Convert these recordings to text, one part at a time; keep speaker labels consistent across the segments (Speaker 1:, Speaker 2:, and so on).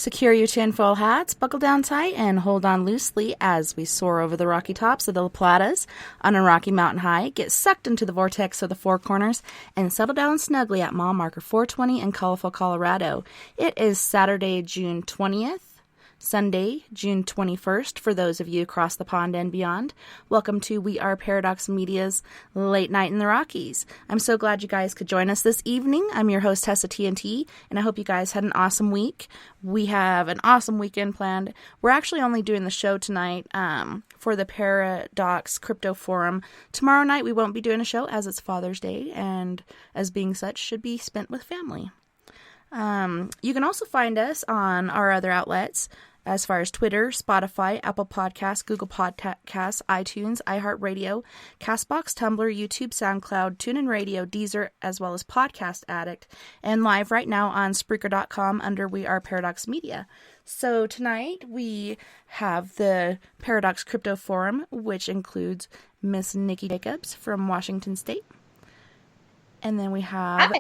Speaker 1: Secure your tinfoil hats, buckle down tight, and hold on loosely as we soar over the rocky tops of the La Platas on a rocky mountain high, get sucked into the vortex of the Four Corners, and settle down snugly at mile marker 420 in Colorful, Colorado. It is Saturday, June 20th. Sunday, June 21st, for those of you across the pond and beyond. Welcome to We Are Paradox Media's Late Night in the Rockies. I'm so glad you guys could join us this evening. I'm your host, TessaTNT, and I hope you guys had an awesome week. We have an awesome weekend planned. We're actually only doing the show tonight for the Paradox Crypto Forum. Tomorrow night we won't be doing a show as it's Father's Day, and as being such, should be spent with family. You can also find us on our other outlets, as far as Twitter, Spotify, Apple Podcasts, Google Podcasts, iTunes, iHeartRadio, CastBox, Tumblr, YouTube, SoundCloud, TuneIn Radio, Deezer, as well as Podcast Addict, and live right now on Spreaker.com under We Are Paradox Media. So tonight we have the Paradox Crypto Forum, which includes Miss Nikki Jacobs from Washington State. And then we have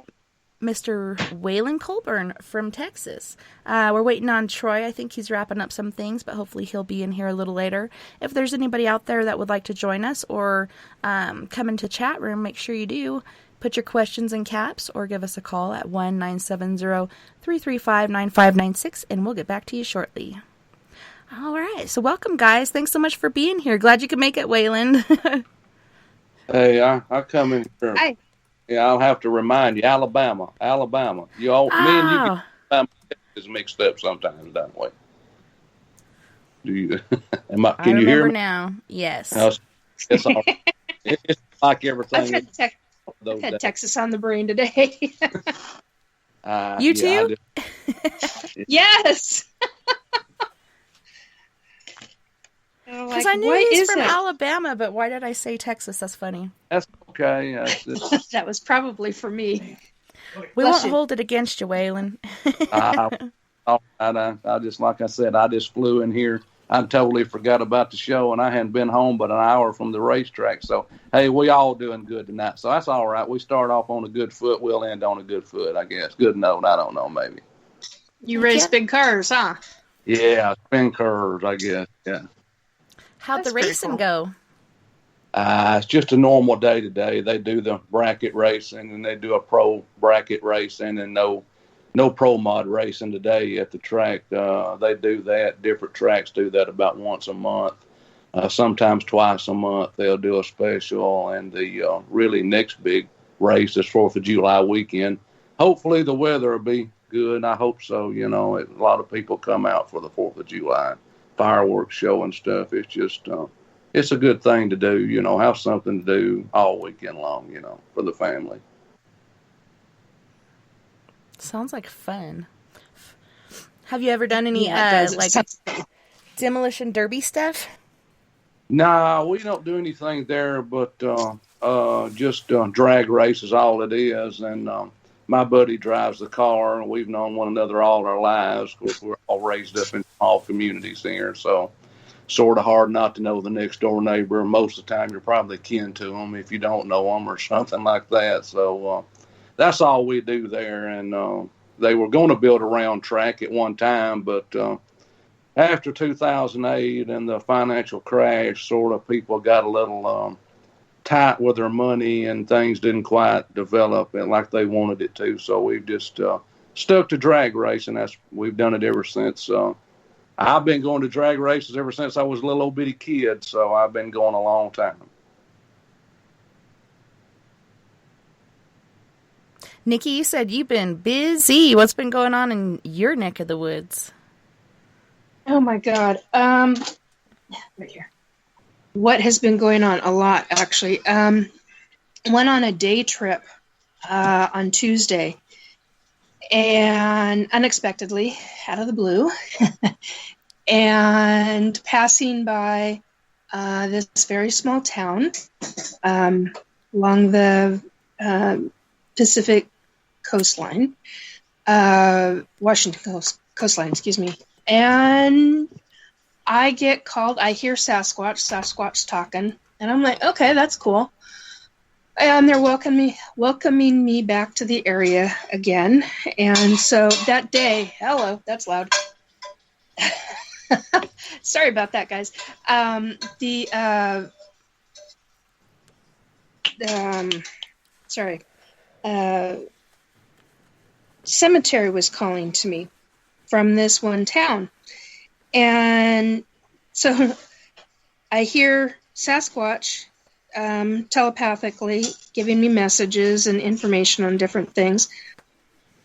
Speaker 1: Mr. Wayland Colburn from Texas. We're waiting on Troy. I think he's wrapping up some things, but hopefully he'll be in here a little later. If there's anybody out there that would like to join us or come into chat room, make sure you do. Put your questions in caps or give us a call at 1-970-335-9596, and we'll get back to you shortly. All right. So welcome, guys. Thanks so much for being here. Glad you could make it, Wayland.
Speaker 2: Hey, I come in here.
Speaker 3: Hi.
Speaker 2: Yeah, I'll have to remind you, Alabama. You all, me and you get Alabama mixed up sometimes, don't we? Do you? Can you hear me
Speaker 1: now? Yes.
Speaker 2: It's all, it's like everything.
Speaker 3: I've had Texas on the brain today.
Speaker 1: You too?
Speaker 3: Yes.
Speaker 1: Because I knew he was from Alabama, but why did I say Texas? That's funny.
Speaker 2: That's okay.
Speaker 3: That was probably for me.
Speaker 1: We won't hold it against you, Wayland.
Speaker 2: I just, like I said, I just flew in here. I totally forgot about the show, and I hadn't been home but an hour from the racetrack. So, hey, we all doing good tonight. So that's all right. We start off on a good foot. We'll end on a good foot, I guess. Good note. I don't know, maybe.
Speaker 3: You race big cars, huh?
Speaker 2: Yeah, spin curves, I guess. Yeah.
Speaker 1: How'd the racing go?
Speaker 2: It's just a normal day today. They do the bracket racing, and they do a pro bracket racing, and no pro mod racing today at the track. They do that. Different tracks do that about once a month, sometimes twice a month. They'll do a special, and the really next big race is 4th of July weekend. Hopefully the weather will be good. I hope so. You know, a lot of people come out for the 4th of July. Fireworks show and stuff. It's just, it's a good thing to do, you know, have something to do all weekend long, you know, for the family.
Speaker 1: Sounds like fun. Have you ever done any, demolition derby stuff?
Speaker 2: Nah, we don't do anything there, but just drag races, all it is. And my buddy drives the car, and we've known one another all our lives. Of course, we're all raised up in small communities here, so sort of hard not to know the next door neighbor. Most of the time, you're probably kin to them if you don't know them or something like that. So that's all we do there. And they were going to build a round track at one time, but after 2008 and the financial crash, sort of people got a little tight with their money, and things didn't quite develop like they wanted it to. So we've just stuck to drag racing. We've done it ever since. I've been going to drag races ever since I was a little old bitty kid. So I've been going a long time.
Speaker 1: Nikki, you said you've been busy. What's been going on in your neck of the woods?
Speaker 3: Oh my God. Right here. What has been going on? A lot, actually. Went on a day trip on Tuesday, and unexpectedly, out of the blue, and passing by this very small town along the Pacific coastline, Washington coastline, excuse me, and I get called. I hear Sasquatch talking, and I'm like, okay, that's cool. And they're welcoming me back to the area again. And so that day, hello, that's loud. Sorry about that, guys. Cemetery was calling to me from this one town. And so I hear Sasquatch telepathically giving me messages and information on different things.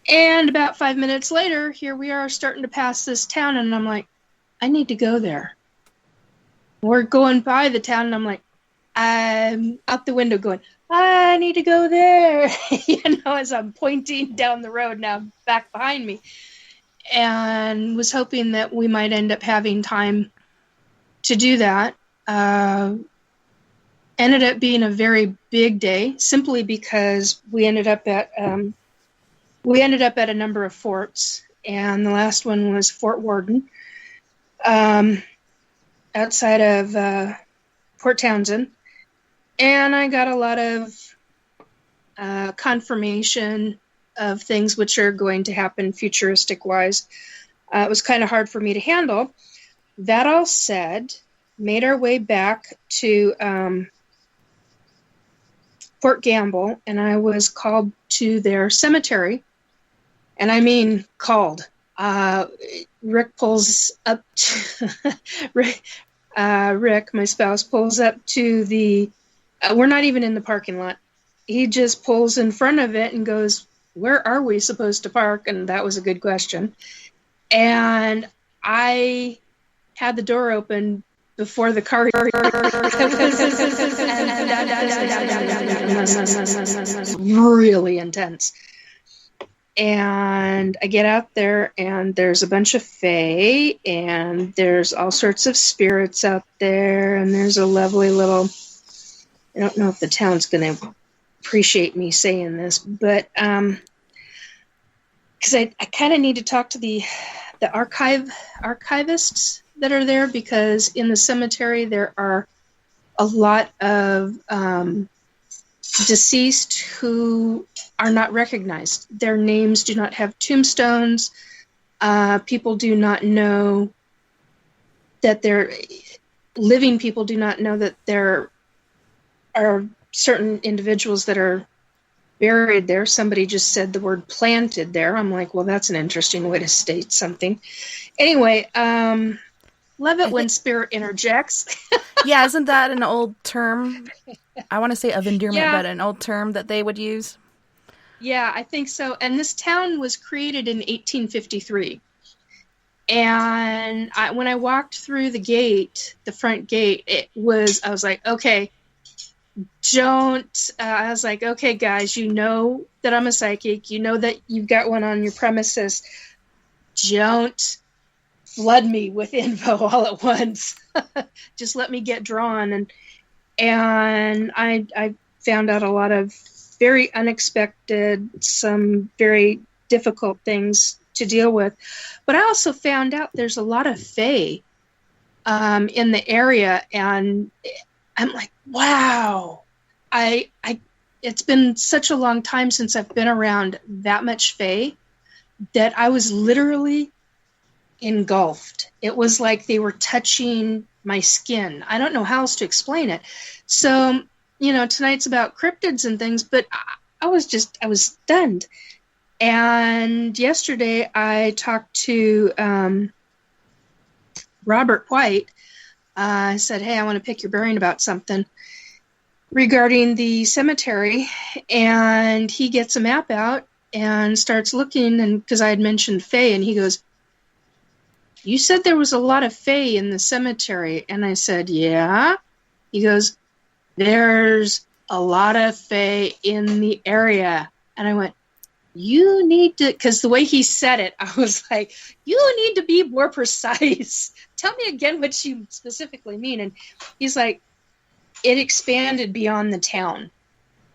Speaker 3: And about 5 minutes later, here we are starting to pass this town, and I'm like, I need to go there. We're going by the town, and I'm like, I'm out the window going, I need to go there, as I'm pointing down the road now back behind me. And was hoping that we might end up having time to do that. Ended up being a very big day, simply because we ended up at a number of forts, and the last one was Fort Worden, outside of Port Townsend. And I got a lot of confirmation of things which are going to happen futuristic-wise. It was kind of hard for me to handle. That all said, made our way back to Fort Gamble, and I was called to their cemetery. And I mean called. Rick pulls up to Rick, my spouse, pulls up to the we're not even in the parking lot. He just pulls in front of it and goes, where are we supposed to park? And that was a good question. And I had the door open before the car really intense. And I get out there, and there's a bunch of fae, and there's all sorts of spirits out there, and there's a lovely little, I don't know if the town's going to appreciate me saying this, but because I kind of need to talk to the archivists that are there, because in the cemetery there are a lot of deceased who are not recognized. Their names do not have tombstones. People do not know that they're living. People do not know that there are certain individuals that are buried there. Somebody just said the word planted there. I'm like, well, that's an interesting way to state something. Anyway, love it when spirit interjects.
Speaker 1: Yeah, isn't that an old term? I want to say of endearment,
Speaker 3: Yeah.
Speaker 1: but an old term that they would use.
Speaker 3: Yeah, I think so. And this town was created in 1853. And when I walked through the gate, the front gate, I was like, okay, I was like, okay, guys, you know that I'm a psychic. You know that you've got one on your premises. Don't flood me with info all at once. Just let me get drawn. And I found out a lot of very unexpected, some very difficult things to deal with. But I also found out there's a lot of fae in the area, and I'm like, wow. It's been such a long time since I've been around that much fae that I was literally engulfed. It was like they were touching my skin. I don't know how else to explain it. So, tonight's about cryptids and things, but I was stunned. And yesterday I talked to Robert White. I said, hey, I want to pick your brain about something regarding the cemetery. And he gets a map out and starts looking, and because I had mentioned fae, and he goes, you said there was a lot of fae in the cemetery. And I said, yeah. He goes, there's a lot of fae in the area. And I went, you need to, because the way he said it, I was like, you need to be more precise. Tell me again what you specifically mean. And he's like, it expanded beyond the town.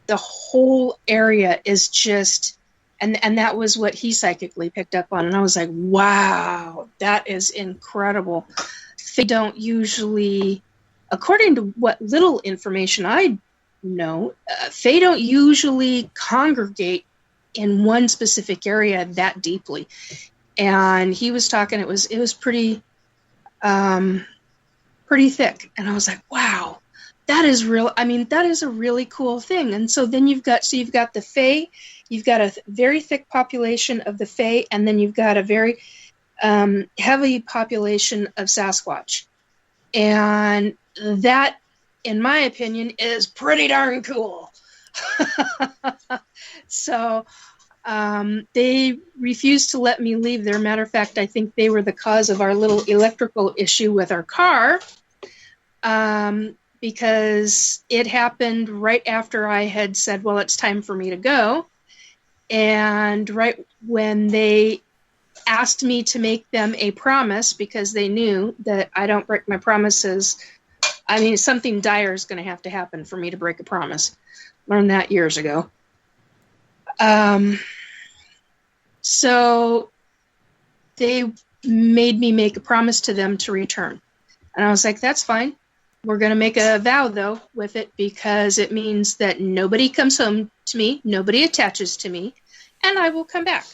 Speaker 3: The whole area is just, and that was what he psychically picked up on. And I was like, wow, that is incredible. They don't usually, according to what little information I know, they don't usually congregate in one specific area that deeply. and he was talking. It was pretty pretty thick, and I was like, wow, that is real. I mean, that is a really cool thing. And so then you've got the Fae, you've got a very thick population of the Fae, and then you've got a very heavy population of Sasquatch, and that, in my opinion, is pretty darn cool. So they refused to let me leave there. Matter of fact, I think they were the cause of our little electrical issue with our car, because it happened right after I had said, well, it's time for me to go. And right when they asked me to make them a promise, because they knew that I don't break my promises. I mean, something dire is going to have to happen for me to break a promise. Learned that years ago. So they made me make a promise to them to return. And I was like, that's fine. We're going to make a vow, though, with it, because it means that nobody comes home to me, nobody attaches to me, and I will come back.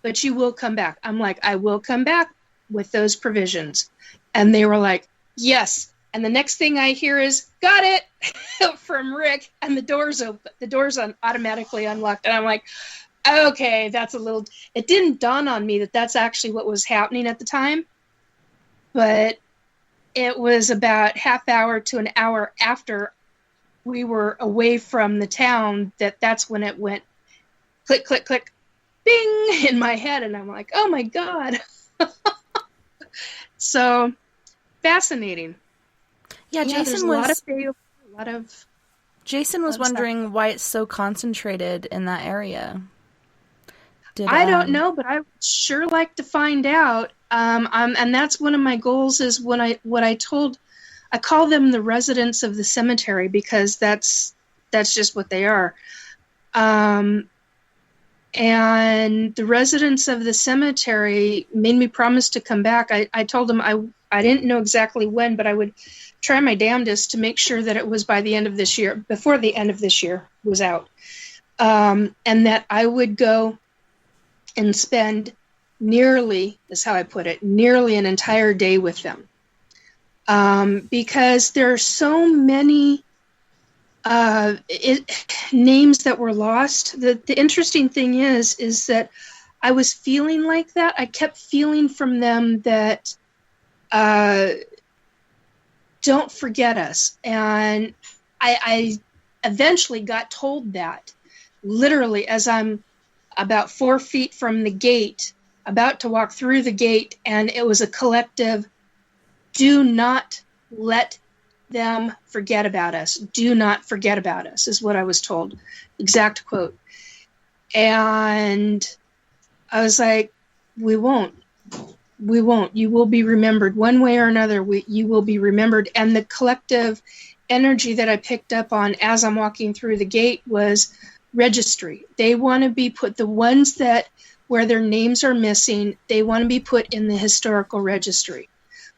Speaker 3: But you will come back. I'm like, I will come back with those provisions. And they were like, yes. And the next thing I hear is, got it, from Rick, and the door's open. The door's automatically unlocked. And I'm like, okay, that's a little... It didn't dawn on me that that's actually what was happening at the time. But it was about half hour to an hour after we were away from the town that's when it went click, click, click, bing, in my head. And I'm like, oh my God. So, fascinating.
Speaker 1: Yeah, Jason was... Jason was wondering why it's so concentrated in that area.
Speaker 3: I don't know, but I would sure like to find out. And that's one of my goals. Is I call them the residents of the cemetery, because that's just what they are. And the residents of the cemetery made me promise to come back. I told them I didn't know exactly when, but I would try my damnedest to make sure that it was by the end of this year, before the end of this year was out, and that I would go and spend nearly, is how I put it, nearly an entire day with them, because there are so many names that were lost. The interesting thing is that I was feeling like that. I kept feeling from them that don't forget us. And I eventually got told that, literally, as I'm about 4 feet from the gate, about to walk through the gate, and it was a collective, do not let them forget about us. Do not forget about us, is what I was told. Exact quote. And I was like, we won't. We won't. You will be remembered one way or another. You will be remembered. And the collective energy that I picked up on as I'm walking through the gate was registry. They want to be put, the ones that where their names are missing, they want to be put in the historical registry.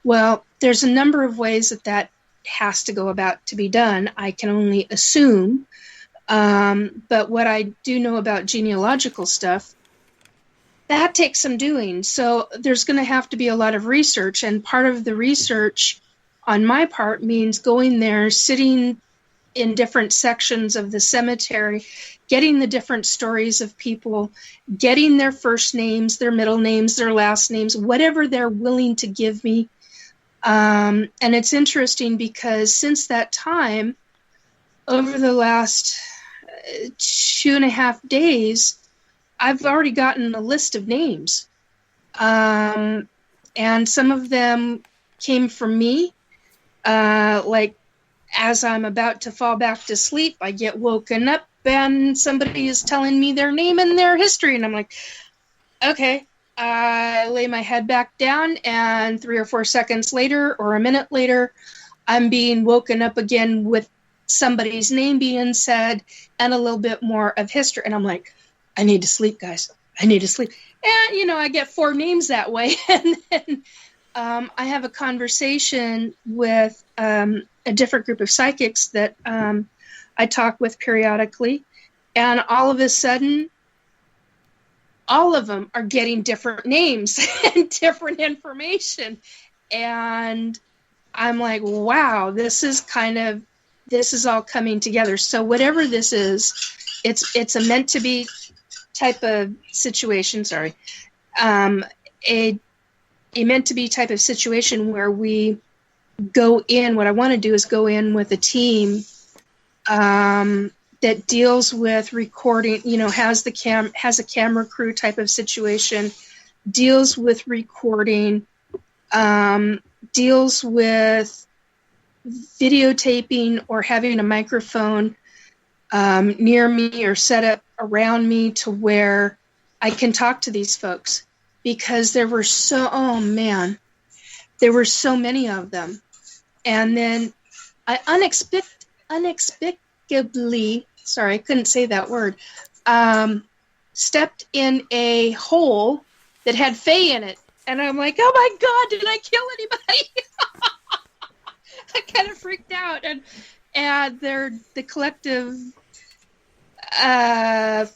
Speaker 3: Well, there's a number of ways that has to go about to be done. I can only assume. But what I do know about genealogical stuff, that takes some doing. So there's going to have to be a lot of research. And part of the research on my part means going there, sitting in different sections of the cemetery, getting the different stories of people, getting their first names, their middle names, their last names, whatever they're willing to give me. And it's interesting because since that time, over the last 2.5 days, I've already gotten a list of names. And some of them came from me. Like, as I'm about to fall back to sleep, I get woken up and somebody is telling me their name and their history. And I'm like, okay. I lay my head back down, and 3 or 4 seconds later, or a minute later, I'm being woken up again with somebody's name being said and a little bit more of history. And I'm like, I need to sleep, guys. I need to sleep. And, I get 4 names that way. And then I have a conversation with a different group of psychics that I talk with periodically. And all of a sudden, all of them are getting different names and different information. And I'm like, wow, this is all coming together. So whatever this is, it's a meant to be type of situation. Sorry. A meant to be type of situation where we go in. What I want to do is go in with a team that deals with recording, has a camera crew type of situation, deals with recording, deals with videotaping or having a microphone near me or set up around me to where I can talk to these folks, because there were so many of them. And then I unexplicably, sorry, I couldn't say that word, stepped in a hole that had Faye in it. And I'm like, oh my God, did I kill anybody? I kind of freaked out. And the collective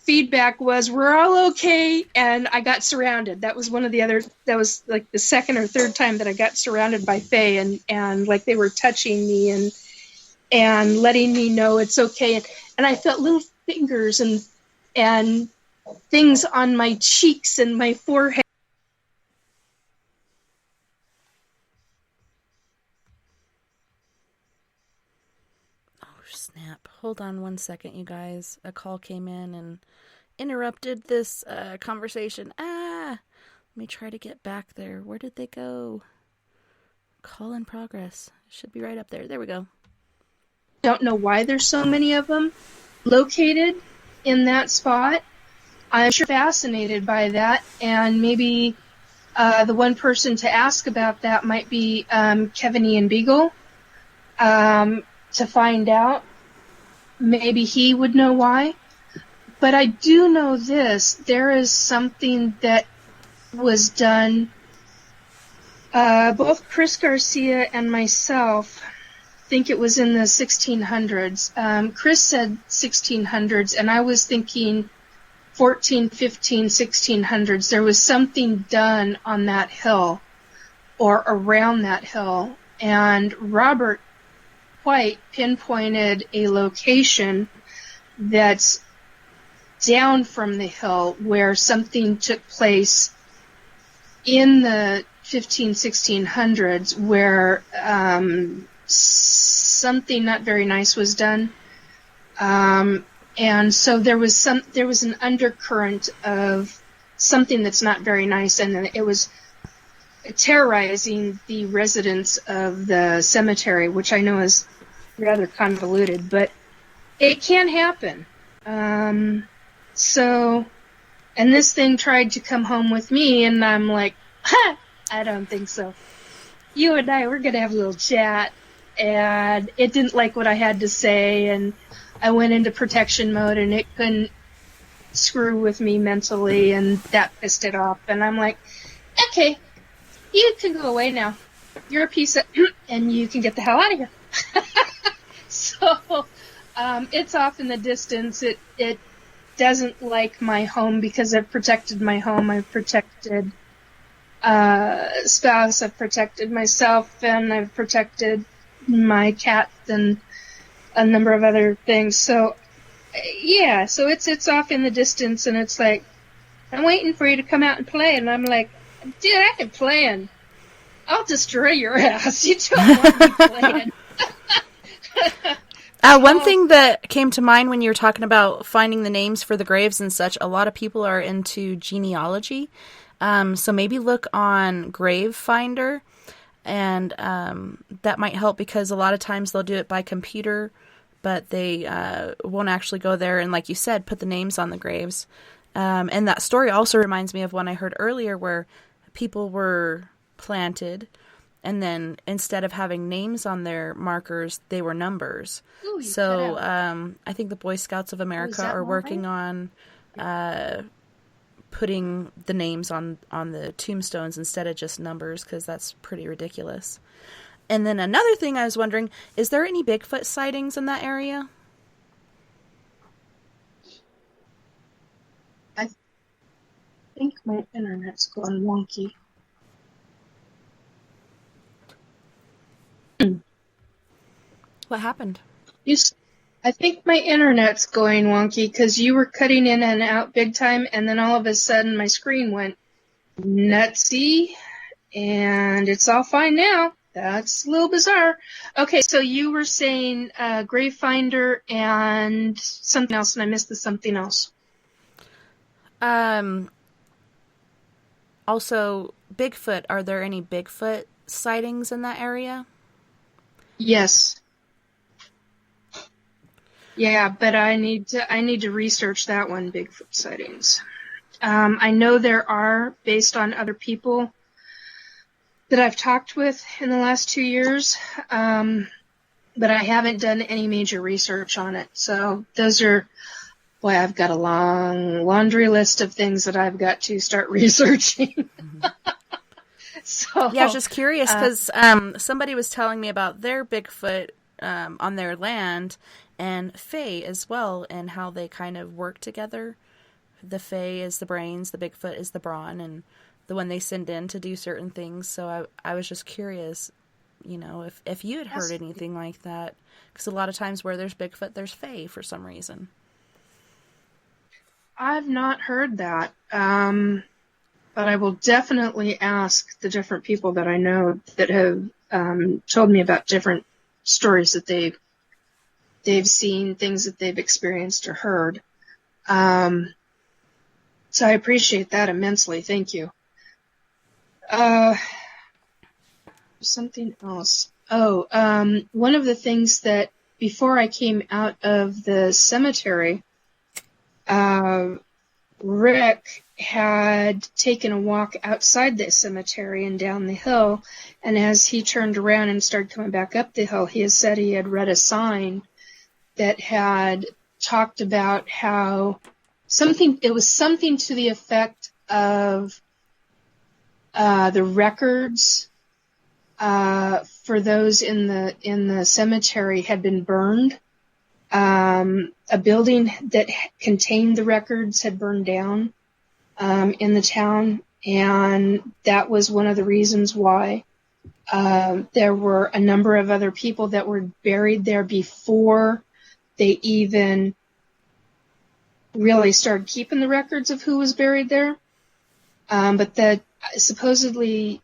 Speaker 3: feedback was, we're all okay. And I got surrounded. That was that was like the second or third time that I got surrounded by Faye, and like they were touching me and letting me know it's okay. And I felt little fingers and things on my cheeks and my forehead.
Speaker 1: Snap. Hold on one second, you guys. A call came in and interrupted this conversation. Let me try to get back there. Where did they go? Call in progress. Should be right up there. There we go.
Speaker 3: Don't know why there's so many of them located in that spot. I'm sure fascinated by that, and maybe the one person to ask about that might be Kevin Ian Beagle, to find out. Maybe he would know why. But I do know this. There is something that was done. Both Chris Garcia and myself think it was in the 1600s. Chris said 1600s, and I was thinking 14, 15, 1600s. There was something done on that hill or around that hill. And Robert White pinpointed a location that's down from the hill where something took place in the 1600s where something not very nice was done. And so there was an undercurrent of something that's not very nice, and it was terrorizing the residents of the cemetery, which I know is rather convoluted, but it can happen. So, and this thing tried to come home with me, and I'm like, I don't think so. You and I, we're going to have a little chat, and it didn't like what I had to say, and I went into protection mode, and it couldn't screw with me mentally, and that pissed it off, and I'm like, okay, you can go away now. You're a piece of, and you can get the hell out of here. So, it's off in the distance. It doesn't like my home because I've protected my home. I've protected spouse. I've protected myself, and I've protected my cat and a number of other things. So, yeah. So it's off in the distance, and it's like, I'm waiting for you to come out and play, and I'm like, dude, I can play, and I'll destroy your ass. You don't want me playing.
Speaker 1: One thing that came to mind when you were talking about finding the names for the graves and such, a lot of people are into genealogy. So maybe look on Grave Finder, and that might help, because a lot of times they'll do it by computer, but they won't actually go there and, like you said, put the names on the graves. And that story also reminds me of one I heard earlier where people were planted, and then instead of having names on their markers, they were numbers.
Speaker 3: Ooh,
Speaker 1: so I think the Boy Scouts of America are working on putting the names on the tombstones instead of just numbers, because that's pretty ridiculous. And then another thing I was wondering, is there any Bigfoot sightings in that area?
Speaker 3: I think my internet's going wonky.
Speaker 1: What happened?
Speaker 3: I think my internet's going wonky because you were cutting in and out big time, and then all of a sudden my screen went nutsy, and it's all fine now. That's a little bizarre. Okay, so you were saying Gravefinder and something else, and I missed the something else.
Speaker 1: Also, Bigfoot. Are there any Bigfoot sightings in that area?
Speaker 3: Yes. Yeah, but I need to research that one, Bigfoot sightings. I know there are, based on other people that I've talked with in the last 2 years, but I haven't done any major research on it. So those are, boy, I've got a long laundry list of things that I've got to start researching. Mm-hmm. So
Speaker 1: yeah, I was just curious because somebody was telling me about their Bigfoot on their land, and Fae as well, and how they kind of work together. The Fae is the brains, the Bigfoot is the brawn, and the one they send in to do certain things. So I was just curious, if you had heard anything like that, because a lot of times where there's Bigfoot, there's Fae for some reason.
Speaker 3: I've not heard that, but I will definitely ask the different people that I know that have told me about different stories that they've seen, things that they've experienced or heard. So I appreciate that immensely. Thank you. Something else. One of the things that before I came out of the cemetery, Rick had taken a walk outside the cemetery and down the hill, and as he turned around and started coming back up the hill, he had said he had read a sign that had talked about how it was something to the effect of the records for those in the cemetery had been burned. A building that contained the records had burned down in the town, and that was one of the reasons why there were a number of other people that were buried there before they even really started keeping the records of who was buried there. But that supposedly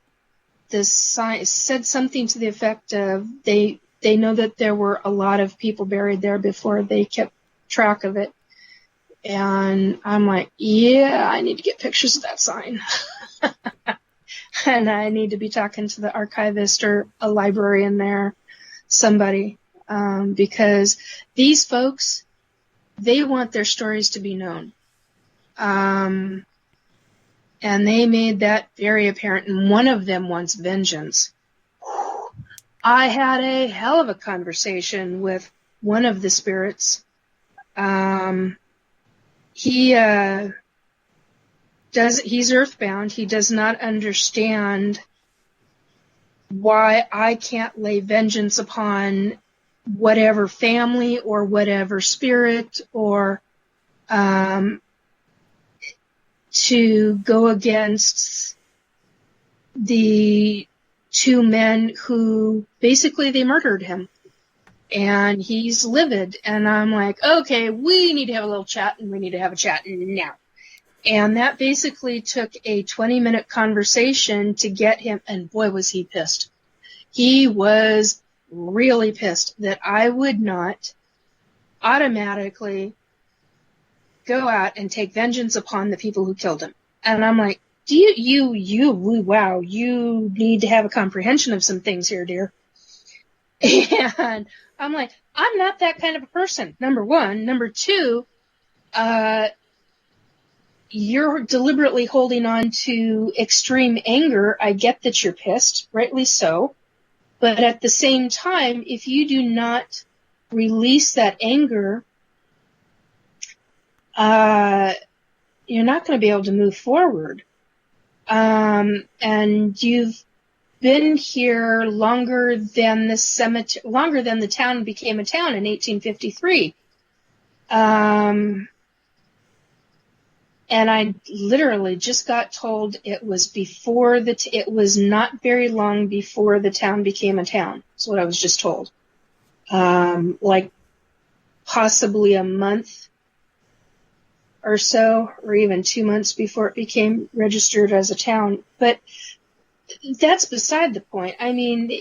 Speaker 3: the sign said something to the effect of they know that there were a lot of people buried there before they kept track of it. And I'm like, yeah, I need to get pictures of that sign. And I need to be talking to the archivist or a librarian there, somebody, because these folks, they want their stories to be known. And they made that very apparent, and one of them wants vengeance. I had a hell of a conversation with one of the spirits. He's earthbound. He does not understand why I can't lay vengeance upon whatever family or whatever spirit or to go against the two men who basically they murdered him. And he's livid. And I'm like, okay, we need to have a little chat, and we need to have a chat now. And that basically took a 20-minute conversation to get him, and boy, was he pissed. He was really pissed that I would not automatically go out and take vengeance upon the people who killed him. And I'm like, wow, you need to have a comprehension of some things here, dear. And I'm like, I'm not that kind of a person, number one. Number two, you're deliberately holding on to extreme anger. I get that you're pissed, rightly so. But at the same time, if you do not release that anger, you're not going to be able to move forward. And you've been here longer than the town became a town in 1853. And I literally just got told it was before it was not very long before the town became a town. That's what I was just told. Like possibly a month or so, or even 2 months before it became registered as a town. But that's beside the point. I mean,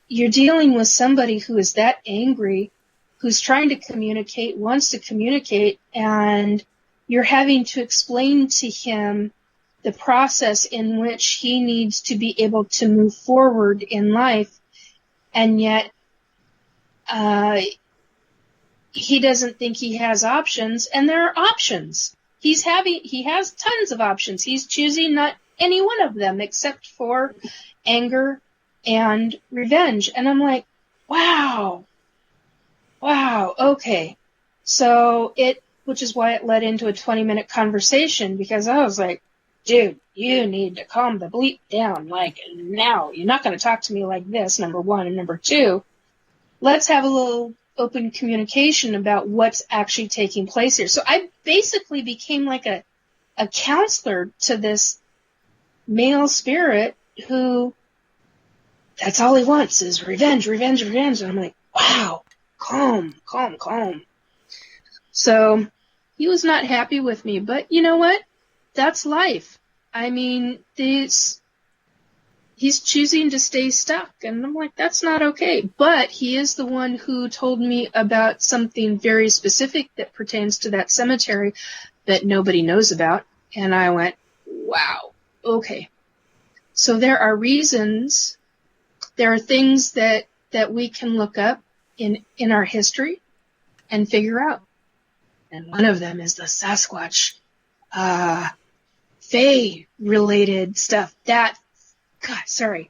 Speaker 3: you're dealing with somebody who is that angry, who's trying to communicate, wants to communicate, and you're having to explain to him the process in which he needs to be able to move forward in life, and yet he doesn't think he has options, and there are options. He has tons of options. He's choosing not any one of them except for anger and revenge. And I'm like, wow, okay. So which is why it led into a 20-minute conversation, because I was like, dude, you need to calm the bleep down. Like, now, you're not going to talk to me like this, number one. And number two, let's have a little open communication about what's actually taking place here. So I basically became like a counselor to this male spirit who, that's all he wants is revenge. And I'm like, wow, calm. So he was not happy with me, but you know what? That's life. I mean, he's choosing to stay stuck, and I'm like, that's not okay. But he is the one who told me about something very specific that pertains to that cemetery that nobody knows about. And I went, wow, okay. So there are reasons, there are things that we can look up in our history and figure out. And one of them is the Sasquatch, Fae-related stuff. God, sorry.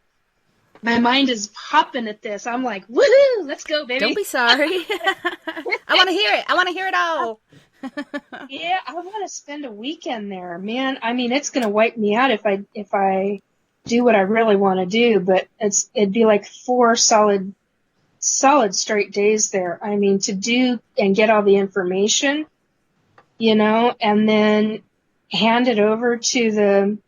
Speaker 3: My mind is hopping at this. I'm like, woohoo, let's go, baby.
Speaker 1: Don't be sorry. I want to hear it. I want to hear it all.
Speaker 3: Yeah, I want to spend a weekend there, man. I mean, it's going to wipe me out if I do what I really want to do, but it'd be like 4 solid straight days there. I mean, to do and get all the information, and then hand it over to the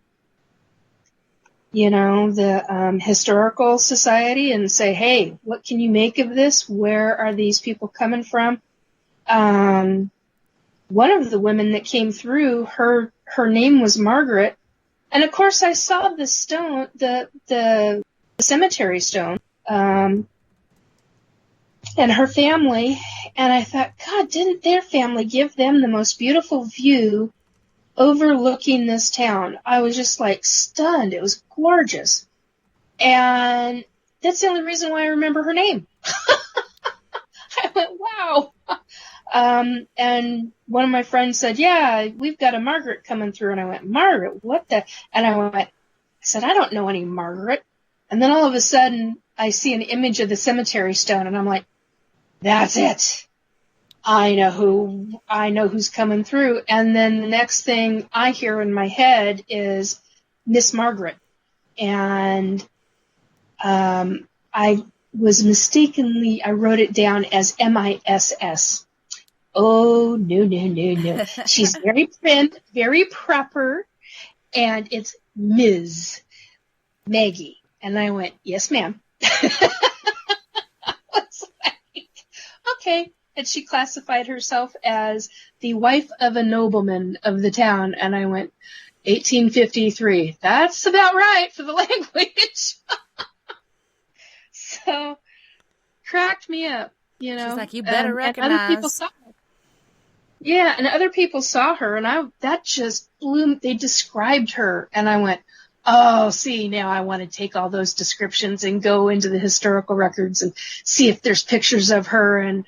Speaker 3: historical society and say, hey, what can you make of this? Where are these people coming from? One of the women that came through, her name was Margaret. And of course I saw the stone, the cemetery stone, and her family. And I thought, God, didn't their family give them the most beautiful view overlooking this town? I was just like stunned. It was gorgeous. And that's the only reason why I remember her name. I went, wow. And one of my friends said, yeah, we've got a Margaret coming through. And I went, Margaret, what the? And I said, I don't know any Margaret. And then all of a sudden I see an image of the cemetery stone, and I'm like, that's it. I know who's coming through. And then the next thing I hear in my head is Miss Margaret. And I wrote it down as MISS. Oh, no. She's very prim, very proper, and it's Ms. Maggie. And I went, yes, ma'am. I was like, okay. And she classified herself as the wife of a nobleman of the town. And I went, 1853. That's about right for the language. So, cracked me up,
Speaker 1: She's like, you better recognize.
Speaker 3: And other people saw her. Yeah, and other people saw her, and that just blew. They described her, and I went, oh, see, now I want to take all those descriptions and go into the historical records and see if there's pictures of her. And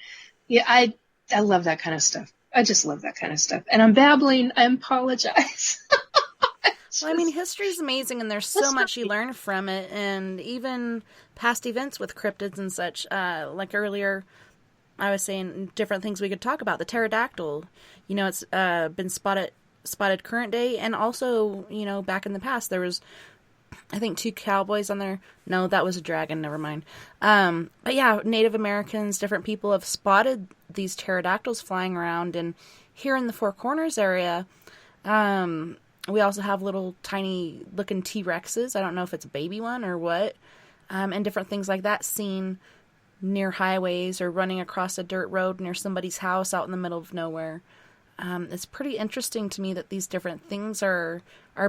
Speaker 3: yeah, I love that kind of stuff. I just love that kind of stuff. And I'm babbling. I apologize.
Speaker 1: Well, I mean, history is amazing, and there's so much you learn from it, and even past events with cryptids and such. Like earlier, I was saying different things we could talk about. The pterodactyl, it's been spotted current day, and also, back in the past, there was, I think, 2 cowboys on there. No, that was a dragon. Never mind. But yeah, Native Americans, different people have spotted these pterodactyls flying around, and here in the Four Corners area, We also have little tiny looking T-Rexes. I don't know if it's a baby one or what. And different things like that seen near highways or running across a dirt road near somebody's house out in the middle of nowhere. It's pretty interesting to me that these different things are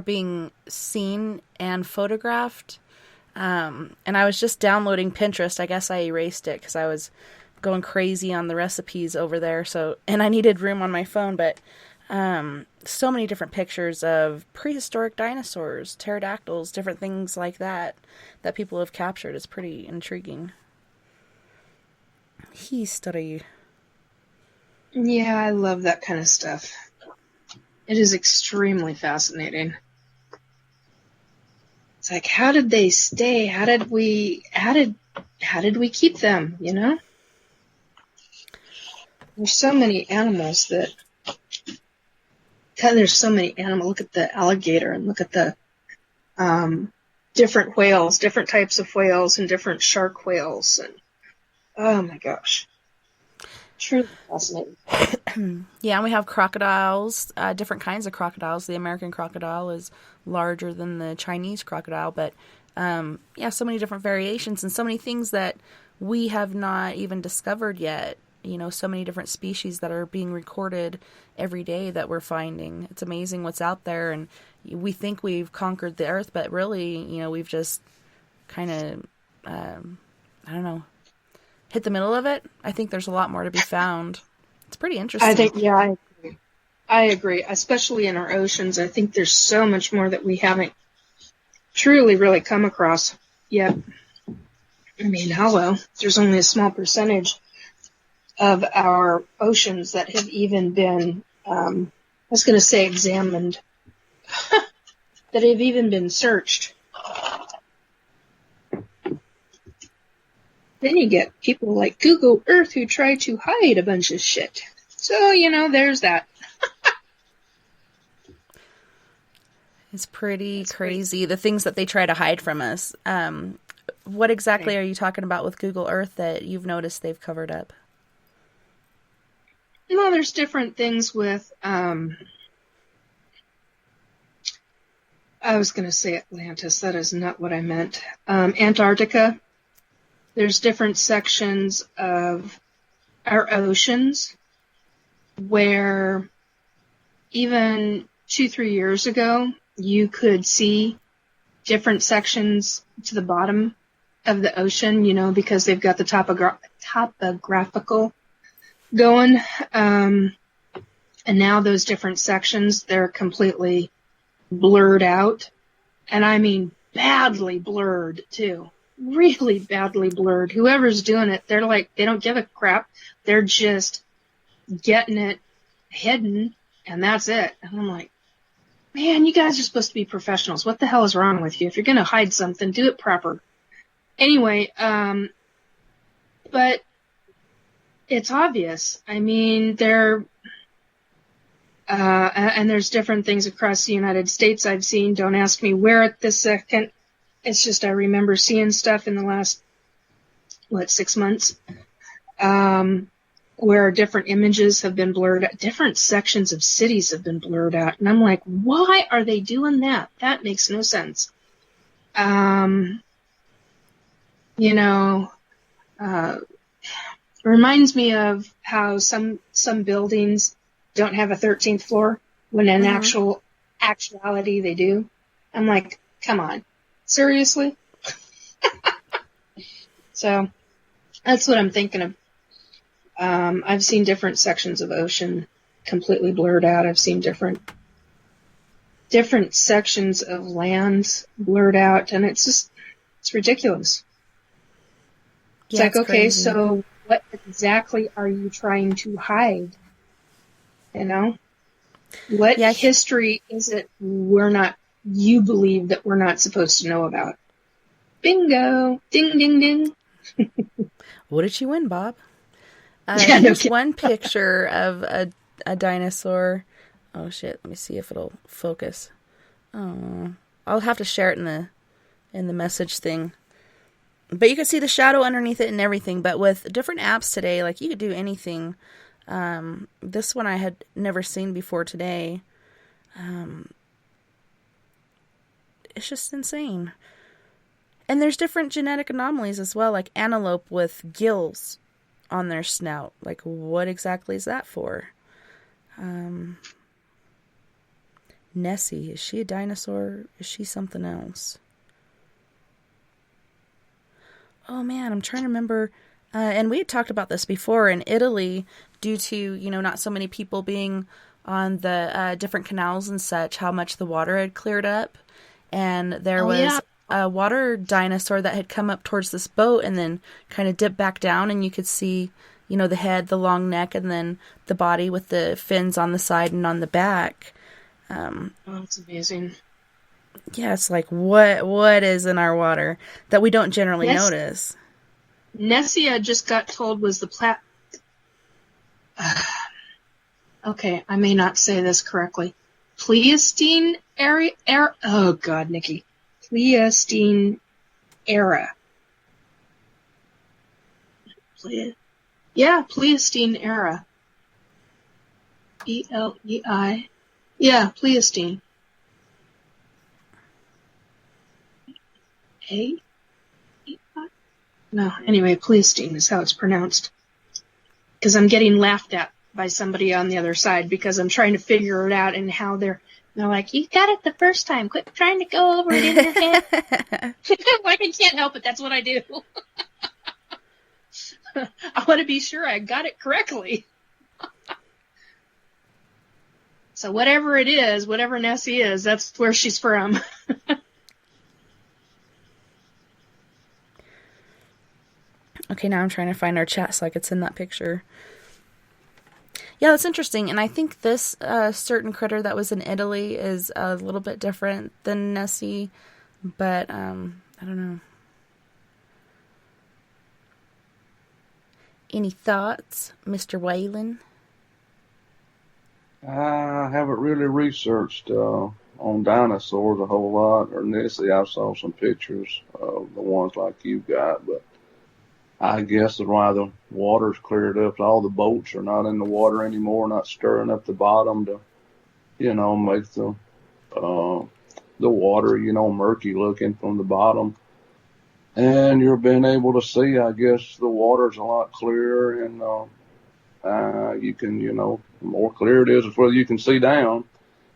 Speaker 1: being seen and photographed. And I was just downloading Pinterest. I guess I erased it because I was going crazy on the recipes over there. And I needed room on my phone, but so many different pictures of prehistoric dinosaurs, pterodactyls, different things like that people have captured. It's pretty intriguing. History.
Speaker 3: Yeah, I love that kind of stuff. It is extremely fascinating. It's like, how did they stay? How did we keep them, you know? There's so many animals that God, there's so many animals. Look at the alligator and look at the different whales, different types of whales and different shark whales. And oh my gosh. Truly fascinating.
Speaker 1: Yeah, and we have crocodiles, different kinds of crocodiles. The American crocodile is larger than the Chinese crocodile, but yeah, so many different variations and so many things that we have not even discovered yet. You know, so many different species that are being recorded every day that we're finding. It's amazing what's out there, and we think we've conquered the earth, but really, you know, we've just kind of, I don't know, hit the middle of it. I think there's a lot more to be found. It's pretty interesting.
Speaker 3: I think, yeah, I agree. Especially in our oceans, I think there's so much more that we haven't truly really come across yet. I mean, hello, there's only a small percentage of our oceans that have even been, I was going to say examined, that have even been searched. Then you get people like Google Earth who try to hide a bunch of shit. So, you know, there's that.
Speaker 1: It's pretty crazy, the things that they try to hide from us. What exactly are you talking about with Google Earth that you've noticed they've covered up?
Speaker 3: Well, there's different things with, I was going to say Atlantis. That is not what I meant. Antarctica. There's different sections of our oceans where even 2-3 years ago, you could see different sections to the bottom of the ocean, you know, because they've got the topographical going. And now those different sections, they're completely blurred out. And I mean badly blurred, too. Really badly blurred. Whoever's doing it, they're like, they don't give a crap. They're just getting it hidden, and that's it. And I'm like, man, you guys are supposed to be professionals. What the hell is wrong with you? If you're going to hide something, do it proper. Anyway, but it's obvious. I mean, and there's different things across the United States I've seen. Don't ask me where at this second. It's just I remember seeing stuff in the last, 6 months, where different images have been blurred out. Different sections of cities have been blurred out. And I'm like, why are they doing that? That makes no sense. You know, reminds me of how some buildings don't have a 13th floor when in actuality they do. I'm like, come on. Seriously? So that's what I'm thinking of. I've seen different sections of ocean completely blurred out. I've seen different sections of land blurred out, and it's ridiculous. It's like, okay, crazy. So what exactly are you trying to hide? You know? What history is it you believe that we're not supposed to know about? Bingo! Ding, ding, ding.
Speaker 1: What did she win, Bob?
Speaker 3: Yeah,
Speaker 1: here's one picture of a dinosaur. Oh, shit. Let me see if it'll focus. Oh, I'll have to share it in the message thing. But you can see the shadow underneath it and everything. But with different apps today, like, you could do anything. This one I had never seen before today. It's just insane. And there's different genetic anomalies as well, like antelope with gills on their snout. Like, what exactly is that for? Nessie, is she a dinosaur? Is she something else? Oh man, I'm trying to remember. And we had talked about this before in Italy, due to, not so many people being on the different canals and such, how much the water had cleared up. And there was a water dinosaur that had come up towards this boat and then kind of dipped back down, and you could see, the head, the long neck, and then the body with the fins on the side and on the back.
Speaker 3: That's amazing.
Speaker 1: Yeah, it's like, what is in our water that we don't generally notice?
Speaker 3: Nessie, I just got told, was the okay, I may not say this correctly. Pleistocene era. Oh God, Nikki. Pleistocene era. Pleistocene era. E-L-E-I. Yeah, Pleistocene. A-E-I? No, anyway, Pleistocene is how it's pronounced. Because I'm getting laughed at by somebody on the other side because I'm trying to figure it out and how they're like, you got it the first time. Quit trying to go over it in your head. Like, I can't help it. That's what I do. I want to be sure I got it correctly. So whatever it is, whatever Nessie is, that's where she's from.
Speaker 1: Okay, now I'm trying to find our chat so I could send that picture. Yeah, that's interesting. And I think this certain critter that was in Italy is a little bit different than Nessie. But, I don't know. Any thoughts, Mr. Wayland?
Speaker 2: I haven't really researched on dinosaurs a whole lot, or Nessie. I saw some pictures of the ones like you got, but I guess why the water's cleared up, all the boats are not in the water anymore, not stirring up the bottom to, make the water, murky looking from the bottom. And you're being able to see, I guess, the water's a lot clearer, and you can, the more clear it is, the further you can see down,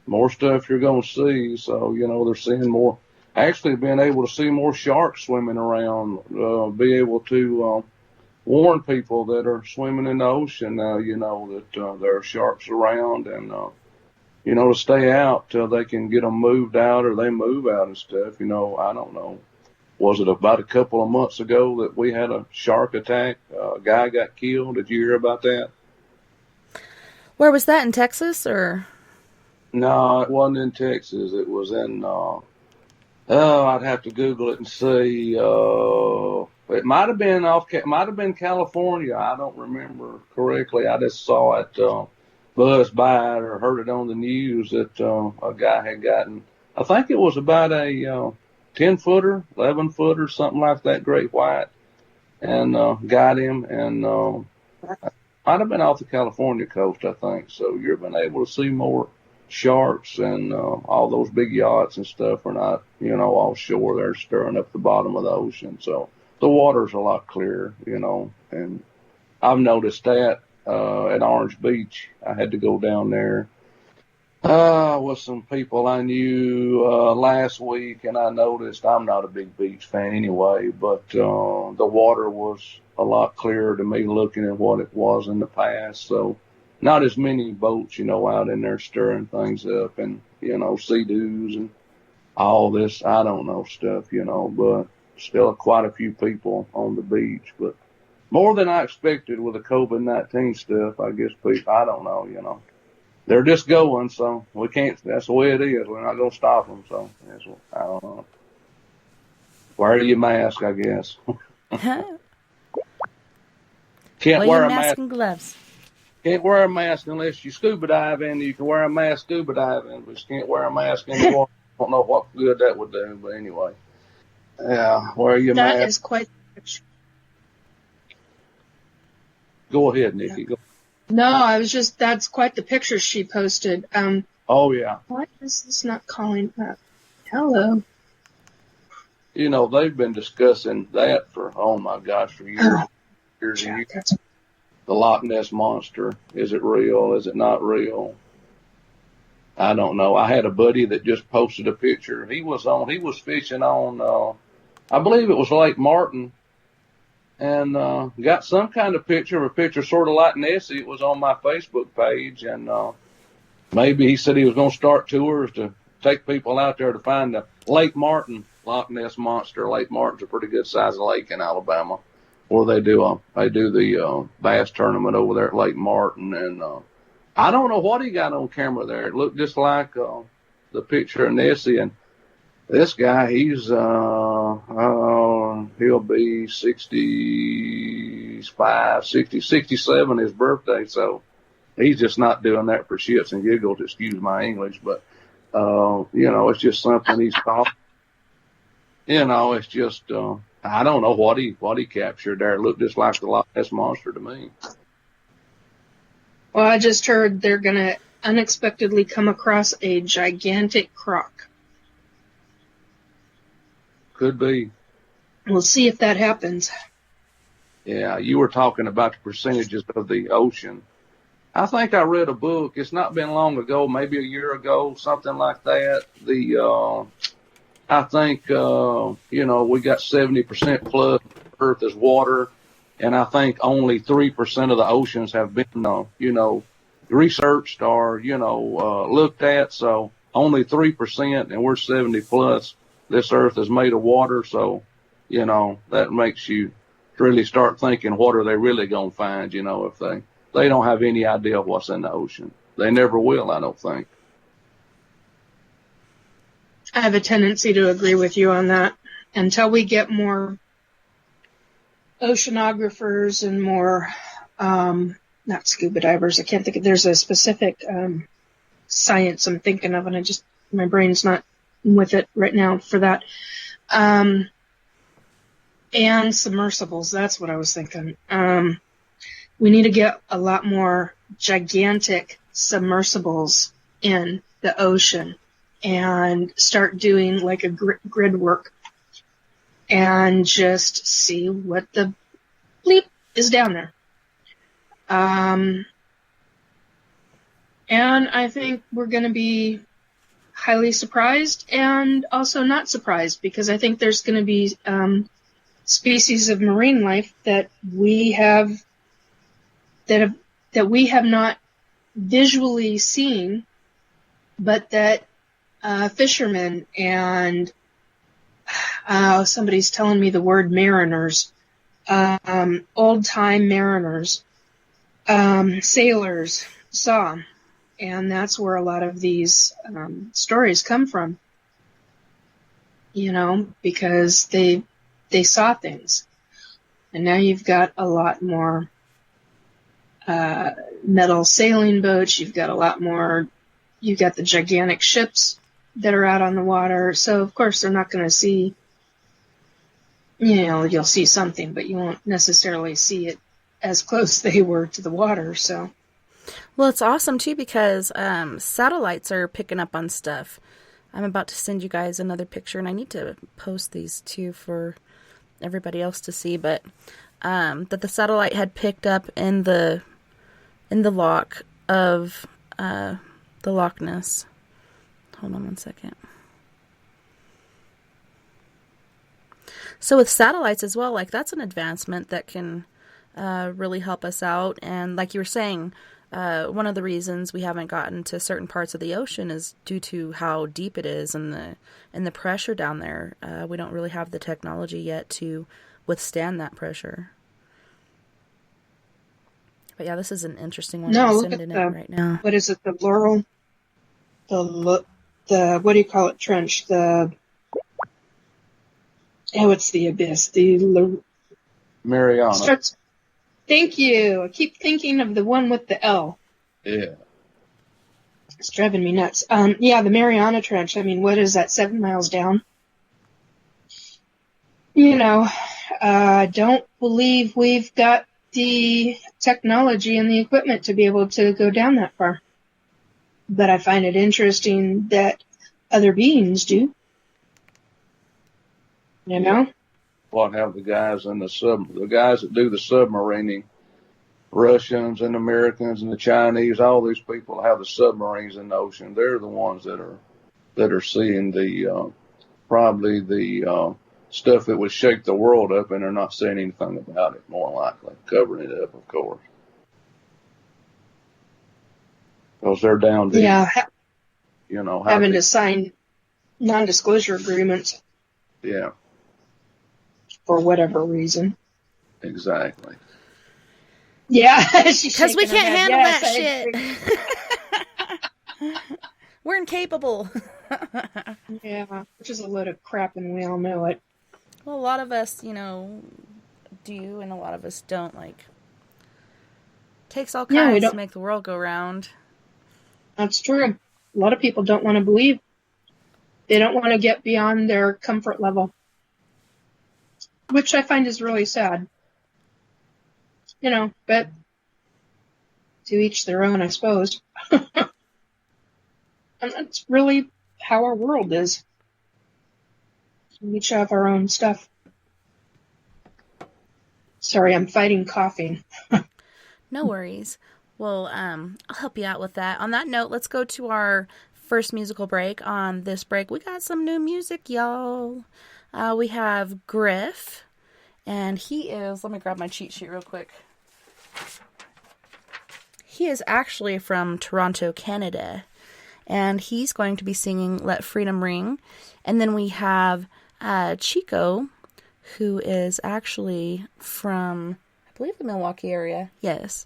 Speaker 2: more stuff you're going to see. So, they're seeing more. Actually, being able to see more sharks swimming around, be able to warn people that are swimming in the ocean, that there are sharks around, and, to stay out till they can get them moved out or they move out and stuff. I don't know. Was it about a couple of months ago that we had a shark attack? A guy got killed. Did you hear about that?
Speaker 1: Where was that, in Texas, or?
Speaker 2: No, it wasn't in Texas. It was in, I'd have to Google it and see. It might have been California. I don't remember correctly. I just saw it buzz by or heard it on the news that a guy had gotten, I think it was about a 10-footer, 11-footer, something like that, great white, and got him, and might have been off the California coast, I think. So you've been able to see more sharks, and all those big yachts and stuff are not, offshore. They're stirring up the bottom of the ocean. So the water's a lot clearer, and I've noticed that at Orange Beach. I had to go down there with some people I knew last week, and I noticed, I'm not a big beach fan anyway, but the water was a lot clearer to me looking at what it was in the past. So not as many boats, out in there stirring things up, and, sea-doos and all this, I don't know, stuff, but still quite a few people on the beach, but more than I expected with the COVID-19 stuff. I guess people, I don't know, they're just going, so we can't, that's the way it is. We're not going to stop them, so I don't know. Wear your mask, I guess. Can't wear a mask
Speaker 1: and gloves.
Speaker 2: Can't wear a mask unless you scuba diving. You can wear a mask scuba diving, but you can't wear a mask in the water. I don't know what good that would do, but anyway. Yeah, wear your mask.
Speaker 3: That is quite.
Speaker 2: Go ahead, Nikki. Go.
Speaker 3: No, that's quite the picture she posted.
Speaker 2: Oh, yeah.
Speaker 3: Why is this not calling up? Hello.
Speaker 2: You know, they've been discussing that for, oh my gosh, for years, years and
Speaker 3: Yeah,
Speaker 2: years.
Speaker 3: that's
Speaker 2: The Loch Ness Monster. Is it real? Is it not real? I don't know. I had a buddy that just posted a picture. He was fishing on, I believe it was Lake Martin, and got some kind of picture, a picture sort of like Nessie. It was on my Facebook page, and maybe he said he was going to start tours to take people out there to find the Lake Martin Loch Ness Monster. Lake Martin's a pretty good sized lake in Alabama, where they do the bass tournament over there at Lake Martin, and I don't know what he got on camera there. It looked just like the picture of Nessie, and this guy, he'll be 65, 60, 67 his birthday, so he's just not doing that for shits and giggles, excuse my English, but, it's just something he's thought. It's just, I don't know what he captured there. It looked just like the Loch Ness Monster to me.
Speaker 3: Well, I just heard they're going to unexpectedly come across a gigantic croc.
Speaker 2: Could be.
Speaker 3: We'll see if that happens.
Speaker 2: Yeah, you were talking about the percentages of the ocean. I think I read a book. It's not been long ago, maybe a year ago, something like that. I think, we got 70% plus Earth is water, and I think only 3% of the oceans have been, researched or, looked at. So only 3%, and we're 70 plus. This Earth is made of water, so, that makes you really start thinking, what are they really going to find, if they don't have any idea of what's in the ocean. They never will, I don't think.
Speaker 3: I have a tendency to agree with you on that. Until we get more oceanographers and more, not scuba divers, I can't think of, there's a specific science I'm thinking of, and my brain's not with it right now for that. And submersibles, that's what I was thinking. We need to get a lot more gigantic submersibles in the ocean and start doing like a grid work and just see what the bleep is down there. And I think we're going to be highly surprised and also not surprised, because I think there's going to be species of marine life that we have not visually seen, but that fishermen and somebody's telling me the word mariners, old-time mariners, sailors saw. And that's where a lot of these stories come from, because they saw things. And now you've got a lot more metal sailing boats. You've got the gigantic ships that are out on the water. So, of course, they're not going to see, you'll see something, but you won't necessarily see it as close they were to the water, so.
Speaker 1: Well, it's awesome, too, because satellites are picking up on stuff. I'm about to send you guys another picture, and I need to post these, too, for everybody else to see, but that the satellite had picked up in the loch of the Loch Ness. Hold on one second. So with satellites as well, like, that's an advancement that can really help us out. And like you were saying, one of the reasons we haven't gotten to certain parts of the ocean is due to how deep it is and the pressure down there. We don't really have the technology yet to withstand that pressure. But yeah, this is an interesting one.
Speaker 3: No,
Speaker 1: I'm
Speaker 3: look
Speaker 1: sending
Speaker 3: at
Speaker 1: it right now.
Speaker 3: what is it? The Laurel, the what do you call it? Trench. It's the abyss.
Speaker 2: Mariana.
Speaker 3: Thank you. I keep thinking of the one with the L.
Speaker 2: Yeah.
Speaker 3: It's driving me nuts. The Mariana Trench. I mean, what is that? 7 miles down. Don't believe we've got the technology and the equipment to be able to go down that far. But I find it interesting that other beings do. You know?
Speaker 2: What have the guys the guys that do the submarining, Russians and Americans and the Chinese, all these people have the submarines in the ocean. They're the ones that are seeing the probably the stuff that would shake the world up, and they're not saying anything about it. More likely, covering it up, of course, because they're down deep.
Speaker 3: Yeah, having
Speaker 2: to
Speaker 3: to sign non-disclosure agreements.
Speaker 2: Yeah.
Speaker 3: For whatever reason.
Speaker 2: Exactly.
Speaker 3: Yeah,
Speaker 1: because we can't handle that shit. We're incapable.
Speaker 3: Yeah, which is a load of crap, and we all know it.
Speaker 1: Well, a lot of us, do, and a lot of us don't. Takes all kinds to make the world go round.
Speaker 3: That's true. A lot of people don't want to believe. They don't want to get beyond their comfort level, which I find is really sad. But to each their own, I suppose. And that's really how our world is. We each have our own stuff. Sorry, I'm fighting coughing.
Speaker 1: No worries. Well, I'll help you out with that. On that note, let's go to our first musical break. On this break, we got some new music, y'all. We have Griff, and he is, let me grab my cheat sheet real quick. He is actually from Toronto, Canada, and he's going to be singing Let Freedom Ring. And then we have Chico, who is actually from, I believe, the Milwaukee area. Yes.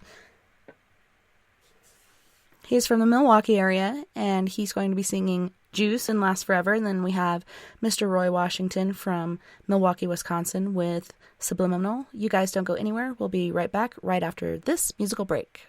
Speaker 1: He's from the Milwaukee area, and he's going to be singing Juice and Last Forever. And then we have Mr. Roy Washington from Milwaukee, Wisconsin with Subliminal. You guys don't go anywhere. We'll be right back right after this musical break.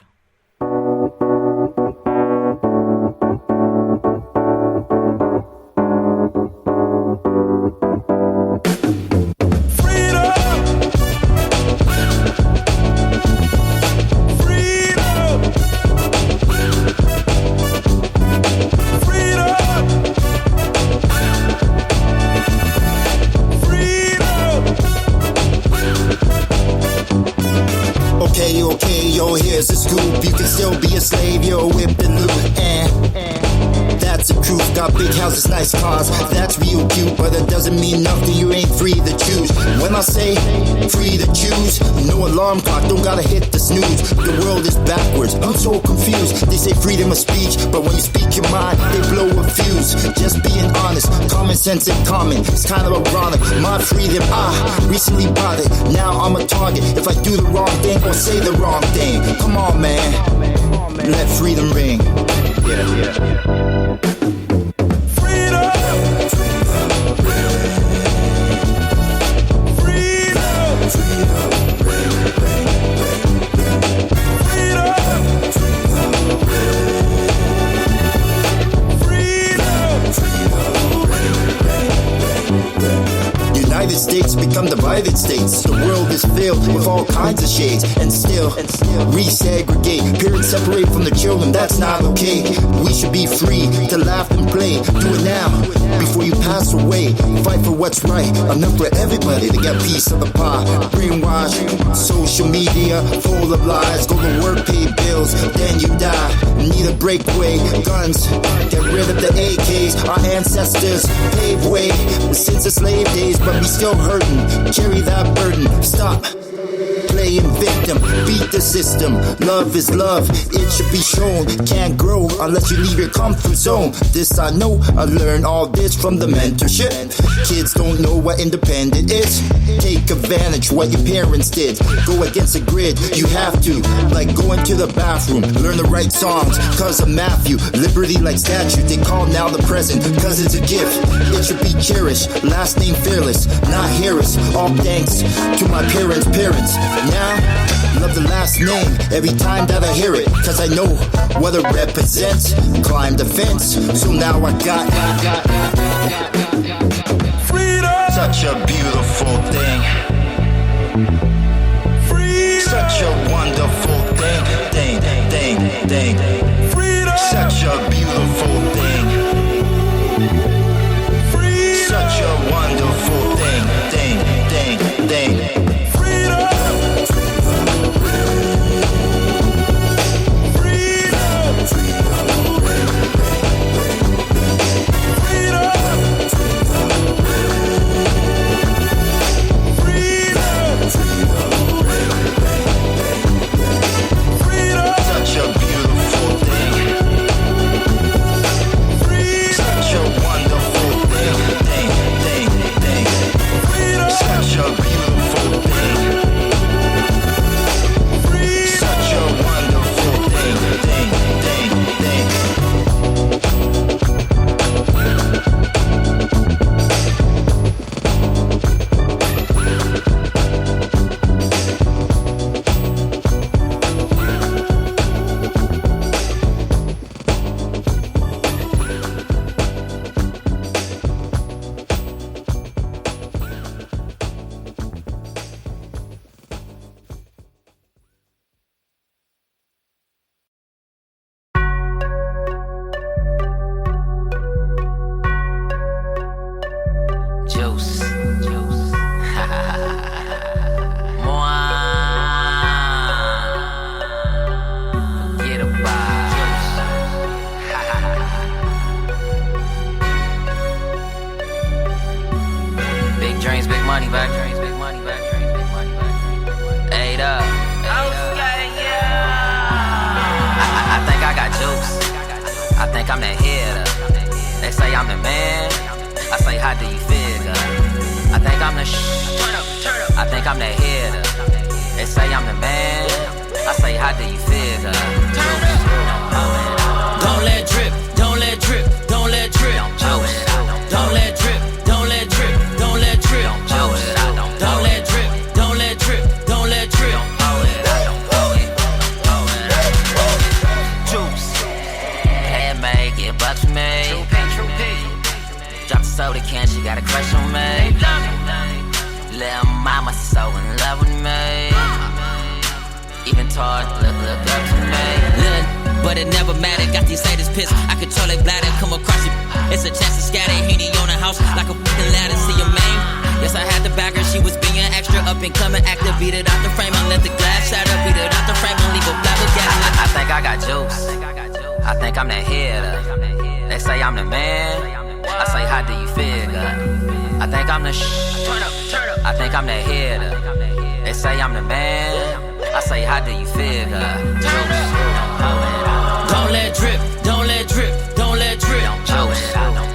Speaker 4: Okay, yo, here's the scoop. You can still be a slave, you're whipped and loop. That's the truth. Got big houses, nice cars. That's real cute, but that doesn't mean nothing. You ain't free to choose. When I say free to choose, no alarm clock, don't gotta hit the snooze. The world is backwards, I'm so confused. They say freedom of speech, but when you speak your mind, they blow a fuse. Just being honest, common sense and common. It's kind of ironic. My freedom, recently bought it. Now I'm a target. If I do the wrong thing or say the wrong thing, come on, man. Let freedom ring. Yeah. United States become divided states. The world is filled with all kinds of shades, and still resegregate. Parents separate from the children, that's not okay. We should be free to laugh and play. Do it now, before you pass away. Fight for what's right, enough for everybody to get a piece of the pie. Brainwash, social media, full of lies. Go to work, pay bills, then you die. Need a breakaway, guns, get rid of the AKs. Our ancestors paved way since the slave days, but we still hurting. Carry that burden. Stop playing victim. Beat the system. Love is love. It should be shown. Can't grow unless you leave your comfort zone. This I know. I learned all this from the mentorship. Kids don't know what independent is. Take advantage what your parents did. Go against the grid. You have to. Like going to the bathroom. Learn the right songs. Cause of Matthew. Liberty like statue. They call now the present. Cause it's a gift. It should be cherished. Last name fearless. Not Harris. All thanks to my parents' parents. Now, love the last name every time that I hear it. Cause I know what it represents. Climb the fence. So now I got freedom. Such a beautiful thing. Freedom. Such a wonderful thing. Freedom. Such a beautiful
Speaker 5: I think I'm that hitter. They say I'm the man. I say, how do you figure? I think I'm the I think I'm that hitter. They say I'm the man. I say, how do you figure?
Speaker 6: Don't let drip, don't let drip, don't let drip. Don't let drip, don't let drip, don't let drip. Don't let drip, don't let drip, don't let drip.
Speaker 5: Juice, handmade, get bucks for me. Drop the soda can, she got a crush on me. Little mama so in love with me. Even tall, look up to me.
Speaker 6: Look, but it never mattered. Got these haters pissed. I control their bladder, come across it. It's a chance to scatter. Henny on the house like a fucking ladder. See your man? Yes, I had to back her. She was being extra up and coming active. Beat it out the frame and let the glass shatter. Beat it out the frame and leave a flabbergasted.
Speaker 5: I think I got juice. I think I'm that hitter. They say I'm the man. I say, how do you figure? I think I'm the I think I'm that hitter. They say I'm the man. I say, how do you figure?
Speaker 6: Don't let drip, don't let drip, don't let drip.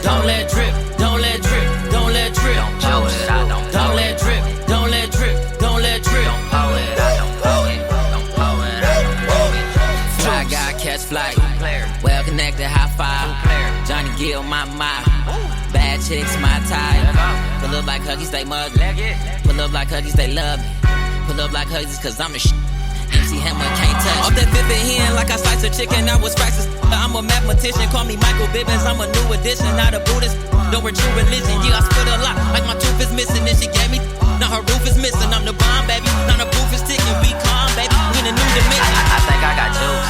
Speaker 6: Don't let drip, don't let drip, don't let drip. Don't let drip, don't let drip, don't let drip. Fly guy catch flight, well connected high five. Johnny Gill my bad chicks my type. Pull up like Huggies they mug. Pull up like Huggies they love me. Pull up like Huggies cause I'm the MC Hammer can't touch. Off that pivot hen like I slice a chicken. I was practiced. I'm a mathematician. Call me Michael Bibbins. I'm a new addition, not a Buddhist. Don't wear true religion. Yeah, I spit a lot like my tooth is missing. And she gave me. Now her roof is missing. I'm the bomb, baby. Now the proof is ticking. Be calm, baby. We in a new dimension.
Speaker 5: I think I got juice.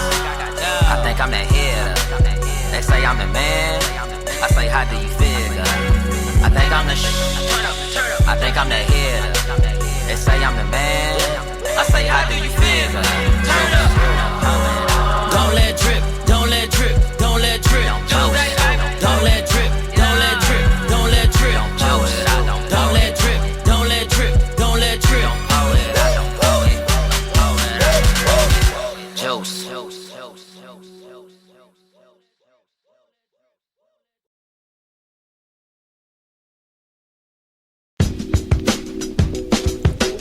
Speaker 5: I think I'm that hitter. They say I'm the man. I say, how do you figure? I think I'm the I think I'm that hitter. They say I'm the man. I say, how do you figure?
Speaker 6: Don't let drip, don't let drip, don't let drip. Don't let drip, don't let drip, don't let drip. Don't let drip, don't let drip, don't let drip.
Speaker 5: Juice.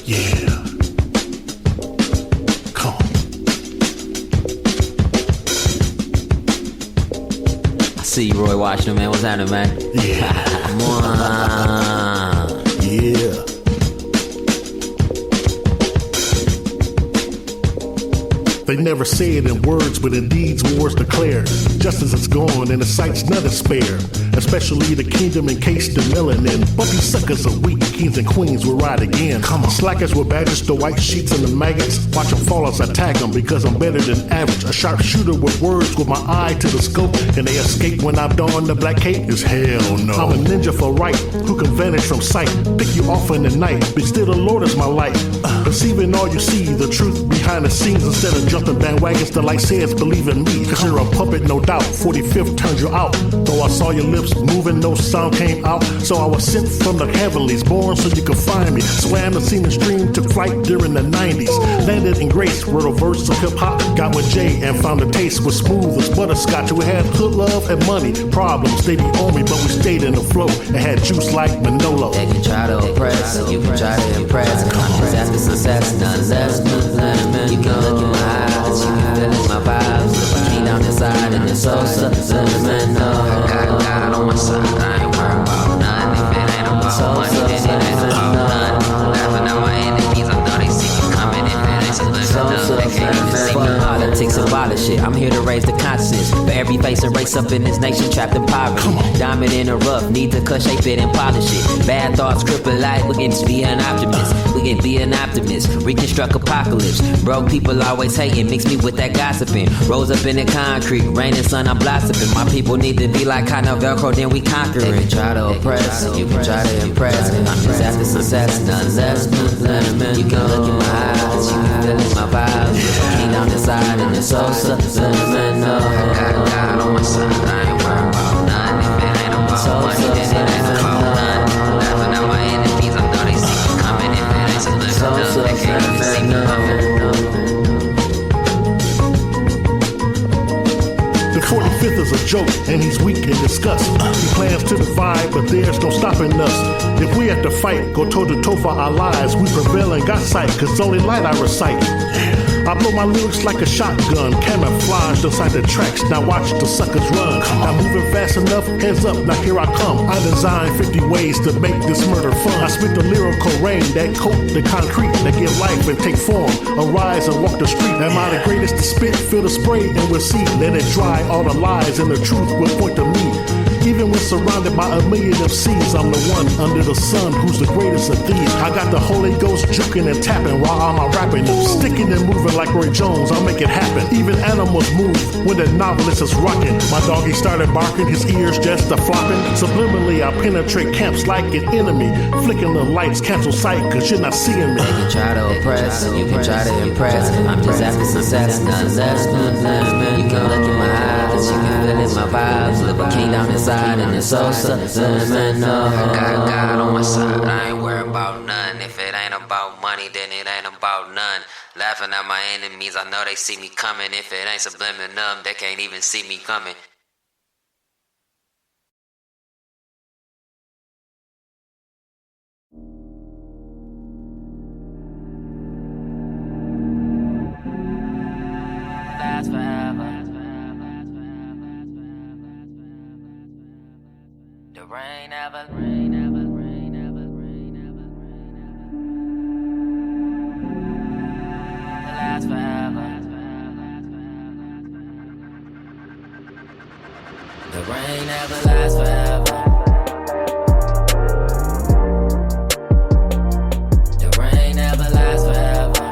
Speaker 7: Yeah. Come on.
Speaker 6: I see you, Roy Washington, man. What's happening, man?
Speaker 7: Yeah.
Speaker 6: Come on.
Speaker 7: Yeah. They never say it in words, but in deeds wars declare. Justice is gone and the sight's none is spare. Especially the kingdom encased in melanin. But these suckers are weak, kings and queens will ride again. Come on. Slackers with badges, the white sheets and the maggots. Watch them fall as I tag them because I'm better than average. A sharpshooter with words with my eye to the scope. Can they escape when I've donned the black cape? Is hell no. I'm a ninja for right, who can vanish from sight. Pick you off in the night, but still the Lord is my light. Perceiving all you see, the truth behind the scenes. Instead of jumping bandwagons, the light says believe in me. Cause you're a puppet, no doubt. 45th turned you out. Though I saw your lips moving, no sound came out. So I was sent from the heavenlies, born so you could find me. Swam the scene and stream, took flight during the 90s. Landed in grace, wrote a verse of hip-hop. Got with Jay and found the taste was smooth as butterscotch. We had hood love and money. Problems, they be on me, but we stayed in the flow. It had juice like Manolo.
Speaker 6: They can try to oppress, you can try to impress. I'm just after success, none less. You can look in my eyes, you can feel in my vibes. Clean down inside and it's so man, no. God on my side, I ain't worried about none. If it ain't about money, then it ain't about none. Laughing at my enemies, I thought they see me coming. If it ain't so good enough, they can't even see me. Politics and violent shit, I'm here to raise the consciousness. For every face and race up in this nation trapped in poverty. Diamond in the rough, need to cut, shape it and polish it. Bad thoughts cripple life, we can just be an optimist. We can be an optimist, reconstruct apocalypse. Broke people always hating, mix me with that gossiping. Rose up in the concrete, rain and sun, I'm blossoming. My people need to be like kind of Velcro, then we conquer it. They can try to oppress, you can try to impress. I'm just after success, none less. You can look in my eyes, you can feel in my vibes. Clean down inside and it's so subliminal. God on my side, I ain't worried about none. If it ain't about money, then it ain't about none. Laughing at my enemies, I thought they see me coming. If it ain't so good enough, they can't even see me coming.
Speaker 7: The 45th is a joke, and he's weak in disgust. He plans to divide, but there's no stopping us. If we have to fight, go toe to toe for our lives, we prevail and got sight, cause only light I recite. I blow my lyrics like a shotgun, camouflaged inside the tracks. Now watch the suckers run. Now moving fast enough, hands up, now here I come. I designed 50 ways to make this murder fun. I spit the lyrical rain that coat the concrete, that give life and take form. Arise and walk the street. Am I the greatest to spit? Feel the spray and we'll see. Let it dry, all the lies and the truth will point to me. Even when surrounded by a million MCs, I'm the one under the sun who's the greatest of these. I got the Holy Ghost juking and tapping while I'm rapping. Sticking and moving like Roy Jones, I'll make it happen. Even animals move when the novelist is rocking. My doggy started barking, his ears just a-flopping. Subliminally, I penetrate camps like an enemy. Flicking the lights, cancel sight, cause you're not seeing me.
Speaker 6: They can try to oppress, you can try to impress. I'm just after success, none less. You can look in my eyes, you can feel in my vibes. Live a king down inside. And it's so man, no. I got God on my side, I ain't worried about none. If it ain't about money, then it ain't about none. Laughing at my enemies, I know they see me coming. If it ain't subliminal, they can't even see me coming. Last forever. The rain never, rain never, rain never, rain never, rain never. The last forever. The rain never lasts forever. The rain never lasts forever.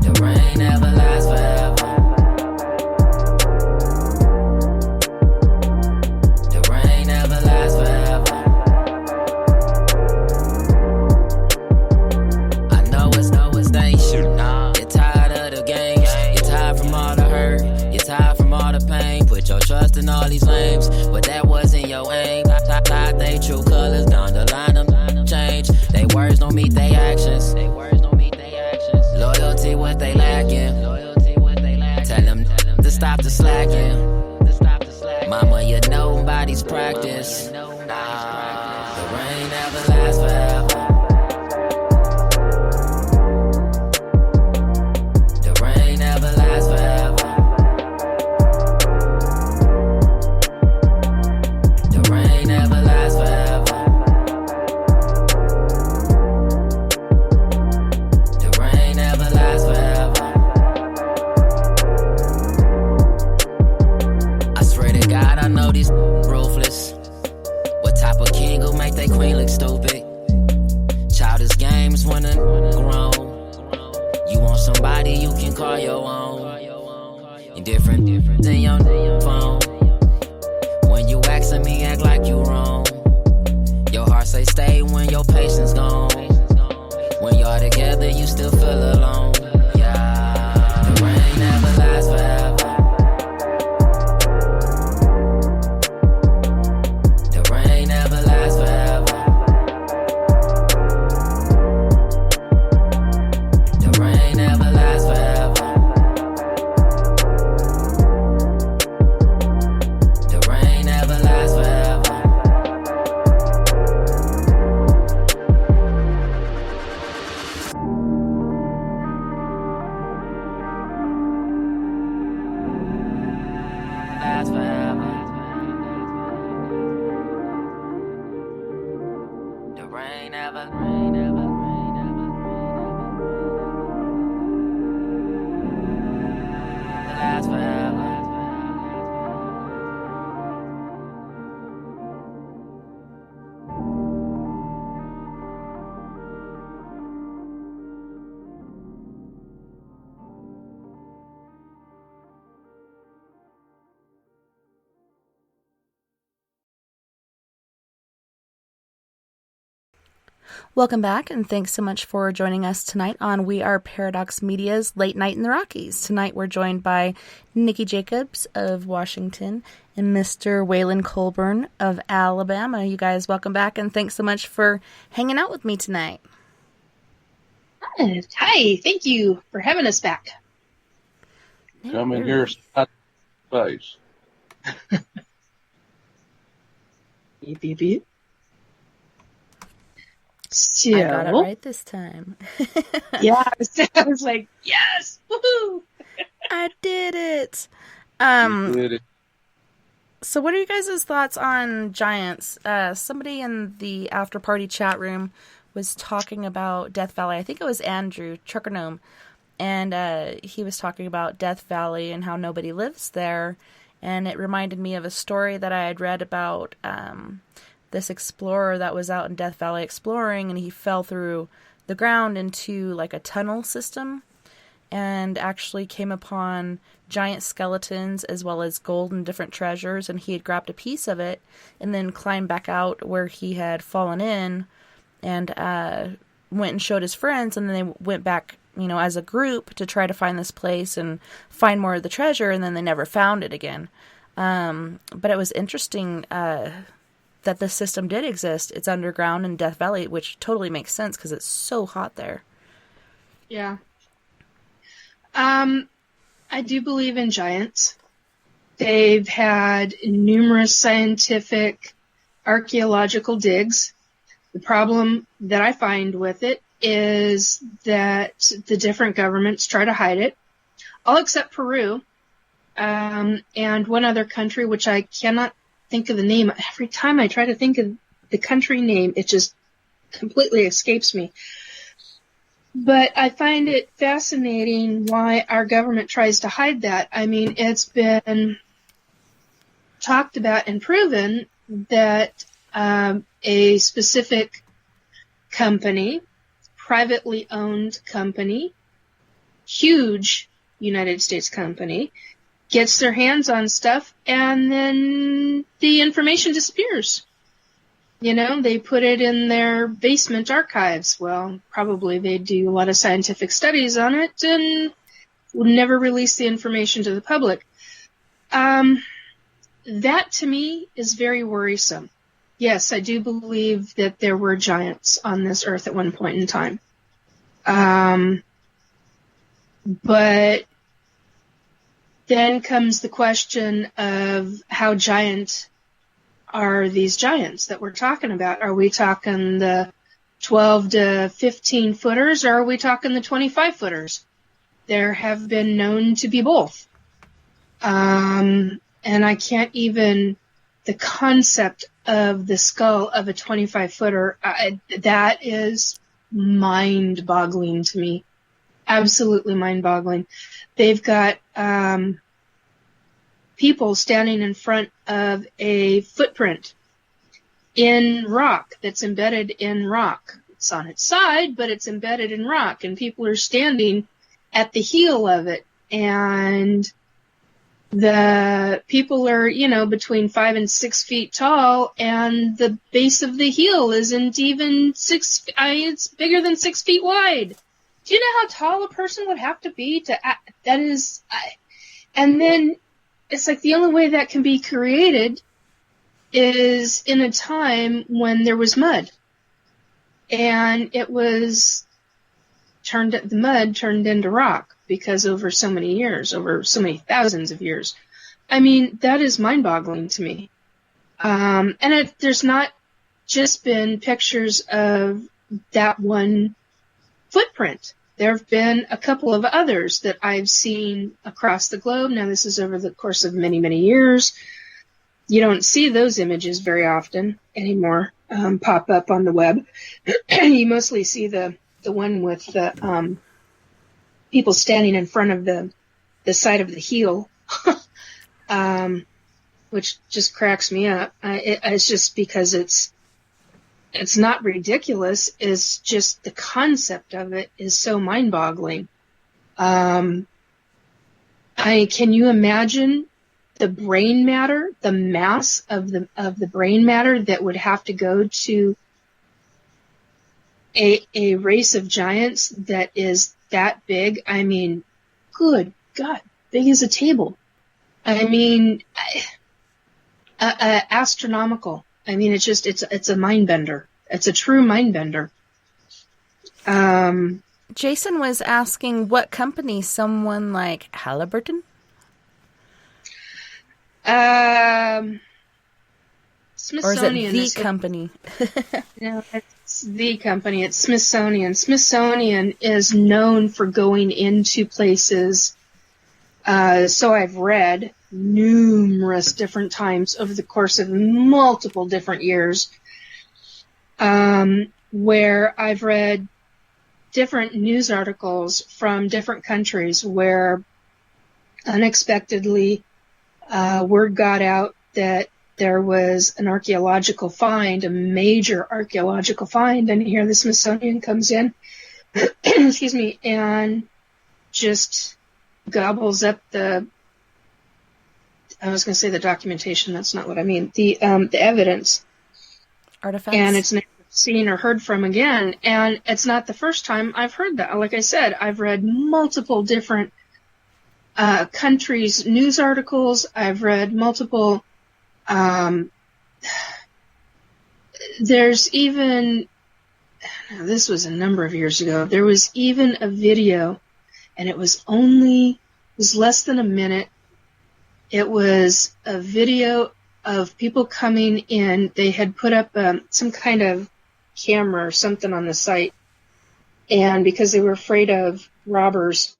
Speaker 6: The rain never lasts forever. Trust in all these lames, but that wasn't your aim. Hide they true colors, down the line them change. They words don't meet they actions. Loyalty what they lacking. Tell them to stop the slacking. Mama, you know nobody's practice. The rain never lasts forever. The rain never lasts forever. Call your own. You different than your phone. When you asking me, act like you wrong. Your heart say stay when your patience gone. When y'all together, you still feel alone. Yeah, the rain never lasts forever. The rain never lasts forever. The rain never lasts forever.
Speaker 1: Welcome back, and thanks so much for joining us tonight on We Are Paradox Media's Late Night in the Rockies. Tonight we're joined by Nikki Jacobs of Washington and Mr. Wayland Colburn of Alabama. You guys, welcome back, and thanks so much for hanging out with me tonight.
Speaker 3: Hi, thank you for having us back.
Speaker 2: Come in here, space.
Speaker 3: Beep, beep, beep. So,
Speaker 1: I got it right this time.
Speaker 3: yeah, I was like, yes, woohoo!
Speaker 1: I did it.
Speaker 2: You did it.
Speaker 1: So what are you guys' thoughts on giants? Somebody in the after party chat room was talking about Death Valley. I think it was Andrew Truckernome. And he was talking about Death Valley and how nobody lives there. And it reminded me of a story that I had read about this explorer that was out in Death Valley exploring, and he fell through the ground into like a tunnel system and actually came upon giant skeletons as well as gold and different treasures, and he had grabbed a piece of it and then climbed back out where he had fallen in and went and showed his friends, and then they went back, you know, as a group to try to find this place and find more of the treasure, and then they never found it again. But it was interesting that this system did exist. It's underground in Death Valley, which totally makes sense because it's so hot there.
Speaker 3: Yeah. I do believe in giants. They've had numerous scientific archaeological digs. The problem that I find with it is that the different governments try to hide it, all except Peru, and one other country, which I cannot think of the name. Every time I try to think of the country name, it just completely escapes me. But I find it fascinating why our government tries to hide that. I mean, it's been talked about and proven that a specific company, privately owned company, huge United States company, gets their hands on stuff and then the information disappears. You know, they put it in their basement archives. Well, probably they do a lot of scientific studies on it and would never release the information to the public. That to me is very worrisome. Yes, I do believe that there were giants on this earth at one point in time. But then comes the question of how giant are these giants that we're talking about? Are we talking the 12 to 15 footers, or are we talking the 25 footers? There have been known to be both. And I can't even, the concept of the skull of a 25 footer, that is mind boggling to me. Absolutely mind boggling. They've got, people standing in front of a footprint in rock that's embedded in rock. It's on its side, but it's embedded in rock, and people are standing at the heel of it, and the people are, you know, between 5 and 6 feet tall, and the base of the heel isn't even it's bigger than 6 feet wide. Do you know how tall a person would have to be to, that is, and then it's like the only way that can be created is in a time when there was mud. And it was the mud turned into rock because over so many years, over so many thousands of years. I mean, that is mind-boggling to me. And there's not just been pictures of that one footprint. There have been a couple of others that I've seen across the globe. Now, this is over the course of many, many years. You don't see those images very often anymore pop up on the web. You mostly see the one with the people standing in front of the side of the heel, which just cracks me up. It's just because it's not ridiculous. It's just the concept of it is so mind-boggling. Can you imagine the brain matter, the mass of the brain matter that would have to go to a race of giants that is that big? I mean, good God, big as a table. I mean, astronomical. I mean, it's a mind bender. It's a true mind bender.
Speaker 1: Jason was asking what company someone like Halliburton
Speaker 3: Smithsonian.
Speaker 1: Or is it the company?
Speaker 3: No, it's the company. It's Smithsonian. Smithsonian is known for going into places. So I've read numerous different times over the course of multiple different years, where I've read different news articles from different countries where unexpectedly word got out that there was an archaeological find, a major archaeological find, and here the Smithsonian comes in, excuse me, and just gobbles up I was going to say the documentation, that's not what I mean, the evidence.
Speaker 1: Artifacts.
Speaker 3: And it's never seen or heard from again. And it's not the first time I've heard that. Like I said, I've read multiple different countries' news articles. I've read multiple. There's even, this was a number of years ago, there was even a video, and it was less than a minute. It was a video of people coming in. They had put up some kind of camera or something on the site, and because they were afraid of robbers.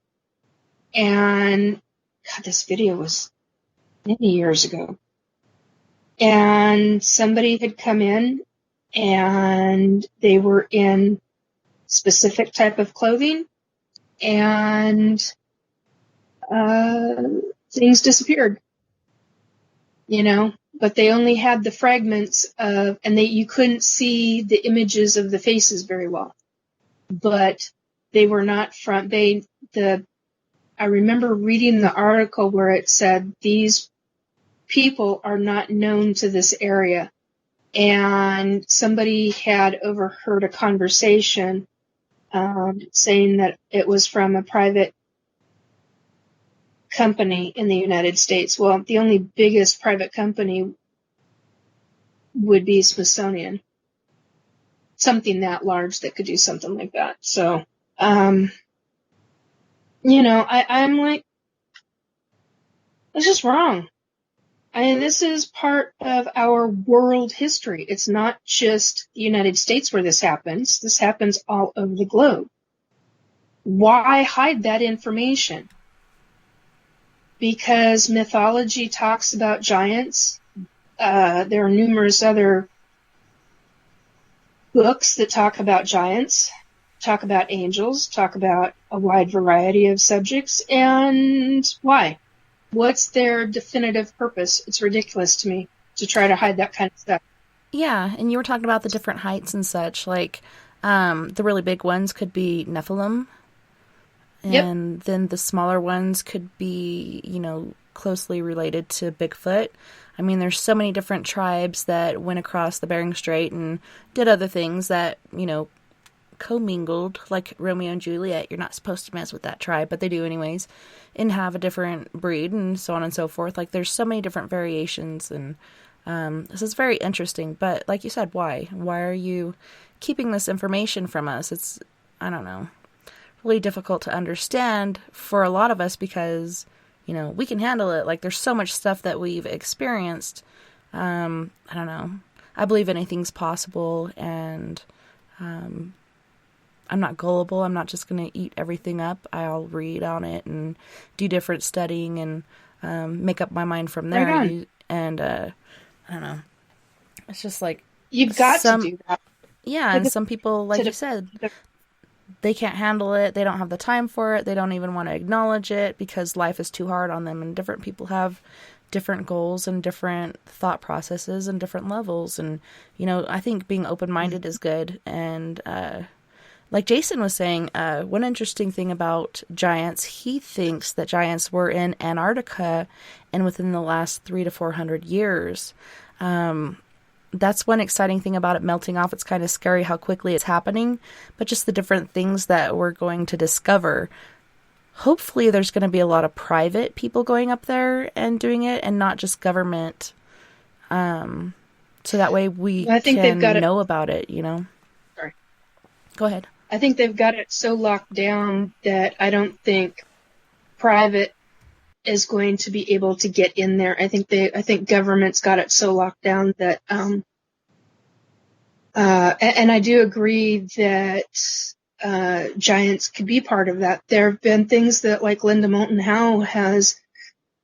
Speaker 3: And God, this video was many years ago. And somebody had come in, and they were in specific type of clothing, and things disappeared, but they only had the fragments of, and you couldn't see the images of the faces very well, but they were not I remember reading the article where it said these people are not known to this area, and somebody had overheard a conversation saying that it was from a private company in the United States. Well, the only biggest private company would be Smithsonian. Something that large that could do something like that. So, I'm like, this is wrong. This is part of our world history. It's not just the United States where this happens. This happens all over the globe. Why hide that information? Because mythology talks about giants. There are numerous other books that talk about giants, talk about angels, talk about a wide variety of subjects. And why? What's their definitive purpose? It's ridiculous to me to try to hide that kind of stuff.
Speaker 1: Yeah, and you were talking about the different heights and such. Like, the really big ones could be Nephilim. And then the smaller ones could be, closely related to Bigfoot. I mean, there's so many different tribes that went across the Bering Strait and did other things that, commingled, like Romeo and Juliet. You're not supposed to mess with that tribe, but they do anyways, and have a different breed and so on and so forth. Like, there's so many different variations, and this is very interesting. But like you said, why are you keeping this information from us? It's, I don't know, really difficult to understand for a lot of us, because we can handle it. Like, there's so much stuff that we've experienced. I don't know, I believe anything's possible, and I'm not gullible. I'm not just going to eat everything up. I'll read on it and do different studying and make up my mind from there.
Speaker 3: Right.
Speaker 1: And I don't know. It's just like,
Speaker 3: you've got to do that.
Speaker 1: Yeah, and some people, like you said, they can't handle it. They don't have the time for it. They don't even want to acknowledge it because life is too hard on them. And different people have different goals and different thought processes and different levels. And, I think being open-minded is good. And like Jason was saying, one interesting thing about giants, he thinks that giants were in Antarctica and within the last 300 to 400 years. That's one exciting thing about it melting off. It's kind of scary how quickly it's happening, but just the different things that we're going to discover. Hopefully there's going to be a lot of private people going up there and doing it, and not just government. So that way we can know about it,
Speaker 3: Sorry.
Speaker 1: Go ahead.
Speaker 3: I think they've got it so locked down that I don't think private is going to be able to get in there. I think government's got it so locked down that, and I do agree that giants could be part of that. There have been things that, like Linda Moulton Howe has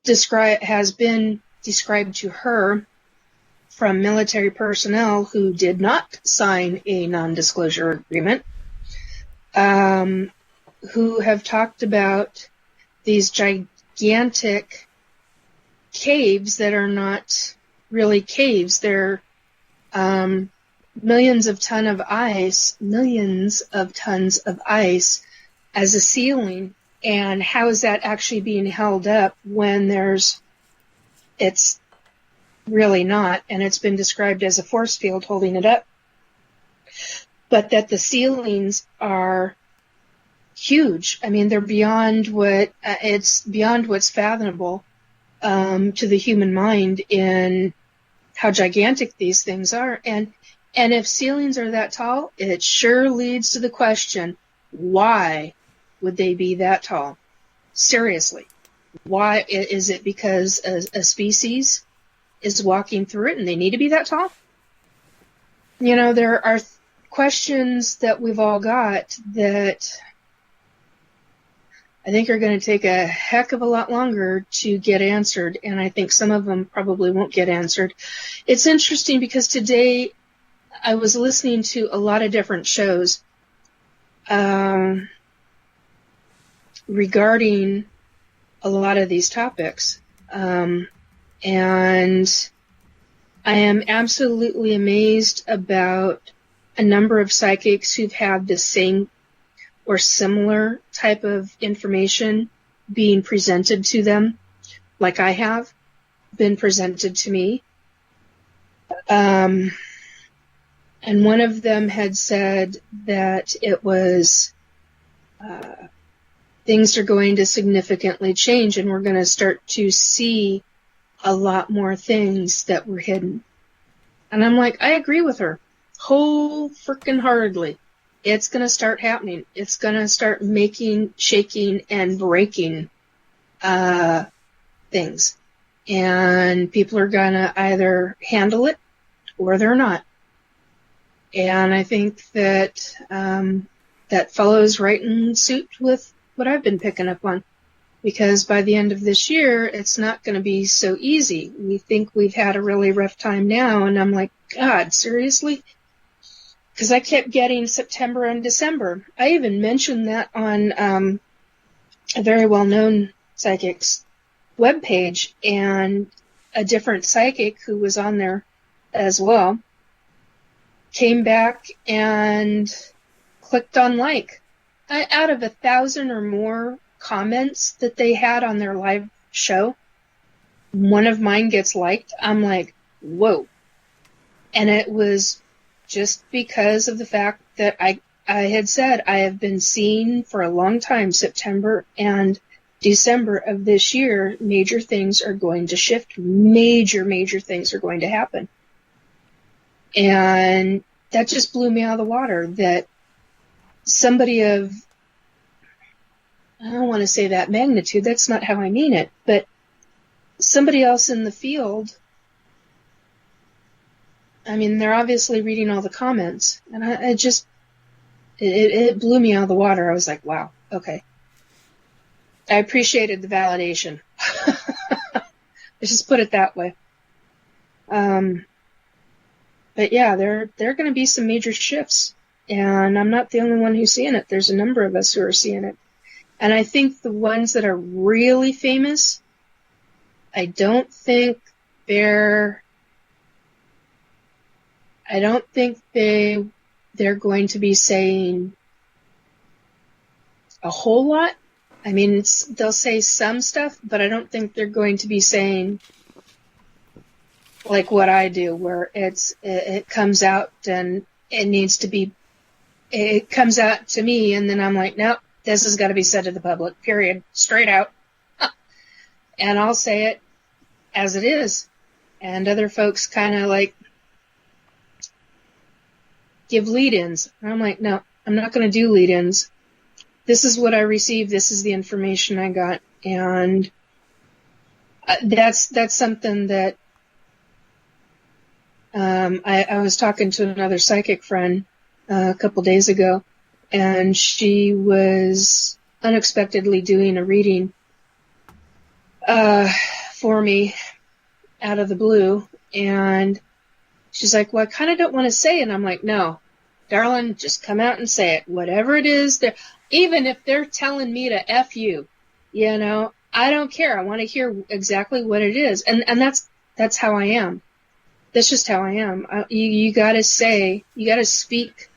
Speaker 3: been described to her from military personnel who did not sign a non-disclosure agreement, who have talked about these gigantic caves that are not really caves. They're millions of tons of ice as a ceiling. And how is that actually being held up when it's really not, and it's been described as a force field holding it up, but that the ceilings are huge. I mean, they're beyond what's fathomable to the human mind in how gigantic these things are. And if ceilings are that tall, it sure leads to the question, why would they be that tall? Seriously. Why? Is it because a species is walking through it and they need to be that tall? You know, there are questions that we've all got that I think are going to take a heck of a lot longer to get answered, and I think some of them probably won't get answered. It's interesting because today I was listening to a lot of different shows regarding a lot of these topics. And I am absolutely amazed about a number of psychics who've had the same or similar type of information being presented to them, like I have been presented to me. And one of them had said that it was things are going to significantly change and we're going to start to see a lot more things that were hidden. And I'm like, I agree with her whole frickin' heartedly. It's going to start happening. It's going to start shaking and breaking things. And people are going to either handle it or they're not. And I think that that follows right in suit with what I've been picking up on. Because by the end of this year, it's not going to be so easy. We think we've had a really rough time now, and I'm like, God, seriously? Because I kept getting September and December. I even mentioned that on a very well-known psychic's webpage, and a different psychic who was on there as well came back and clicked on like. Out of 1,000 or more comments that they had on their live show, one of mine gets liked. I'm like, whoa. And it was just because of the fact that I had said I have been seeing for a long time, September and December of this year, major things are going to shift. Major things are going to happen. And that just blew me out of the water that somebody of, I don't want to say that magnitude, that's not how I mean it, but somebody else in the field, I mean, they're obviously reading all the comments, and it blew me out of the water. I was like, wow, okay. I appreciated the validation. Let's just put it that way. But yeah, there are going to be some major shifts. And I'm not the only one who's seeing it. There's a number of us who are seeing it. And I think the ones that are really famous, I don't think they're going to be saying a whole lot. I mean, they'll say some stuff, but I don't think they're going to be saying like what I do, where it comes out and it comes out to me, and then I'm like, nope, this has got to be said to the public, period, straight out. And I'll say it as it is. And other folks kind of like give lead-ins. And I'm like, no, I'm not going to do lead-ins. This is what I received. This is the information I got. And That's something that I was talking to another psychic friend a couple days ago, and she was unexpectedly doing a reading for me out of the blue, and she's like, well, I kind of don't want to say it. And I'm like, no, darling, just come out and say it. Whatever it is, even if they're telling me to F you, I don't care. I want to hear exactly what it is. And that's how I am. That's just how I am. You got to speak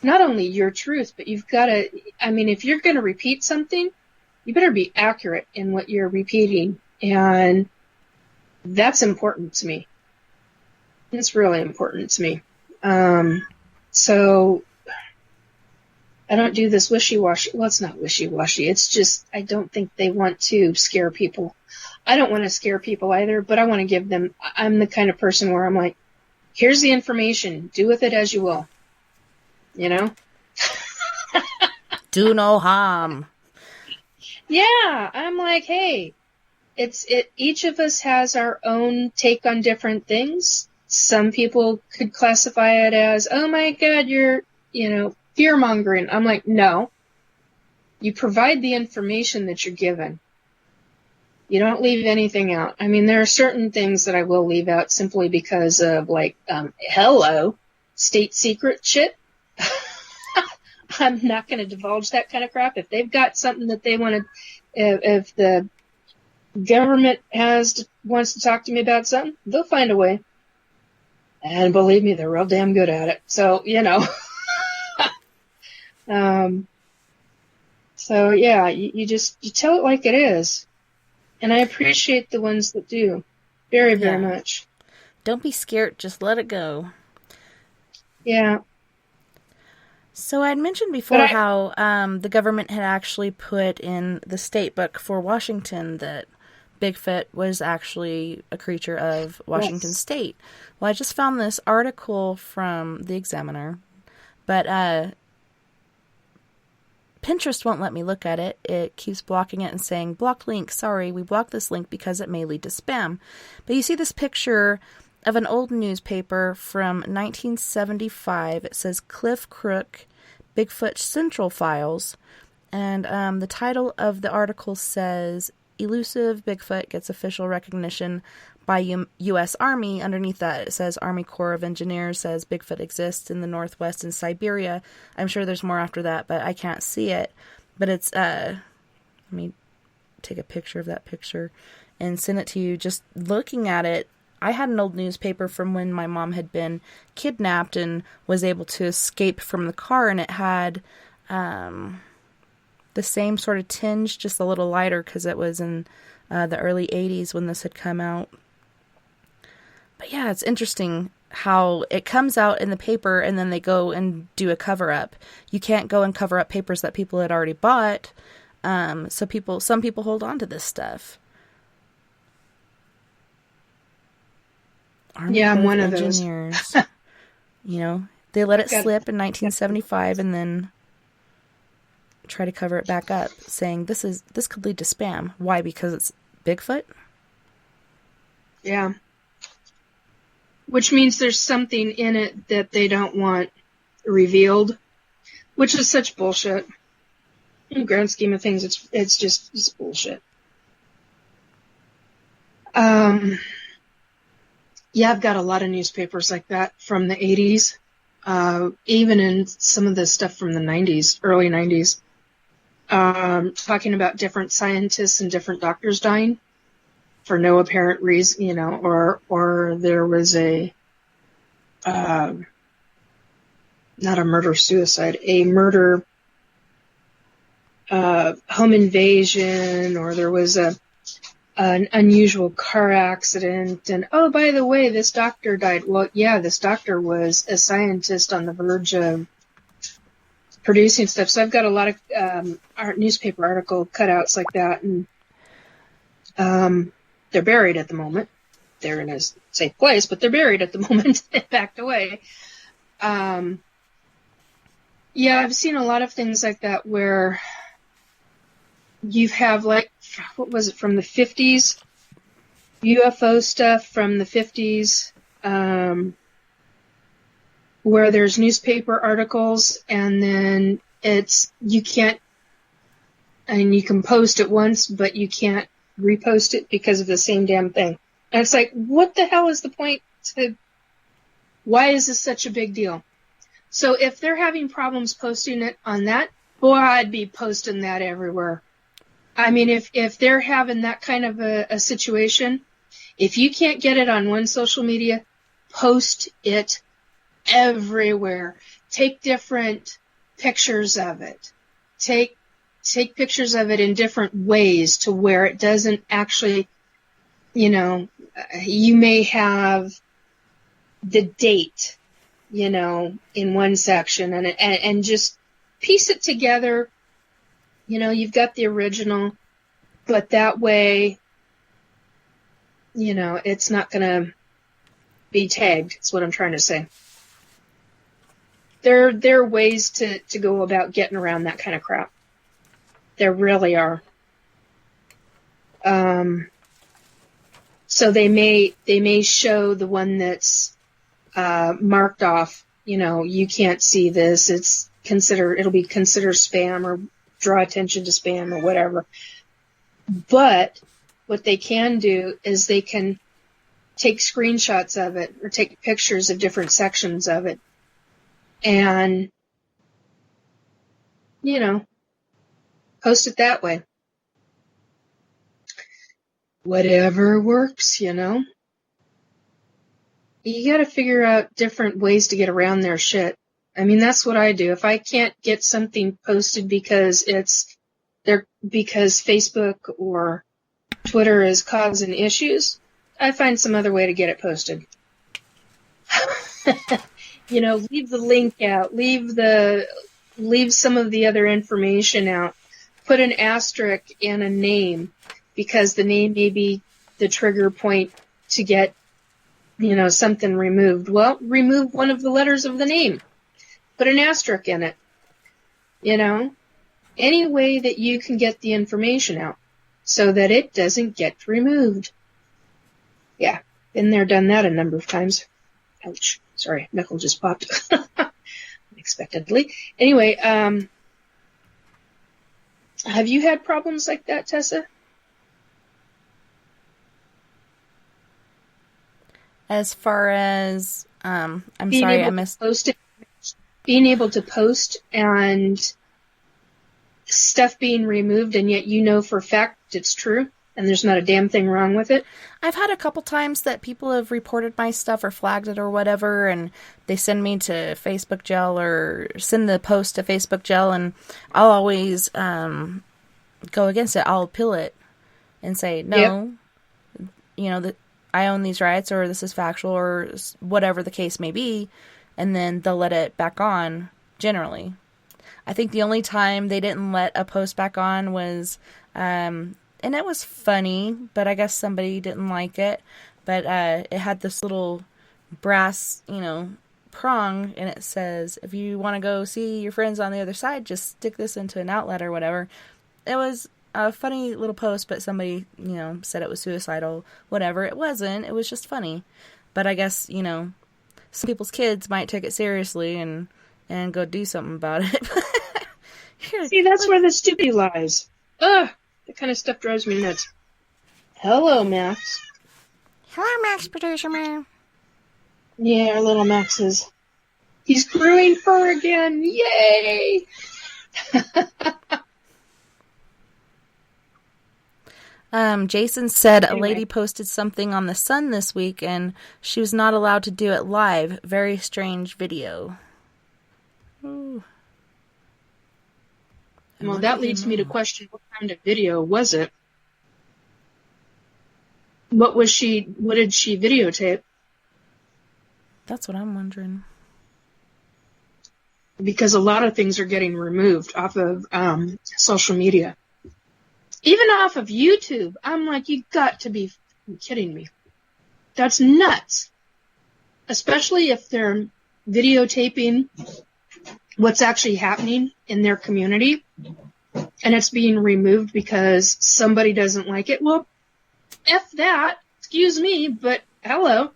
Speaker 3: not only your truth, but you've got to, if you're going to repeat something, you better be accurate in what you're repeating. And that's important to me. It's really important to me. So I don't do this wishy-washy. Well, it's not wishy-washy. It's just I don't think they want to scare people. I don't want to scare people either, but I want to give them. I'm the kind of person where I'm like, here's the information. Do with it as you will.
Speaker 1: Do no harm.
Speaker 3: Yeah, I'm like, hey, each of us has our own take on different things. Some people could classify it as, oh my God, you're, fear-mongering. I'm like, no. You provide the information that you're given. You don't leave anything out. There are certain things that I will leave out simply because of, hello, state secret shit. I'm not going to divulge that kind of crap. If they've got something that they want to, if the government wants to talk to me about something, they'll find a way. And believe me, they're real damn good at it. So, so yeah, you tell it like it is. And I appreciate the ones that do very, very much.
Speaker 1: Don't be scared. Just let it go.
Speaker 3: Yeah.
Speaker 1: So I'd mentioned before how the government had actually put in the state book for Washington that Bigfoot was actually a creature of Washington State. Well, I just found this article from the Examiner, but Pinterest won't let me look at it. It keeps blocking it and saying, blocked link, sorry, we blocked this link because it may lead to spam. But you see this picture of an old newspaper from 1975. It says Cliff Crook, Bigfoot Central Files. And the title of the article says, Elusive Bigfoot gets official recognition by U.S. Army. Underneath that, it says Army Corps of Engineers says Bigfoot exists in the Northwest and Siberia. I'm sure there's more after that, but I can't see it. But it's, let me take a picture of that picture and send it to you. Just looking at it, I had an old newspaper from when my mom had been kidnapped and was able to escape from the car, and it had the same sort of tinge, just a little lighter because it was in the early 80s when this had come out. But yeah, it's interesting how it comes out in the paper and then they go and do a cover-up. You can't go and cover up papers that people had already bought, so some people hold on to this stuff.
Speaker 3: Yeah, I'm one of those.
Speaker 1: They let it slip in 1975 and then try to cover it back up, saying this could lead to spam. Why? Because it's Bigfoot?
Speaker 3: Yeah. Which means there's something in it that they don't want revealed, which is such bullshit. In the grand scheme of things, it's bullshit. Yeah, I've got a lot of newspapers like that from the 80s, even in some of the stuff from the 90s, early 90s, talking about different scientists and different doctors dying for no apparent reason, or there was a, not a murder-suicide, a murder home invasion, or there was an unusual car accident, and oh, by the way, this doctor died. Well, yeah, this doctor was a scientist on the verge of producing stuff. So I've got a lot of newspaper article cutouts like that, and they're buried at the moment. They're in a safe place, but they're buried at the moment, packed away. Yeah, I've seen a lot of things like that where you have, like, what was it, from the 50s, UFO stuff from the 50s, where there's newspaper articles and then you can post it once, but you can't repost it because of the same damn thing. And it's like, what the hell is the point why is this such a big deal? So if they're having problems posting it on that, boy, I'd be posting that everywhere. I mean, if they're having that kind of a situation, if you can't get it on one social media, post it everywhere. Take different pictures of it. Take pictures of it in different ways to where it doesn't actually, you may have the date, in one section and just piece it together. You've got the original, but that way, it's not going to be tagged. That's what I'm trying to say. There are ways to go about getting around that kind of crap. There really are. So they may show the one that's marked off. You can't see this. It'll be considered spam or draw attention to spam or whatever. But what they can do is they can take screenshots of it or take pictures of different sections of it and, post it that way. Whatever works, You got to figure out different ways to get around their shit. I mean, that's what I do. If I can't get something posted because because Facebook or Twitter is causing issues, I find some other way to get it posted. Leave the link out, leave some of the other information out, put an asterisk in a name because the name may be the trigger point to get, something removed. Well, remove one of the letters of the name. Put an asterisk in it. Any way that you can get the information out so that it doesn't get removed. Yeah, been there, done that a number of times. Ouch. Sorry, knuckle just popped. Unexpectedly. Anyway, have you had problems like that, Tessa?
Speaker 1: As far as, I'm sorry, I missed...
Speaker 3: Being able to post and stuff being removed, and yet for a fact it's true, and there's not a damn thing wrong with it.
Speaker 1: I've had a couple times that people have reported my stuff or flagged it or whatever, and they send me to Facebook jail or send the post to Facebook jail, and I'll always go against it. I'll appeal it and say, no, that I own these rights, or this is factual, or whatever the case may be, and then they'll let it back on, generally. I think the only time they didn't let a post back on was, and it was funny, but I guess somebody didn't like it, but it had this little brass, prong, and it says, if you want to go see your friends on the other side, just stick this into an outlet or whatever. It was a funny little post, but somebody, said it was suicidal, whatever. It wasn't. It was just funny. But I guess, some people's kids might take it seriously and go do something about it.
Speaker 3: See, that's where the stupid lies. Ugh, that kind of stuff drives me nuts. Hello, Max.
Speaker 1: Hello, Max, producer man.
Speaker 3: Yeah, our little Max is. He's growing fur again. Yay!
Speaker 1: Jason said a lady posted something on the Sun this week and she was not allowed to do it live. Very strange video. Ooh.
Speaker 3: Well, that leads me to question, what kind of video was it? What did she videotape?
Speaker 1: That's what I'm wondering.
Speaker 3: Because a lot of things are getting removed off of social media. Even off of YouTube. I'm like, you got to be kidding me. That's nuts. Especially if they're videotaping what's actually happening in their community and it's being removed because somebody doesn't like it. Well, F that. excuse me, but hello.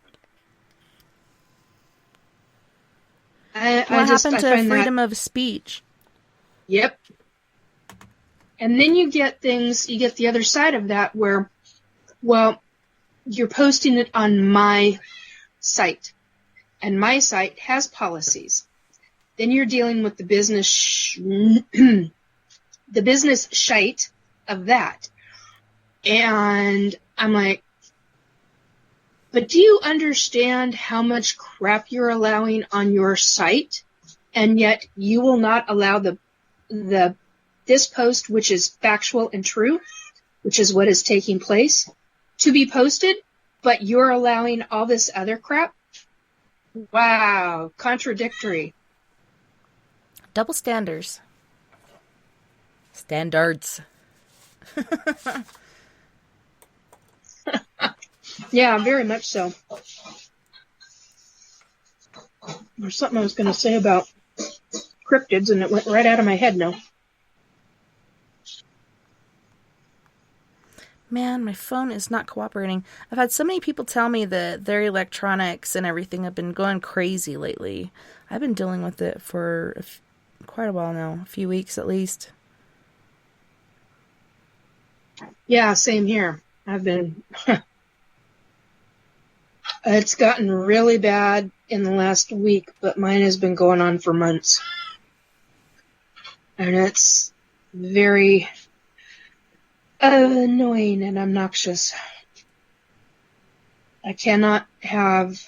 Speaker 1: What happened to freedom of speech?
Speaker 3: Yep. And then you get the other side of that where, well, you're posting it on my site, and my site has policies. Then you're dealing with the business the business shite of that. And I'm like, but do you understand how much crap you're allowing on your site? And yet you will not allow this post, which is factual and true, which is what is taking place, to be posted, but you're allowing all this other crap? Wow, contradictory.
Speaker 1: Double standards. Standards.
Speaker 3: Yeah, very much so. There's something I was going to say about cryptids, and it went right out of my head now.
Speaker 1: Man, my phone is not cooperating. I've had so many people tell me that their electronics and everything have been going crazy lately. I've been dealing with it for quite a while now, a few weeks at least.
Speaker 3: Yeah, same here. I've been... It's gotten really bad in the last week, but mine has been going on for months. And it's very annoying and obnoxious. I cannot have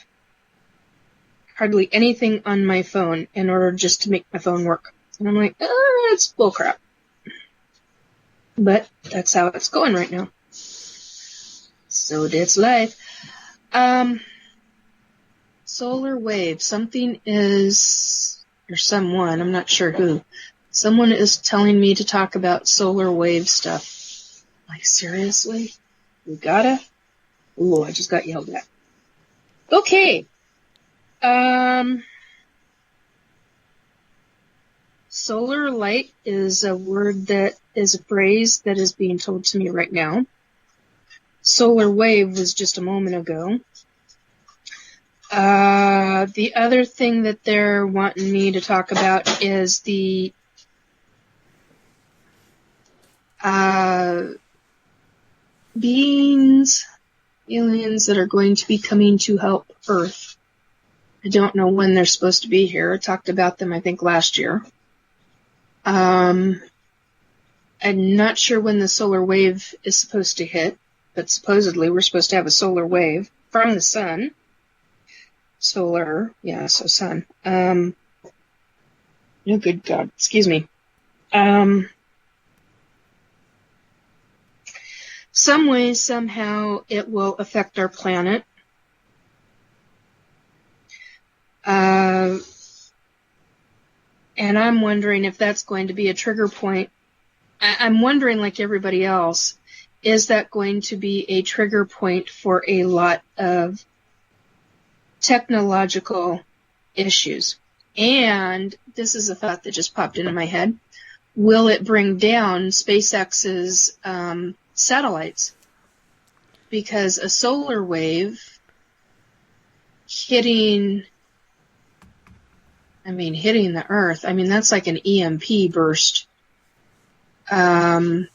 Speaker 3: hardly anything on my phone in order just to make my phone work. And I'm like, it's bullcrap. But that's how it's going right now. So that's life. Solar wave. Something is, or someone, I'm not sure who. Someone is telling me to talk about solar wave stuff. Like, seriously? We gotta? Ooh, I just got yelled at. Okay. Solar light is a word that is a phrase that is being told to me right now. Solar wave was just a moment ago. The other thing that they're wanting me to talk about is the beings, aliens that are going to be coming to help Earth. I don't know when they're supposed to be here. I talked about them, I think, last year. I'm not sure when the solar wave is supposed to hit, but supposedly we're supposed to have a solar wave from the sun. Solar, yeah, so sun. Oh, good God, excuse me. Some way, somehow, it will affect our planet. And I'm wondering if that's going to be a trigger point. I'm wondering, like everybody else, is that going to be a trigger point for a lot of technological issues? And this is a thought that just popped into my head. Will it bring down SpaceX's satellites? Because a solar wave hitting the Earth, that's like an EMP burst. But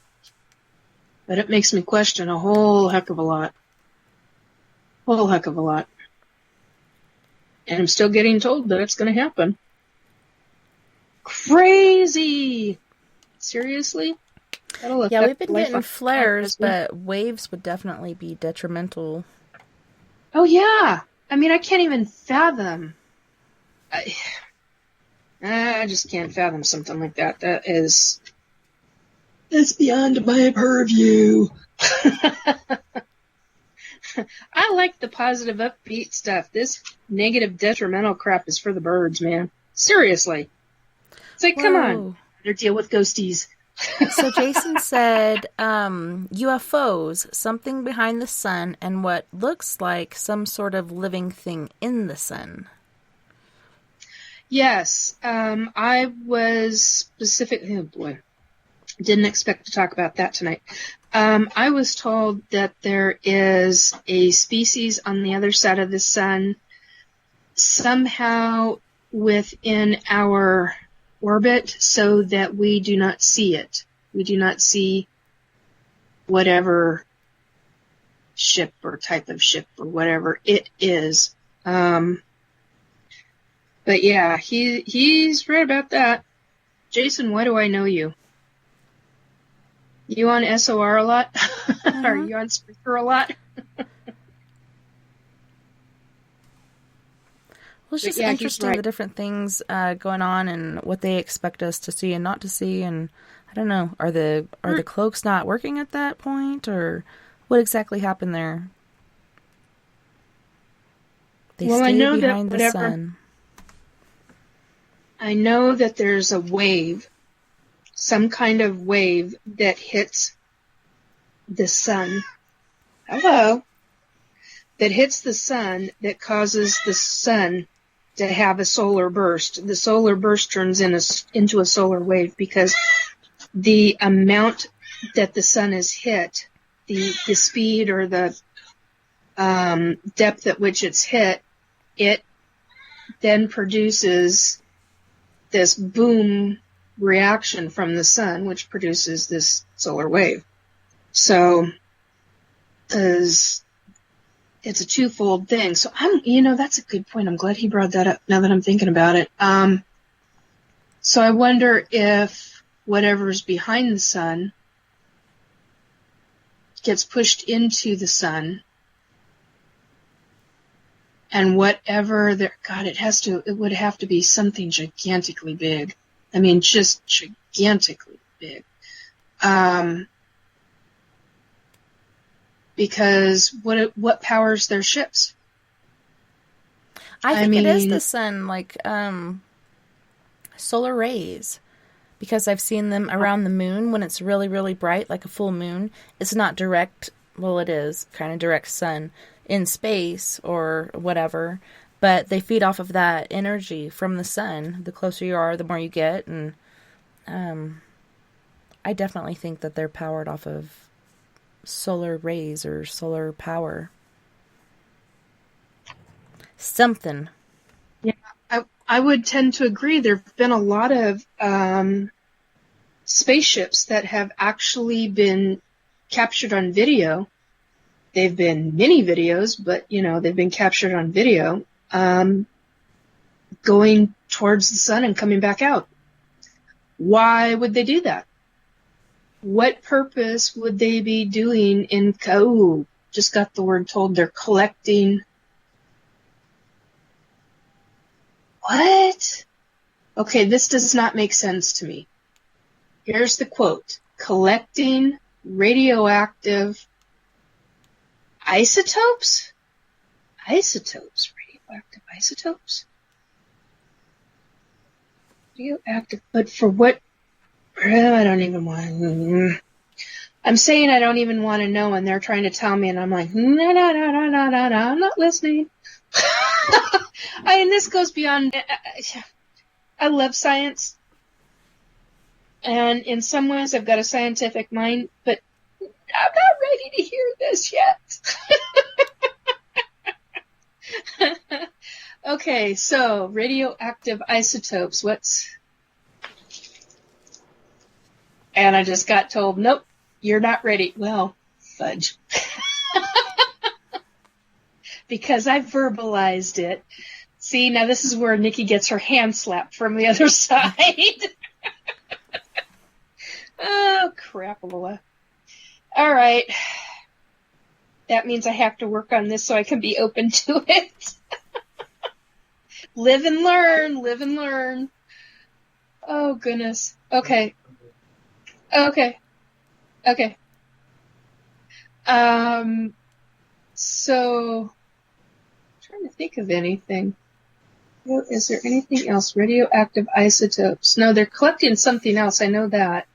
Speaker 3: it makes me question a whole heck of a lot. And I'm still getting told that it's going to happen. Crazy! Seriously?
Speaker 1: Yeah, we've been getting flares, but waves would definitely be detrimental.
Speaker 3: Oh, yeah. I can't even fathom. I just can't fathom something like that. That's beyond my purview. I like the positive, upbeat stuff. This negative, detrimental crap is for the birds, man. Seriously. It's like, come on. Better deal with ghosties.
Speaker 1: So Jason said, UFOs, something behind the sun, and what looks like some sort of living thing in the sun.
Speaker 3: Yes. I was specific. Oh, boy. Didn't expect to talk about that tonight. I was told that there is a species on the other side of the sun, somehow within our orbit, so that we do not see it. We do not see whatever ship or type of ship or whatever it is. But yeah, he's right about that. Jason, why do I know you? You on SOR a lot? Are you on Spreaker a lot?
Speaker 1: Well, it's just interesting the different things going on and what they expect us to see and not to see. And I don't know, are the cloaks not working at that point, or what exactly happened there? They stay behind the sun.
Speaker 3: I know that there's a wave, some kind of wave that hits the sun. Hello. That hits the sun that causes the sun to have a solar burst. The solar burst turns into a solar wave because the amount that the sun is hit, the speed or the depth at which it's hit, it then produces this boom reaction from the sun, which produces this solar wave. So it's a twofold thing. So that's a good point. I'm glad he brought that up now that I'm thinking about it. So I wonder if whatever's behind the sun gets pushed into the sun, and whatever it would have to be something gigantically big. I mean, just gigantically big. Because what powers their ships?
Speaker 1: I think it is the sun, like solar rays, because I've seen them around the moon when it's really, really bright, like a full moon. It's not direct. Well, it is kind of direct sun in space or whatever, but they feed off of that energy from the sun. The closer you are, the more you get, and I definitely think that they're powered off of solar rays or solar power. Something.
Speaker 3: Yeah, I would tend to agree. There have been a lot of spaceships that have actually been captured on video. They've been mini videos, but they've been captured on video, going towards the sun and coming back out. Why would they do that? What purpose would they be doing just got the word told. They're collecting. What? Okay, this does not make sense to me. Here's the quote. Collecting radioactive isotopes? Radioactive isotopes? Radioactive, but for what? I don't even want to. I'm saying I don't even want to know, and they're trying to tell me, and I'm like, no, I'm not listening. And this goes beyond. I love science, and in some ways I've got a scientific mind, but I'm not ready to hear this yet. Okay, so radioactive isotopes. And I just got told, nope, you're not ready. Well, fudge. Because I verbalized it. See, now this is where Nikki gets her hand slapped from the other side. Oh, crapola. All right. That means I have to work on this so I can be open to it. Live and learn. Oh, goodness. Okay. So, I'm trying to think of anything. Is there anything else? Radioactive isotopes. No, they're collecting something else. I know that.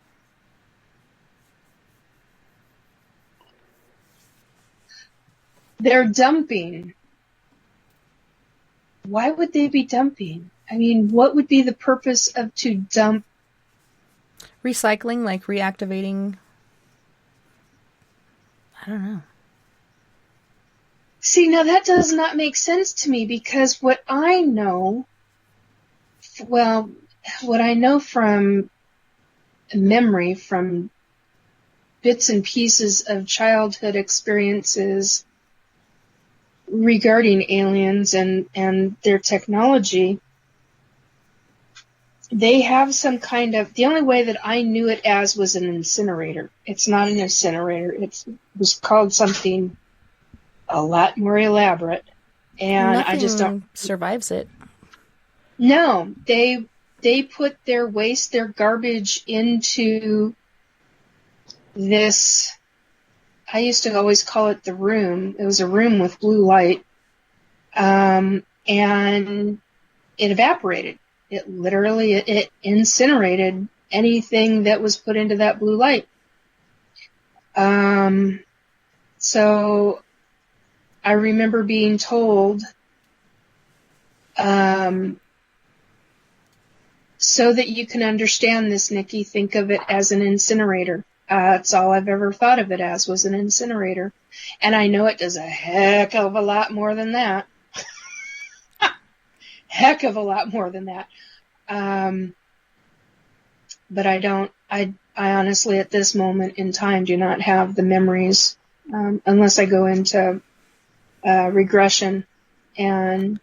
Speaker 3: They're dumping. Why would they be dumping? I mean, what would be the purpose to dump
Speaker 1: Recycling, like reactivating. I don't know.
Speaker 3: See, now that does not make sense to me, because what I know from memory, from bits and pieces of childhood experiences regarding aliens and their technology, they have some kind of, the only way that I knew it as was an incinerator. It's not an incinerator. It was called something a lot more elaborate. And
Speaker 1: Nothing
Speaker 3: I just don't
Speaker 1: survives it.
Speaker 3: No, they put their waste, their garbage into this, I used to always call it the room. It was a room with blue light. And it evaporated. It literally, it incinerated anything that was put into that blue light. So I remember being told, so that you can understand this, Nikki, think of it as an incinerator. That's all I've ever thought of it as, was an incinerator. And I know it does a heck of a lot more than that. Heck of a lot more than that. But I honestly at this moment in time do not have the memories, unless I go into regression and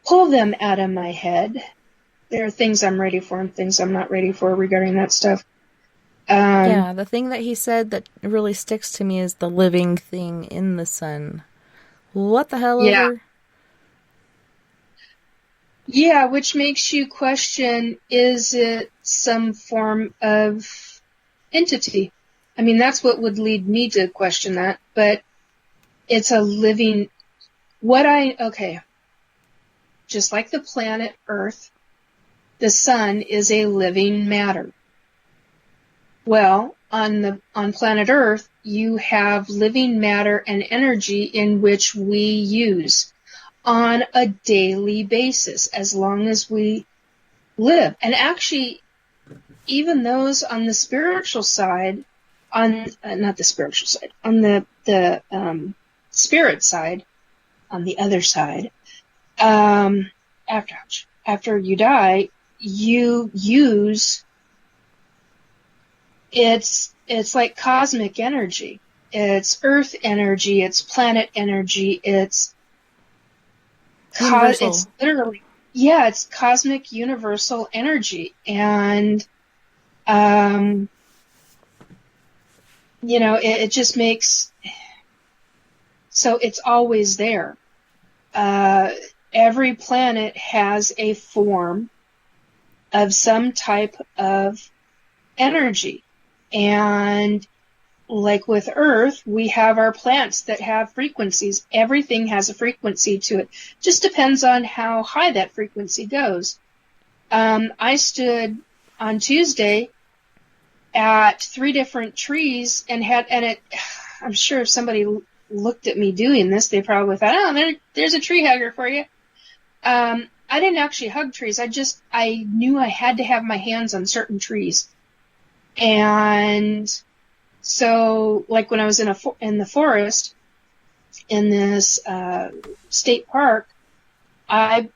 Speaker 3: pull them out of my head. There are things I'm ready for and things I'm not ready for regarding that stuff.
Speaker 1: Yeah, the thing that he said that really sticks to me is the living thing in the sun. What the hell ever?
Speaker 3: Yeah, which makes you question, is it some form of entity? I mean, that's what would lead me to question that, but it's a living, just like the planet Earth, the sun is a living matter. Well, on planet Earth, you have living matter and energy in which we use on a daily basis, as long as we live. And actually, even those on the spiritual side, on the spirit side, on the other side, after you die, you use, it's like cosmic energy. It's earth energy, it's planet energy, it's literally, it's cosmic universal energy. And, it just makes, so it's always there. Every planet has a form of some type of energy. And like with Earth, we have our plants that have frequencies. Everything has a frequency to it. Just depends on how high that frequency goes. I stood on Tuesday at 3 different trees and I'm sure if somebody looked at me doing this, they probably thought, there's a tree hugger for you. I didn't actually hug trees. I knew I had to have my hands on certain trees. And so, like when I was in the forest, in this state park, I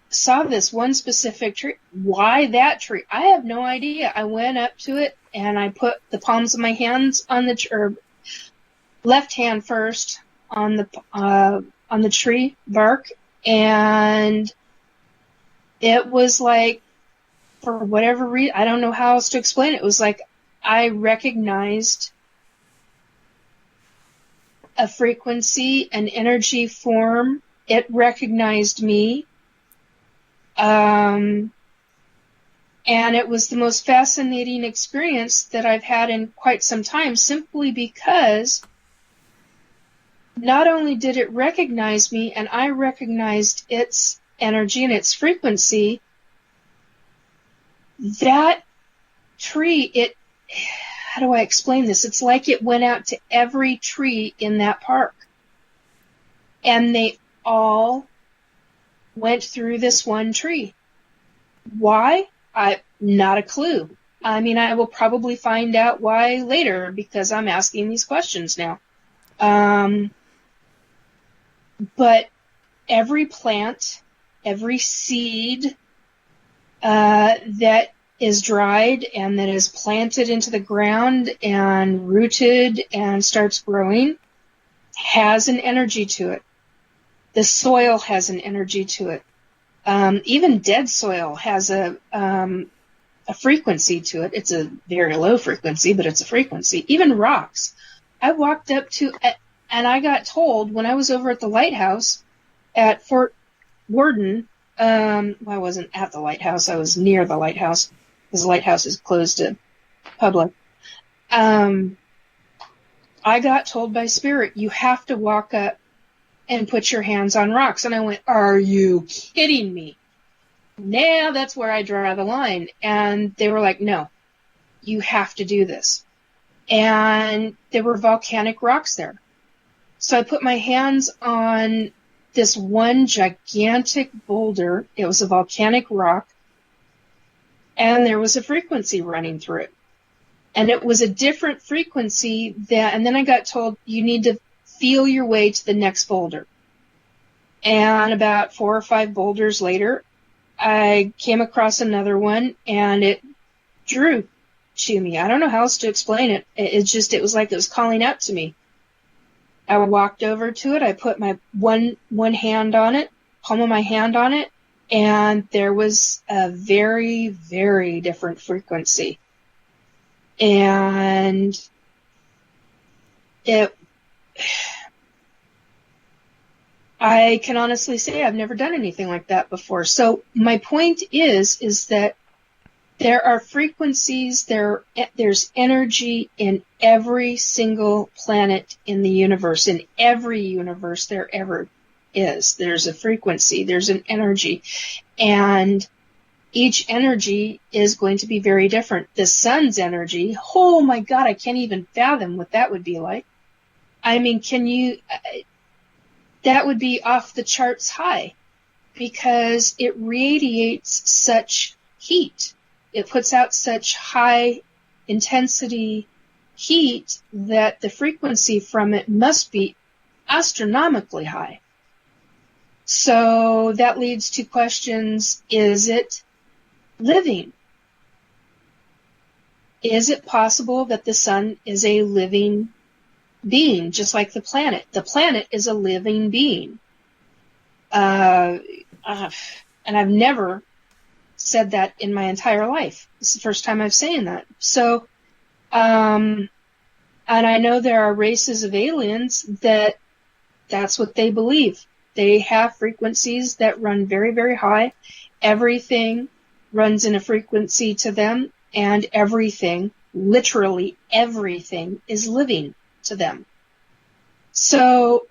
Speaker 3: saw this one specific tree. Why that tree? I have no idea. I went up to it and I put the palms of my hands on the left hand first on the tree bark, and it was like, for whatever reason, I don't know how else to explain it. It was like I recognized a frequency, an energy form. It recognized me. And it was the most fascinating experience that I've had in quite some time, simply because not only did it recognize me and I recognized its energy and its frequency, that tree, how do I explain this? It's like it went out to every tree in that park. And they all went through this one tree. Why? Not a clue. I mean, I will probably find out why later because I'm asking these questions now. But every plant, every seed that is dried and that is planted into the ground and rooted and starts growing has an energy to it. The soil has an energy to it. Even dead soil has a frequency to it. It's a very low frequency, but it's a frequency. Even rocks. I walked up to, and I got told when I was over at the lighthouse at Fort Worden, well, I wasn't at the lighthouse, I was near the lighthouse, because the lighthouse is closed to public. I got told by Spirit, you have to walk up and put your hands on rocks. And I went, are you kidding me? Now that's where I draw the line. And they were like, no, you have to do this. And there were volcanic rocks there. So I put my hands on this one gigantic boulder. It was a volcanic rock. And there was a frequency running through it. And it was a different frequency and then I got told you need to feel your way to the next boulder. And about 4 or 5 boulders later, I came across another one and it drew to me. I don't know how else to explain it. It was like it was calling out to me. I walked over to it. I put my one hand on it, palm of my hand on it, and there was a very, very different frequency. And I can honestly say I've never done anything like that before. So my point is that there are frequencies, there's energy in every single planet in the universe. In every universe there ever is. There's a frequency, there's an energy. And each energy is going to be very different. The sun's energy, oh my God, I can't even fathom what that would be like. I mean, that would be off the charts high because it radiates such heat. It puts out such high intensity heat that the frequency from it must be astronomically high. So that leads to questions, is it living? Is it possible that the sun is a living being, just like the planet? The planet is a living being. And I've never said that in my entire life. This is the first time I've saying that. So, and I know there are races of aliens that's what they believe. They have frequencies that run very, very high. Everything runs in a frequency to them, and everything, literally everything, is living to them. So,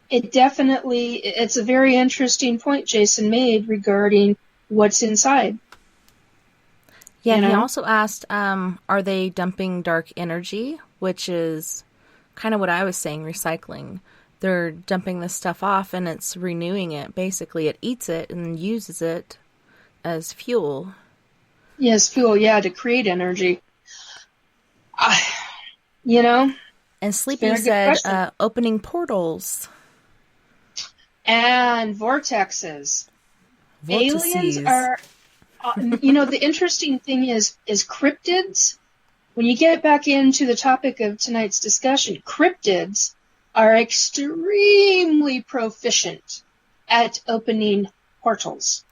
Speaker 3: it's a very interesting point Jason made regarding what's inside.
Speaker 1: Yeah, he also asked, are they dumping dark energy, which is kind of what I was saying, recycling. They're dumping this stuff off and it's renewing it. Basically, it eats it and uses it as fuel.
Speaker 3: Yes, fuel, to create energy.
Speaker 1: And Sleepy said opening portals.
Speaker 3: And vortexes.
Speaker 1: Vortices.
Speaker 3: Aliens are, the interesting thing is cryptids. When you get back into the topic of tonight's discussion, cryptids are extremely proficient at opening portals.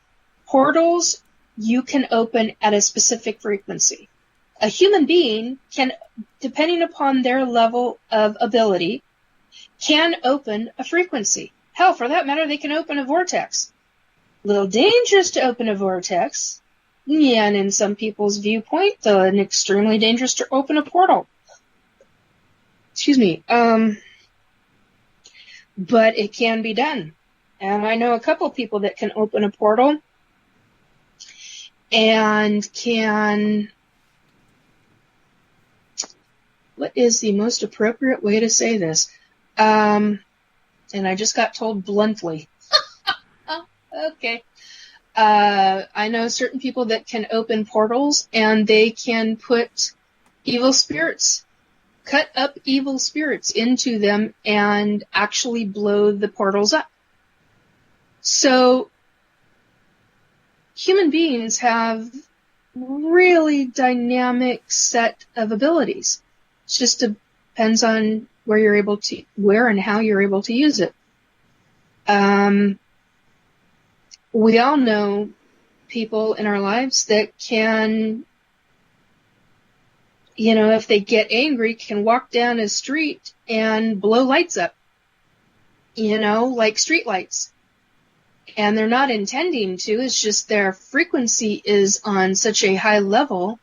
Speaker 3: Portals you can open at a specific frequency. A human being can, depending upon their level of ability, can open a frequency. Hell, for that matter, they can open a vortex. A little dangerous to open a vortex. Yeah, and in some people's viewpoint, and extremely dangerous to open a portal. Excuse me. But it can be done. And I know a couple people that can open a portal and can... What is the most appropriate way to say this? And I just got told bluntly. Okay. I know certain people that can open portals, and they can put evil spirits, cut up evil spirits into them and actually blow the portals up. So human beings have really dynamic set of abilities. It just depends on where and how you're able to use it. We all know people in our lives that can, if they get angry, can walk down a street and blow lights up, like street lights. And they're not intending to. It's just their frequency is on such a high level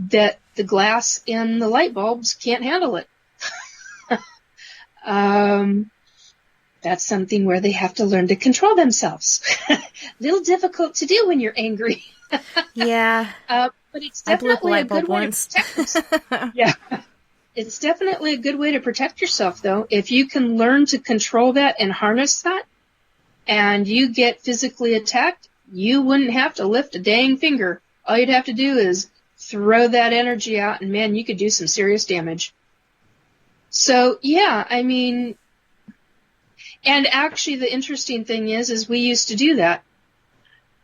Speaker 3: that the glass in the light bulbs can't handle it. That's something where they have to learn to control themselves. A little difficult to do when you're angry.
Speaker 1: Yeah.
Speaker 3: But it's definitely a good way to protect yourself. Yeah. It's definitely a good way to protect yourself, though. If you can learn to control that and harness that, and you get physically attacked, you wouldn't have to lift a dang finger. All you'd have to do is throw that energy out, and man, you could do some serious damage. So, yeah, I mean, and actually the interesting thing is we used to do that.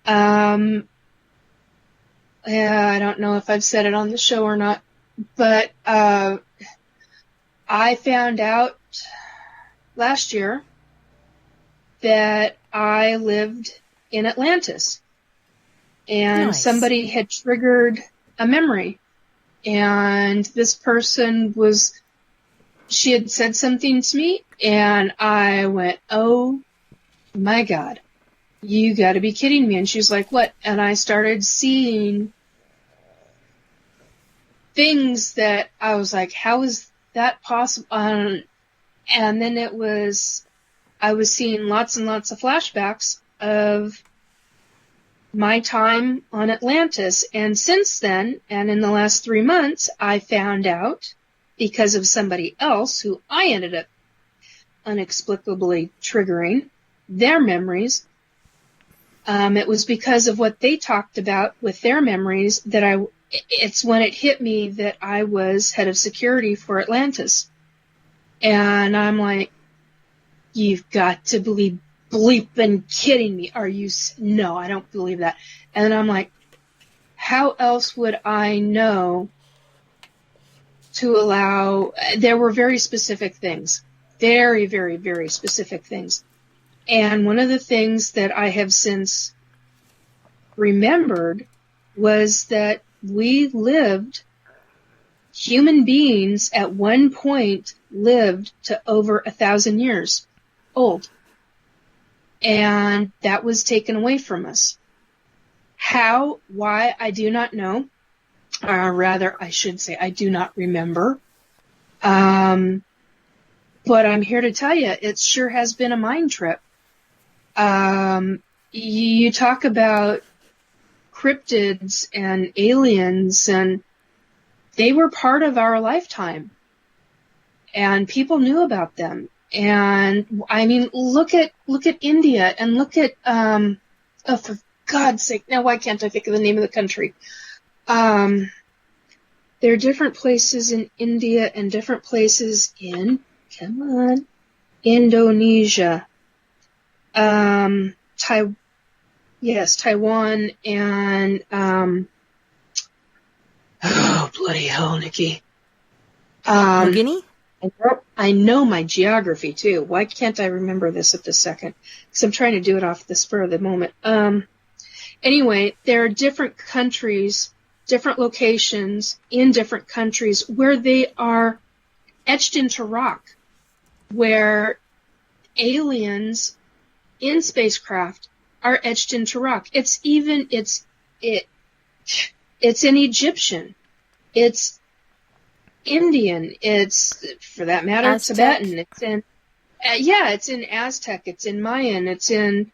Speaker 3: I don't know if I've said it on the show or not, but I found out last year that I lived in Atlantis, and somebody had triggered a memory, and this person she had said something to me, and I went, oh my God, you gotta be kidding me. And she was like, what? And I started seeing things that I was like, how is that possible? And then I was seeing lots and lots of flashbacks of my time on Atlantis. And since then, and in the last 3 months, I found out, because of somebody else who I ended up inexplicably triggering their memories, it was because of what they talked about with their memories that it's when it hit me that I was head of security for Atlantis. And I'm like, you've got to be bleeping kidding me. No, I don't believe that. And then I'm like, how else would I know to allow, there were very specific things, very, very, very specific things. And one of the things that I have since remembered was that human beings at one point lived to over 1,000 years old. And that was taken away from us. How, why, I do not know. Rather, I should say, I do not remember. But I'm here to tell you, it sure has been a mind trip. You talk about cryptids and aliens, and they were part of our lifetime. And people knew about them. And I mean, look at India, and look at for God's sake, now why can't I think of the name of the country? There are different places in India and different places in Indonesia, Taiwan, and oh bloody hell, Nikki.
Speaker 1: New Guinea?
Speaker 3: I know my geography, too. Why can't I remember this at this second? Because I'm trying to do it off the spur of the moment. Anyway, there are different countries, different locations in different countries where they are etched into rock, where aliens in spacecraft are etched into rock. It's in Egyptian. It's Indian, it's, for that matter,
Speaker 1: Aztec.
Speaker 3: Tibetan, it's in Aztec, it's in Mayan,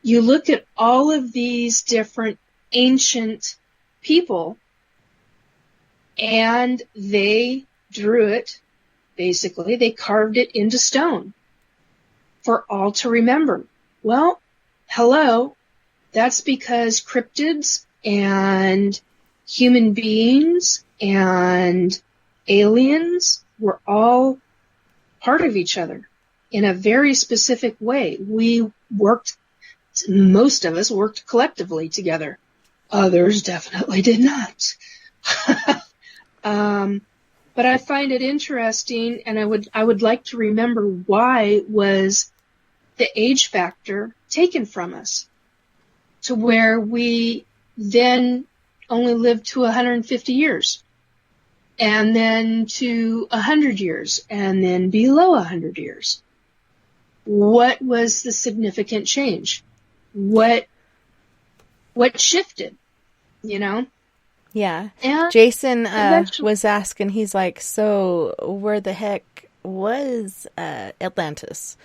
Speaker 3: you look at all of these different ancient people, and they drew it, basically, they carved it into stone for all to remember. Well, hello, That's because cryptids and human beings and aliens were all part of each other in a very specific way. Most of us worked collectively together. Others definitely did not. But I find it interesting, and I would like to remember, why was the age factor taken from us to where we then only lived to 150 years, and then to 100 years, and then below 100 years? What was the significant change? What shifted, you know?
Speaker 1: Yeah.
Speaker 3: And
Speaker 1: Jason was asking, he's like, so where the heck was Atlantis?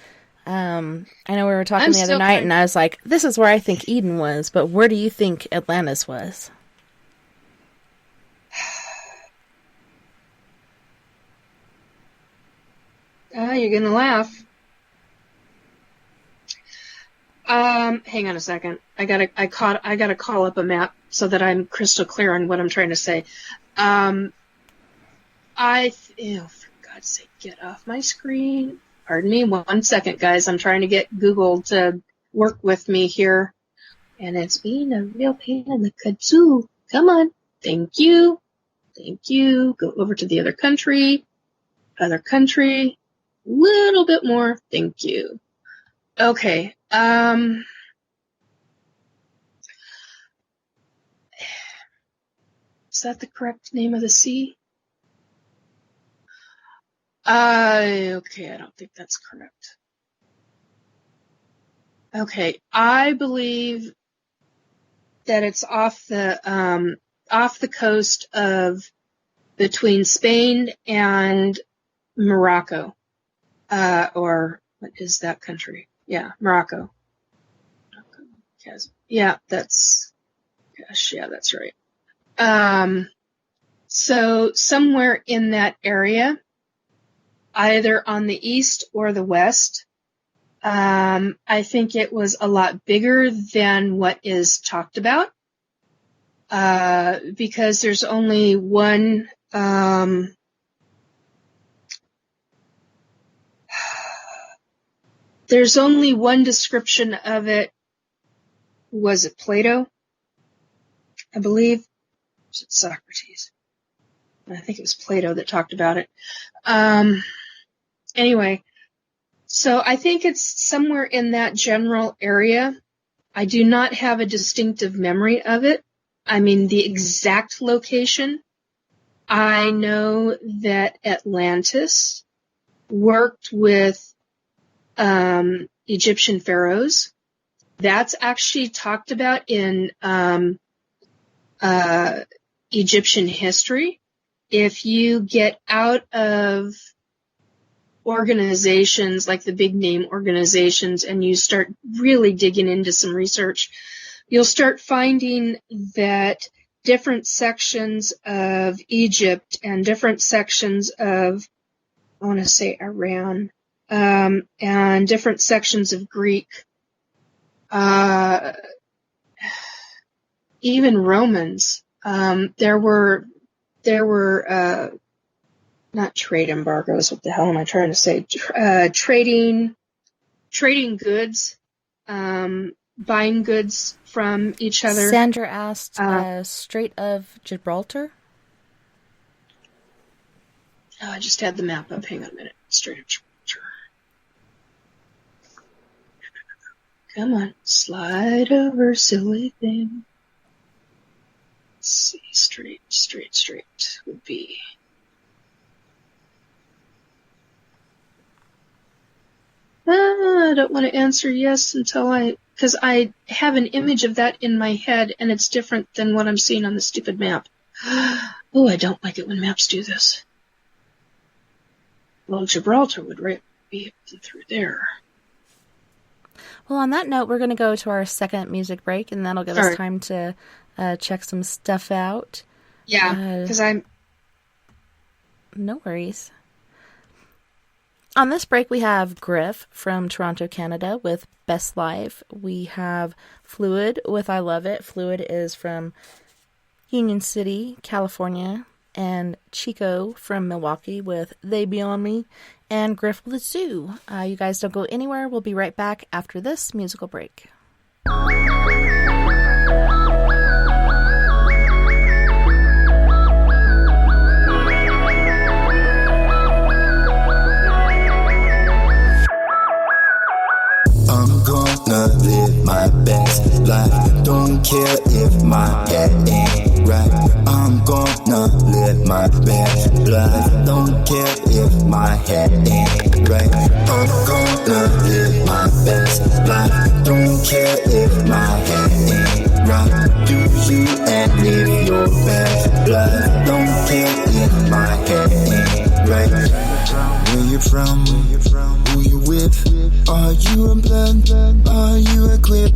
Speaker 1: I know we were talking the other night, and I was like, this is where I think Eden was, but where do you think Atlantis was?
Speaker 3: You're going to laugh. Hang on a second. I gotta call up a map so that I'm crystal clear on what I'm trying to say. For God's sake, get off my screen. Pardon me 1 second, guys. I'm trying to get Google to work with me here, and it's being a real pain in the kazoo. Come on. Thank you. Go over to the other country. Little bit more. Thank you. Okay. Is that the correct name of the sea? Okay, I don't think that's correct. Okay, I believe that it's off the coast of between Spain and Morocco, or what is that country? Yeah, Morocco. Yeah, that's right. So somewhere in that area, either on the east or the west, I think it was a lot bigger than what is talked about, because there's only one. There's only one description of it. Was it Plato? I believe. Was it Socrates? I think it was Plato that talked about it. Anyway, so I think it's somewhere in that general area. I do not have a distinctive memory of it. I mean, the exact location. I know that Atlantis worked with Egyptian pharaohs. That's actually talked about in Egyptian history. If you get out of organizations like the big name organizations and you start really digging into some research, you'll start finding that different sections of Egypt and different sections of, I want to say Iran, and different sections of Greek, even Romans. There were not trade embargoes. What the hell am I trying to say? Trading goods, buying goods from each other.
Speaker 1: Sandra asked, Strait of Gibraltar?
Speaker 3: Oh, I just had the map up. Hang on a minute. Strait of Gibraltar. Come on. Slide over, silly thing. Let's see. Straight would be... I don't want to answer yes because I have an image of that in my head, and it's different than what I'm seeing on the stupid map. Oh, I don't like it when maps do this. Well, Gibraltar would be through there.
Speaker 1: Well, on that note, we're going to go to our second music break, and that'll give us time to check some stuff out.
Speaker 3: Yeah, because
Speaker 1: No worries. On this break, we have Griff from Toronto, Canada with Best Life. We have Fluid with I Love It. Fluid is from Union City, California. And Chico from Milwaukee with They Be On Me. And Griff with Zoo. You guys don't go anywhere. We'll be right back after this musical break.
Speaker 4: I'm gonna live my best life. Don't care if my head ain't right. I'm gonna live my best life. Don't care if my head ain't right. I'm gonna live my best life. Don't care if my head ain't right. Do you and live your best life. Don't care if my head ain't right. Where you from? Who you with? Are you a blood? Are you a clip?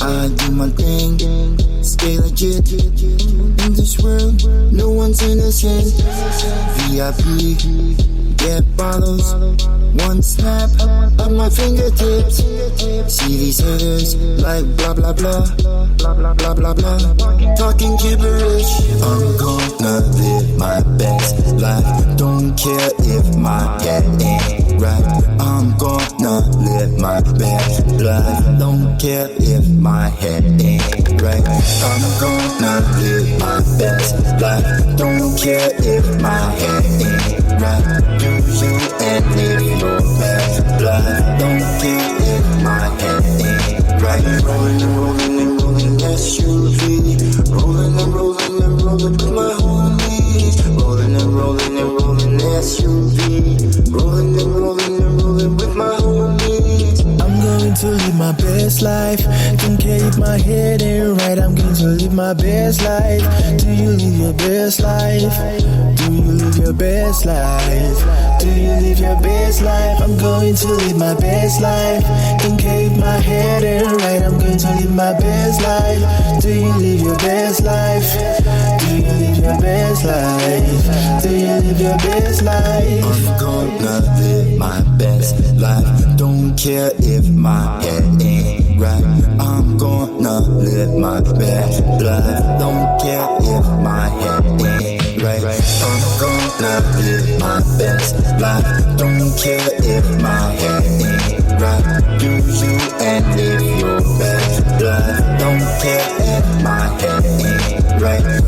Speaker 4: I do my thing, stay legit. In this world, no one's innocent. VIP, get bottles. One snap of my fingertips. See these haters like blah blah blah, blah blah blah blah, talking gibberish. I'm gonna live my best life. Don't care if my head ain't right. I'm gonna live my best life. Don't care if my head ain't right. I'm gonna live my best life. Don't care if my head ain't right. Do you and live your best life. Don't care if my head ain't right. Rolling and rolling and rolling SUV. Rolling and rolling and rolling with my homies. Rolling and rolling and rolling SUV. Rolling and rolling and rolling with my homies. I'm going to live my best life. Don't care if my head ain't right. I'm going to live my best life. Do you live your best life? Do you live your best life? Do you live your best life? I'm going to live my best life. Don't care if my head ain't right. I'm going to live my best life. Do you live your best life? Do you live your best life? Do you live your best life? I'm gonna live my best life. Don't care if my head ain't right. I'm gonna live my best life. Don't care if my head ain't right. I'm gonna live my best life. Don't care if my head ain't right. Do you and live your best life. Don't care if my head ain't right.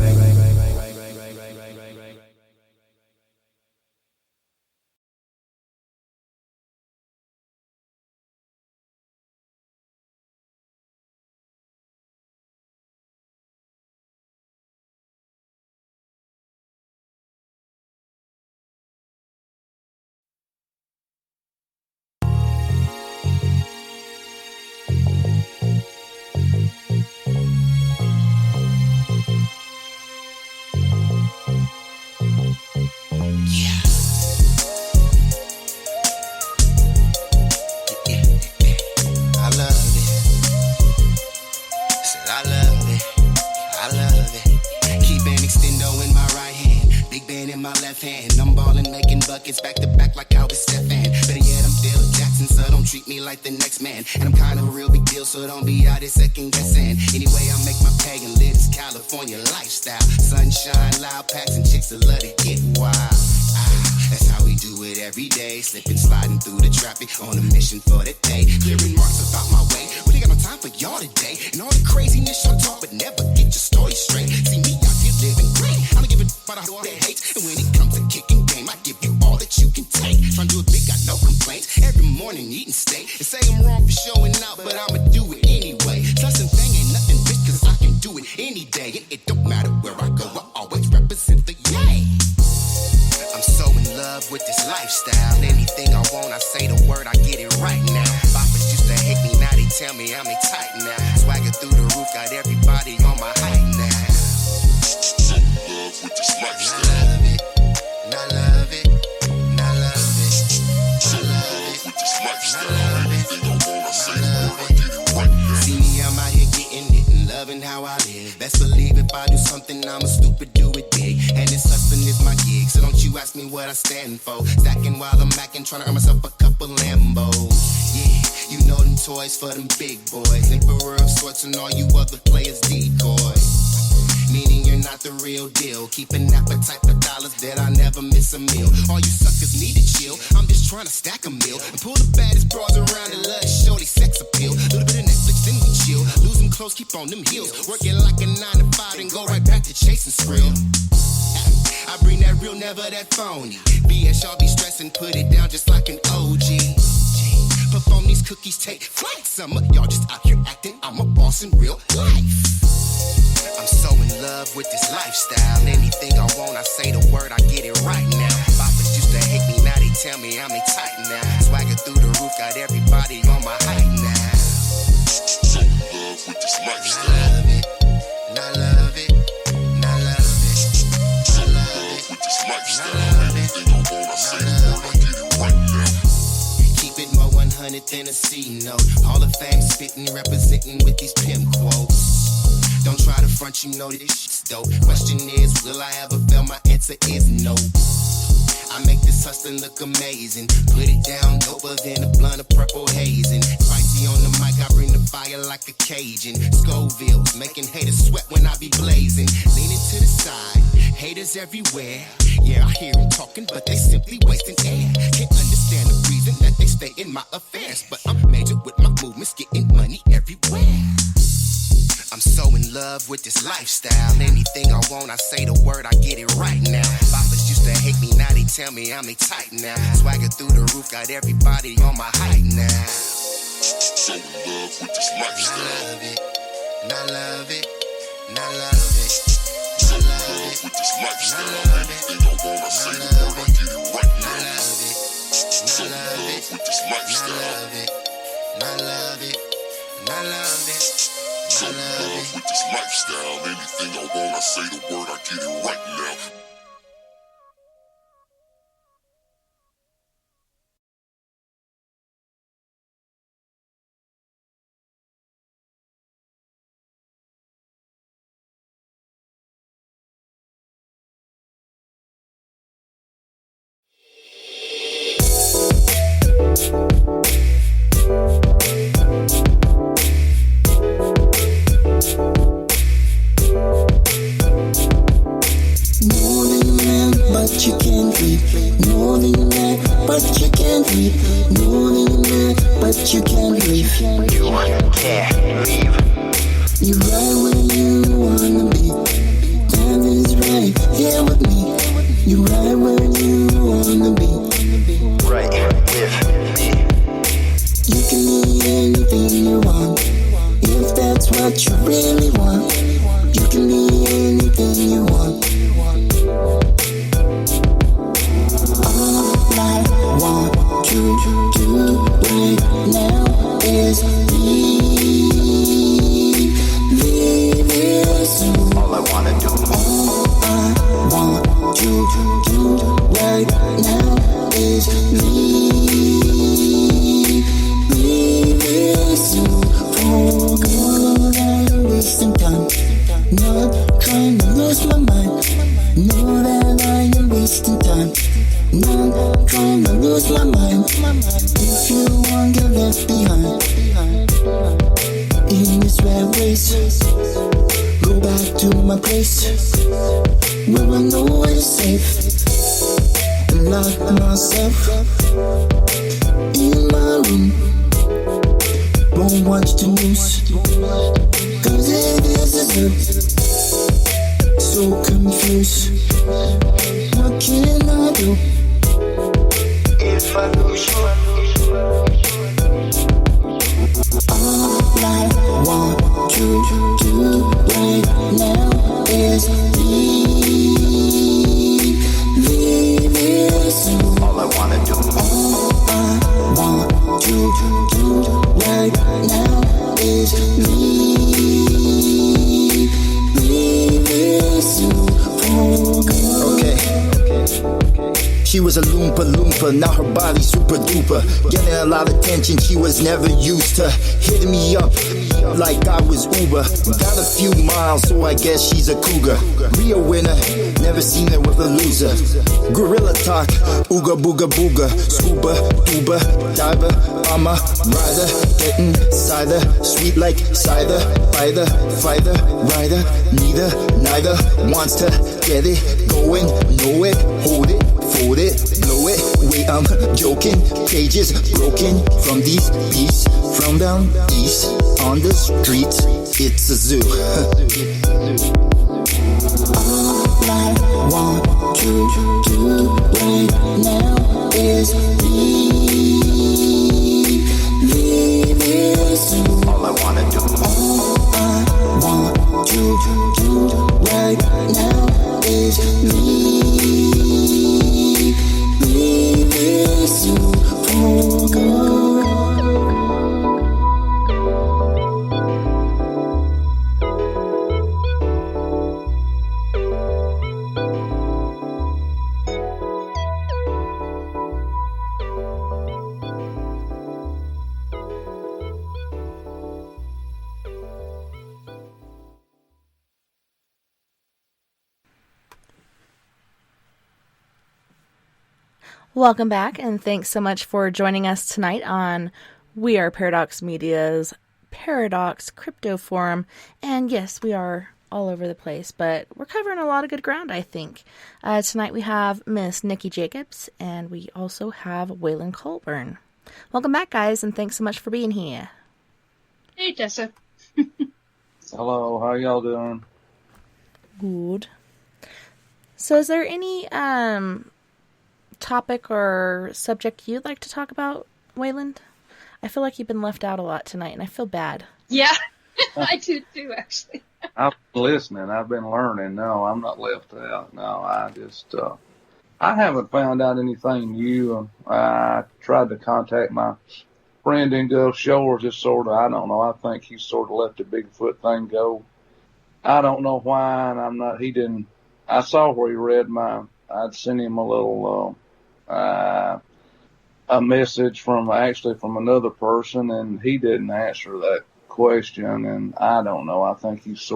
Speaker 8: Buckets back to back like I was Stefan. Better yet, I'm Phil Jackson, so don't treat me like the next man. And I'm kind of a real big deal, so don't be out here second guessing. Anyway, I make my pay and live this California lifestyle. Sunshine, loud packs, and chicks that love to get wild. That's how we do it every day. Slipping, sliding through the traffic on a mission for the day. Clearing marks about my way. Really got no time for y'all today. And all the craziness y'all talk, but never get your story straight. See me out here living great. I don't give a about all that hate. And when it comes to kicking game, I give you all that you can take. Trying to do it big, got no complaints. Every morning eating steak. And say I'm wrong for showing out, but I'ma do it anyway. Trust and thing ain't nothing bitch, cause I can do it any day. And it don't matter where I go, I always represent the yay. I'm so in love with this lifestyle. Anything I want, I say the word, I get it right now. Boppers used to hate me, now they tell me I'm a tight now. Swagger through the roof, got everybody on my height now. So in love with this lifestyle. And I love it, and I love it, and I love it. So in love with this lifestyle. Anything I want, I say the word, I get it right now. See me, I'm out here getting it and loving how I live. Best believe if I do something, I'm a stupid do it big. And this hustling is is my gig, so don't you ask me what I stand for. Stacking while I'm macking, trying to earn myself a couple Lambos. Yeah, you know them toys for them big boys. Emperor of sorts and all you other players decoys. Meaning you're not the real deal. Keep an appetite for dollars that I never miss a meal. All you suckers need to chill. I'm just trying to stack a meal and pull the baddest bras around and let shorty sex appeal. Little bit of Netflix, then we chill. Lose them clothes, keep on them heels. Working like a 9 to 5 and go right back to chasing skrill. I bring that real, never that phony. BS, y'all be stressing, put it down just like an OG. Perform these cookies, take flight. Summer, y'all just out here acting. I'm a boss in real life. I'm so in love with this lifestyle. Anything I want, I say the word, I get it right now. Boppers used to hate me, now they tell me I'm a tight now. Swagger through the roof, got everybody on my height now. So in love with this lifestyle. And I love it, and I love it, and I love it. So in love with this lifestyle. Anything I want, I say the word, I get it right now. Keep it more 100 than a C note. Hall of Fame spitting, representing with these pimp quotes. Don't try to front, you know this shit's dope. Question is, will I ever fail? My answer is no. I make this hustling look amazing. Put it down, doper than a blunt of purple hazing. Spicy on the mic, I bring the fire like a Cajun. Scoville's making haters sweat when I be blazing. Leaning to the side, haters everywhere. Yeah, I hear them talking, but they simply wasting air. Can't understand the reason that they stay in my affairs. But I'm major with my movements, getting money everywhere. I'm so in love with this lifestyle. Anything I want, I say the word, I get it right now. Boppers used to hate me, now they tell me I'm a tight now. Swagger through the roof, got everybody on my height now. So in love with this lifestyle. And I love it, and I love it, and I love it. So in love with this lifestyle. Anything I want, I say the word, I get it right now. So in love with this lifestyle. And I love it, and I love it. So in love with this lifestyle. Anything I want, I say the word, I get it right now.
Speaker 4: She was a Loompa Loompa, now her body super duper. Getting a lot of attention she was never used to. Hitting me up like I was Uber. Got a few miles, so I guess she's a cougar. Real winner, never seen her with a loser. Gorilla talk, ooga booga booga. Scuba, tuba, diver, I'm a rider. Getting cider, sweet like cider. Fighter, fighter, rider. Neither wants to get it going. Know it, hold it, fold it, blow it. Wait, I'm joking. Cages broken from these beasts. From down east on the streets, it's a zoo. All I want to do right now is leave this zoo. All I wanna do. All I want to do right now is leave this zoo for good.
Speaker 1: Welcome back, and thanks so much for joining us tonight on We Are Paradox Media's Paradox Crypto Forum. And yes, we are all over the place, but we're covering a lot of good ground, I think. Tonight we have Miss Nikki Jacobs, and we also have Wayland Colburn. Welcome back, guys, and thanks so much for being here.
Speaker 3: Hey, Tessa.
Speaker 2: Hello, how y'all doing?
Speaker 1: Good. So is there any topic or subject you'd like to talk about, Wayland? I feel like you've been left out a lot tonight, and I feel bad.
Speaker 3: Yeah, I do too, actually.
Speaker 2: I've been listening. I've been learning. No, I'm not left out. No, I just, I haven't found out anything new. I tried to contact my friend in Gulf Shores, just sort of, I don't know, I think he sort of let the Bigfoot thing go. I don't know why, and he didn't, I saw where he read I'd sent him a little, a message from another person, and he didn't answer that question, and I don't know, I think he's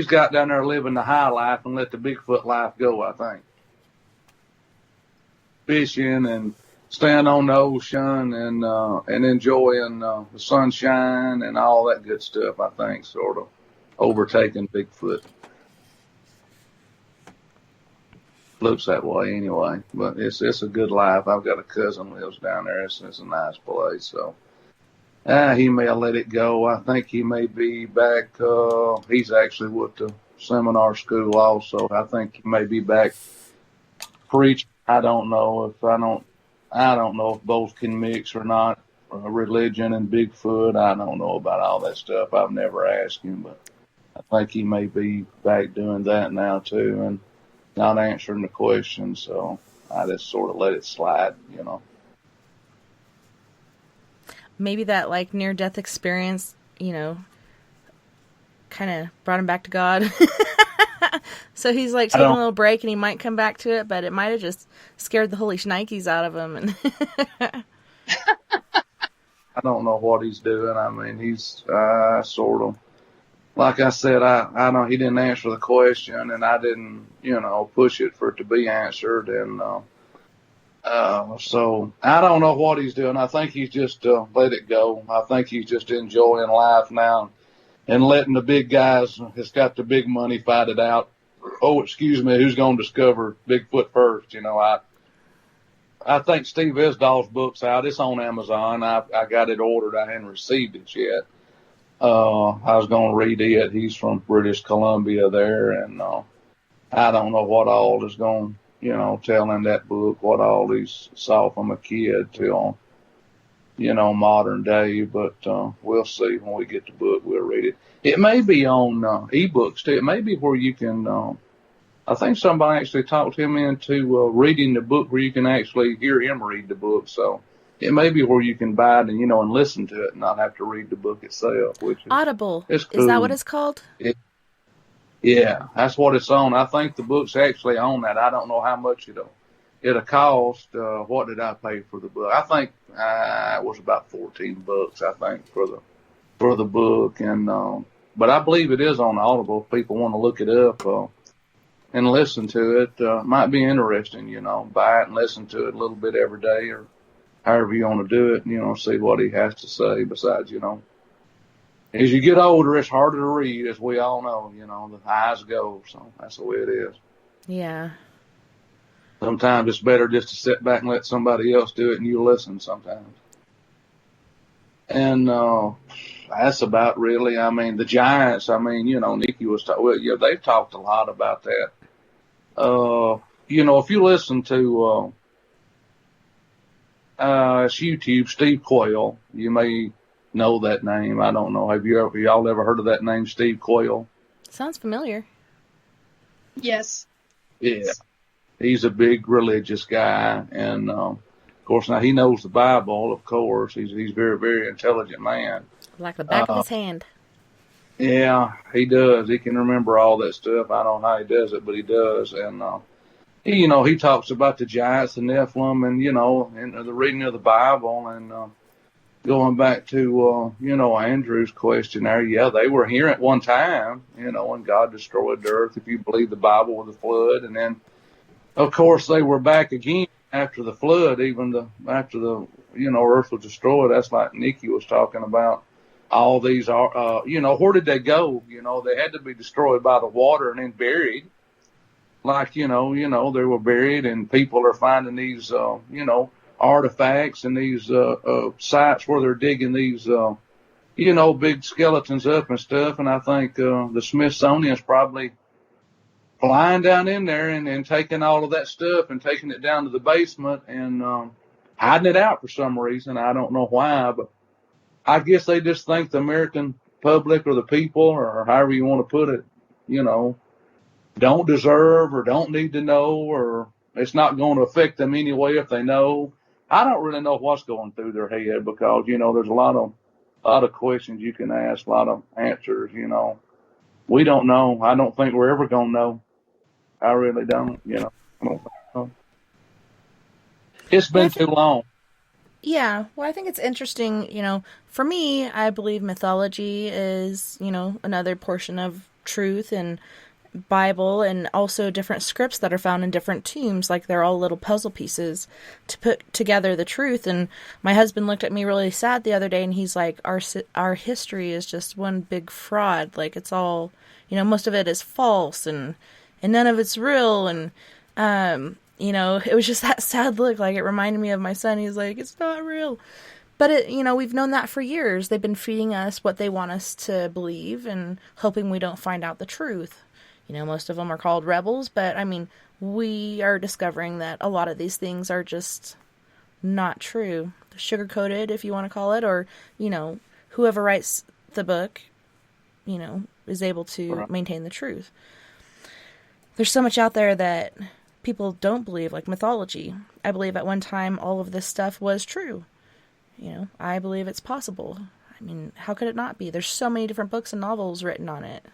Speaker 2: got down there living the high life and let the Bigfoot life go, I think. Fishing and staying on the ocean and enjoying the sunshine and all that good stuff, I think, sort of overtaking Bigfoot. Looks that way anyway, but it's a good life. I've got a cousin lives down there. It's a nice place, so he may have let it go. I think he may be back. He's actually with the seminar school also. I think he may be back preaching. I don't know if both can mix or not. Religion and Bigfoot. I don't know about all that stuff. I've never asked him, but I think he may be back doing that now too, and not answering the question, so I just sort of let it slide, you know.
Speaker 1: Maybe that like near-death experience, you know, kind of brought him back to God. So he's like taking a little break, and he might come back to it, but it might have just scared the holy shnikes out of him. And
Speaker 2: I don't know what he's doing. I mean, he's sort of, like I said, I know he didn't answer the question, and I didn't, you know, push it for it to be answered, and so I don't know what he's doing. I think he's just let it go. I think he's just enjoying life now and letting the big guys that's got the big money fight it out. Oh, excuse me, who's going to discover Bigfoot first? You know, I think Steve Isdall's book's out. It's on Amazon. I got it ordered. I hadn't received it yet. I was going to read it. He's from British Columbia there, and I don't know what all is going, you know, tell in that book, what all he saw from a kid till, you know, modern day, but we'll see when we get the book. We'll read it. It may be on ebooks too. It may be where you can, I think somebody actually talked him into reading the book where you can actually hear him read the book, so it may be where you can buy it and, you know, and listen to it and not have to read the book itself. Which is,
Speaker 1: Audible.
Speaker 2: It's cool.
Speaker 1: Is that what it's called?
Speaker 2: Yeah, that's what it's on. I think the book's actually on that. I don't know how much at a cost. What did I pay for the book? I think it was about $14, I think, for the book. And but I believe it is on Audible. If people want to look it up and listen to it, might be interesting. Buy it and listen to it a little bit every day, or however you want to do it. See what he has to say. Besides, as you get older, it's harder to read, as we all know. The eyes go. So that's the way it is.
Speaker 1: Yeah.
Speaker 2: Sometimes it's better just to sit back and let somebody else do it, and you listen sometimes. And that's about really. I mean, the Giants. I mean, Nikki was talking. Well, yeah, they've talked a lot about that. If you listen to it's YouTube, Steve Quayle, you may know that name. I don't know. Have y'all ever heard of that name, Steve Quayle?
Speaker 1: Sounds familiar.
Speaker 3: Yes.
Speaker 2: Yeah. He's a big religious guy, and of course now he knows the Bible. Of course, he's a very, very intelligent man.
Speaker 1: Like the back of his hand.
Speaker 2: Yeah, he does. He can remember all that stuff. I don't know how he does it, but he does. And he talks about the giants, the Nephilim, and and the reading of the Bible, and going back to Andrew's question there. Yeah, they were here at one time. When God destroyed the earth, if you believe the Bible, with the flood, and then. Of course, they were back again after the flood, after the earth was destroyed. That's like Nikki was talking about. All these are, where did they go? They had to be destroyed by the water and then buried. Like, they were buried, and people are finding these, artifacts and these sites where they're digging these, big skeletons up and stuff. And I think the Smithsonian's probably flying down in there and taking all of that stuff and taking it down to the basement and hiding it out for some reason. I don't know why, but I guess they just think the American public or the people, or however you want to put it, don't deserve or don't need to know, or it's not going to affect them anyway if they know. I don't really know what's going through their head, because, there's a lot of questions you can ask, a lot of answers, We don't know. I don't think we're ever going to know. I really don't, I don't think so. It's been too long.
Speaker 1: Yeah, well, I think it's interesting, for me, I believe mythology is, another portion of truth, and Bible, and also different scripts that are found in different tombs, like they're all little puzzle pieces to put together the truth. And my husband looked at me really sad the other day, and he's like, our history is just one big fraud. Like, it's all, most of it is false, and none of it's real. And, it was just that sad look. Like, it reminded me of my son. He's like, it's not real. But, we've known that for years. They've been feeding us what they want us to believe and hoping we don't find out the truth. Most of them are called rebels, but, we are discovering that a lot of these things are just not true. Sugar-coated, if you want to call it, or, whoever writes the book, is able to maintain the truth. There's so much out there that people don't believe, like mythology. I believe at one time all of this stuff was true. I believe it's possible. How could it not be? There's so many different books and novels written on it.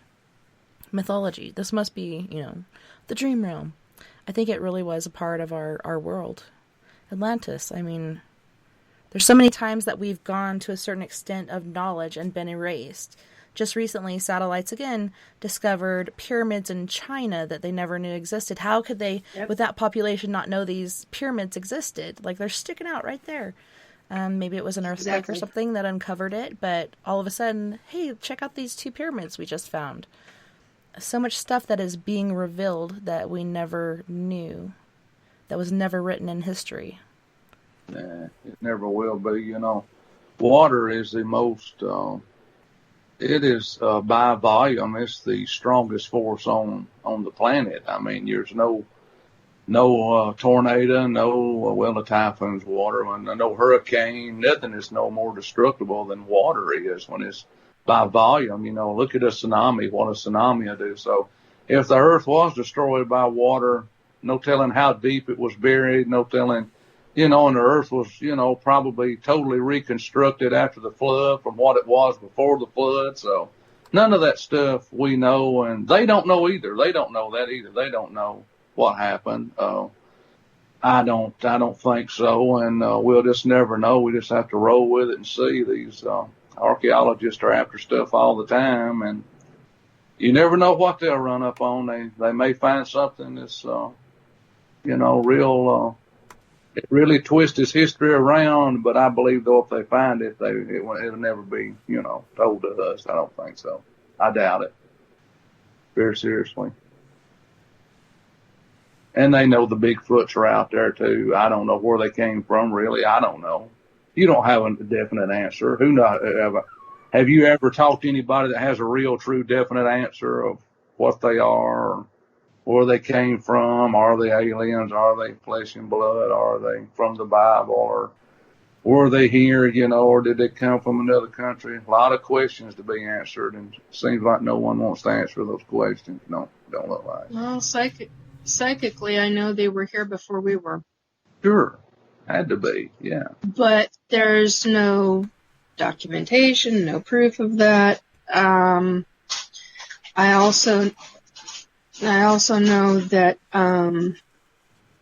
Speaker 1: Mythology. This must be, the dream realm. I think it really was a part of our world. Atlantis. There's so many times that we've gone to a certain extent of knowledge and been erased. Just recently, satellites again discovered pyramids in China that they never knew existed. How could they, with that population, not know these pyramids existed? Like, they're sticking out right there. Maybe it was an earthquake or something that uncovered it, but all of a sudden, hey, check out these 2 pyramids we just found. So much stuff that is being revealed that we never knew, that was never written in history.
Speaker 2: Nah, it never will be. Water is the most... It is, by volume, it's the strongest force on the planet. There's no tornado, a typhoon's water, no hurricane, nothing is no more destructible than water is when it's by volume. Look at a tsunami, what a tsunami will do. So if the earth was destroyed by water, no telling how deep it was buried, no telling, and the earth was, probably totally reconstructed after the flood from what it was before the flood. So none of that stuff we know, and they don't know either. They don't know that either. They don't know what happened. I don't think so, and we'll just never know. We just have to roll with it and see. These archaeologists are after stuff all the time, and you never know what they'll run up on. They may find something that's real. It really twists his history around, but I believe though if they find it, it'll never be told to us. I don't think so. I doubt it. Very seriously. And they know the Bigfoots are out there too. I don't know where they came from, really. I don't know. You don't have a definite answer. Have you ever talked to anybody that has a real, true, definite answer of what they are, where they came from? Are they aliens? Are they flesh and blood? Are they from the Bible? Or were they here, or did they come from another country? A lot of questions to be answered, and it seems like no one wants to answer those questions. Don't look like.
Speaker 3: Well, psychically, I know they were here before we were.
Speaker 2: Sure. Had to be, yeah.
Speaker 3: But there's no documentation, no proof of that. I also know that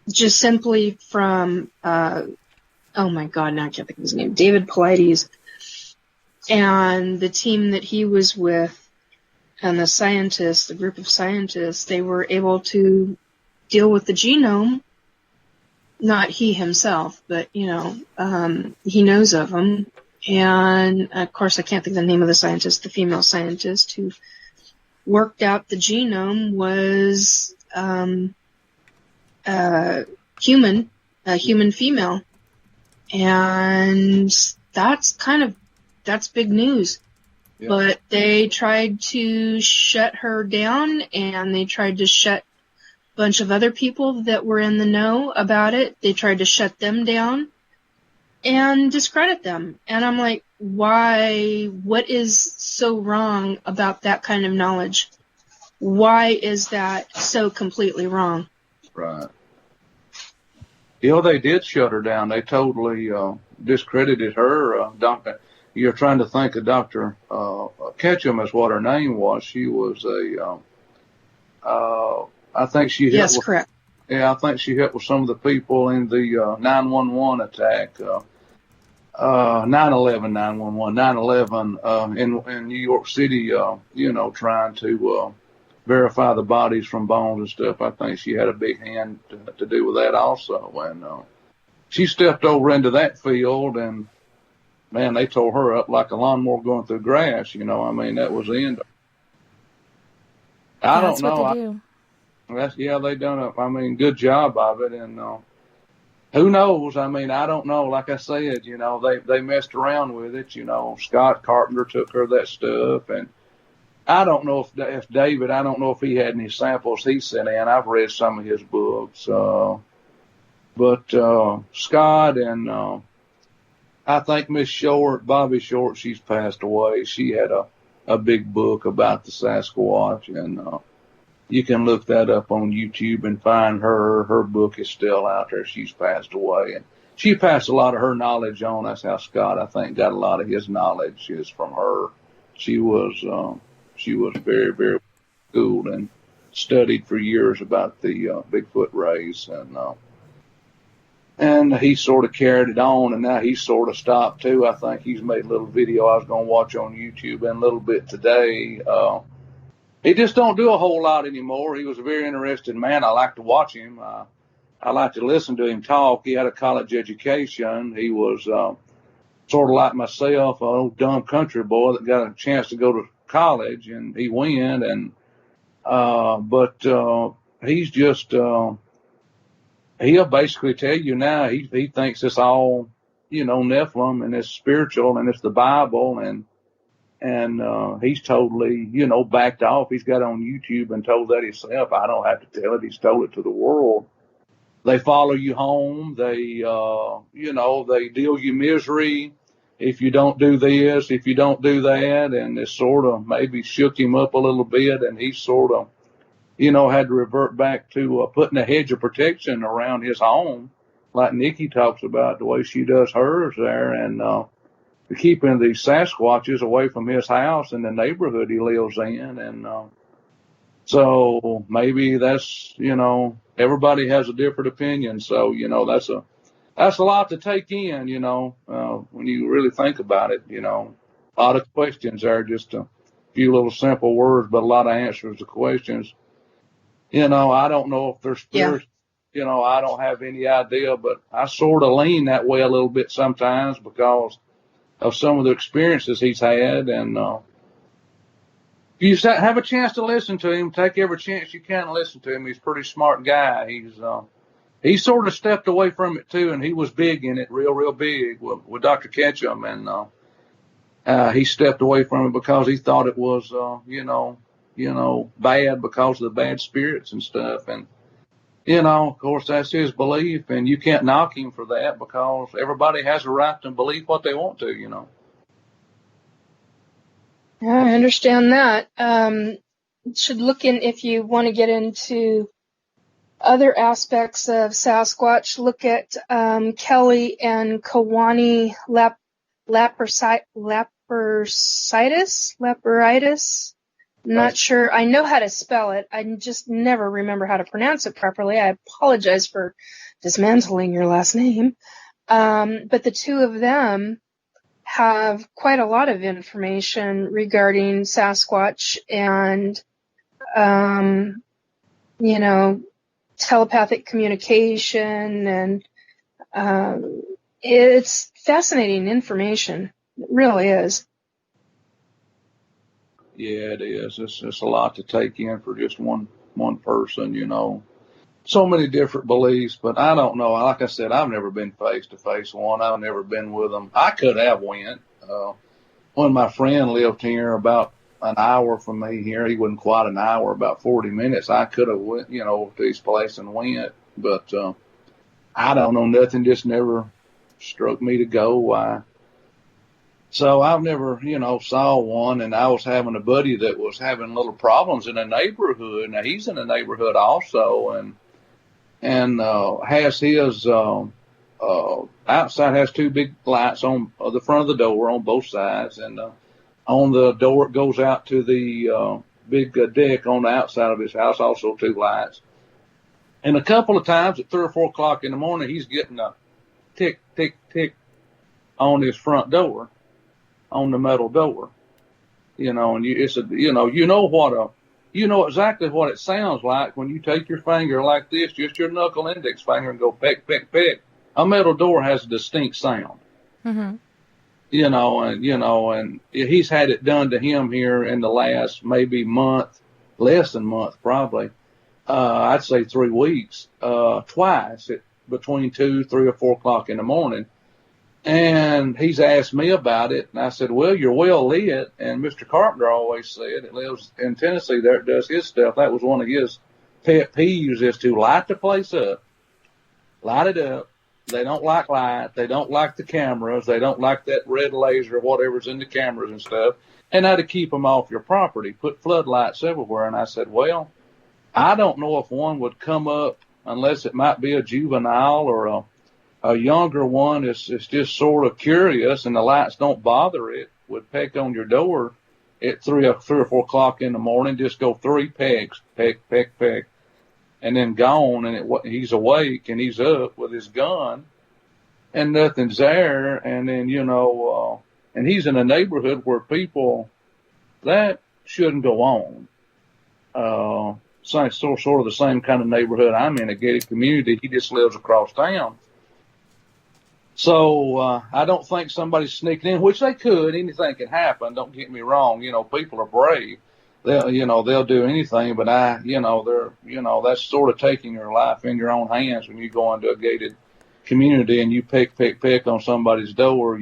Speaker 3: just simply from oh my God, now I can't think of his name, David Paulides, and the team that he was with, and the group of scientists, they were able to deal with the genome. Not he himself, but he knows of them. And of course, I can't think of the name of the scientist, the female scientist who worked out the genome was a human female. And that's big news. Yeah. But they tried to shut her down, and they tried to shut a bunch of other people that were in the know about it. They tried to shut them down and discredit them. And I'm like, why? What is so wrong about that kind of knowledge? Why is that so completely wrong?
Speaker 2: Right. They did shut her down. They totally discredited her. You're trying to think of Dr. Ketchum is what her name was. She was I think she hit.
Speaker 3: Yes, correct.
Speaker 2: Yeah, I think she hit with some of the people in the 911 attack. 9/11 in New York City, trying to verify the bodies from bones and stuff. I think she had a big hand to do with that also. And she stepped over into that field, and man, they tore her up like a lawnmower going through grass. That was the end. I don't know.
Speaker 1: What they do.
Speaker 2: They done a, good job of it, and who knows? I don't know. Like I said, they messed around with it. Scott Carpenter took her that stuff, and I don't know if David, I don't know if he had any samples he sent in. I've read some of his books, but Scott and I think Miss Short, Bobby Short, she's passed away. She had a big book about the Sasquatch, and you can look that up on YouTube and find her. Her book is still out there. She's passed away, and she passed a lot of her knowledge on. That's how Scott, I think, got a lot of his knowledge is from her. She was very, very schooled and studied for years about the Bigfoot race, and he sort of carried it on, and now he's sort of stopped too. I think he's made a little video I was going to watch on YouTube and a little bit today. He just don't do a whole lot anymore. He was a very interesting man. I like to watch him. I like to listen to him talk. He had a college education. He was sort of like myself, an old dumb country boy that got a chance to go to college, and he went. And but he's just he'll basically tell you now he thinks it's all Nephilim, and it's spiritual, and it's the Bible, and he's totally, backed off. He's got on YouTube and told that himself. I don't have to tell it. He's told it to the world. They follow you home. They, they deal you misery if you don't do this, if you don't do that. And it sort of maybe shook him up a little bit. And he sort of, had to revert back to putting a hedge of protection around his home, like Nikki talks about the way she does hers there. And, keeping the Sasquatches away from his house and the neighborhood he lives in. And so maybe that's, everybody has a different opinion. So, that's a lot to take in, when you really think about it, a lot of questions there, just a few little simple words, but a lot of answers to questions. I don't know if they're spiritual. I don't have any idea, but I sort of lean that way a little bit sometimes because of some of the experiences he's had. And if you have a chance to listen to him, take every chance you can to listen to him. He's a pretty smart guy. He sort of stepped away from it too, and he was big in it, real big with Dr. Ketchum. And he stepped away from it because he thought it was, bad because of the bad spirits and stuff. And of course, that's his belief, and you can't knock him for that because everybody has a right to believe what they want to,
Speaker 3: Yeah, I understand that. Should look in, if you want to get into other aspects of Sasquatch, look at Kelly and Kawani Leporitis. Not sure. I know how to spell it. I just never remember how to pronounce it properly. I apologize for dismantling your last name. But the two of them have quite a lot of information regarding Sasquatch and, telepathic communication. And it's fascinating information. It really is.
Speaker 2: Yeah, it is. It's a lot to take in for just one person, So many different beliefs, but I don't know. Like I said, I've never been face to face one. I've never been with them. I could have went. When my friend lived here about an hour from me here, he wasn't quite an hour, about 40 minutes. I could have went, to his place and went, but I don't know. Nothing just never struck me to go. So I've never, saw one, and I was having a buddy that was having little problems in the neighborhood. Now he's in the neighborhood also, and has his outside has two big lights on the front of the door on both sides, and on the door it goes out to the big deck on the outside of his house, also two lights. And a couple of times at 3 or 4 o'clock in the morning, he's getting a tick, tick, tick on his front door, on the metal door, and you know exactly what it sounds like when you take your finger like this, just your knuckle index finger, and go peck, peck, peck. A metal door has a distinct sound. Mm-hmm. And he's had it done to him here in the last maybe month, less than month probably. I'd say 3 weeks, twice between 2, 3 or 4 o'clock in the morning. And he's asked me about it, and I said, well, you're well lit. And Mr. Carpenter always said, it lives in Tennessee, there it does his stuff. That was one of his pet peeves, is to light the place up, light it up. They don't like light. They don't like the cameras. They don't like that red laser, whatever's in the cameras and stuff. And how to keep them off your property, put floodlights everywhere. And I said, well, I don't know if one would come up unless it might be a juvenile or a younger one is just sort of curious, and the lights don't bother it, would peck on your door at 3 or 4 o'clock in the morning, just go 3 pecks, peck, peck, peck, and then gone, and he's awake, and he's up with his gun, and nothing's there, and then, and he's in a neighborhood where people, that shouldn't go on. Sort of the same kind of neighborhood I'm in, a gated community. He just lives across town. So I don't think somebody's sneaking in, which they could. Anything can happen. Don't get me wrong. People are brave. They'll do anything. But that's sort of taking your life in your own hands when you go into a gated community and you pick on somebody's door.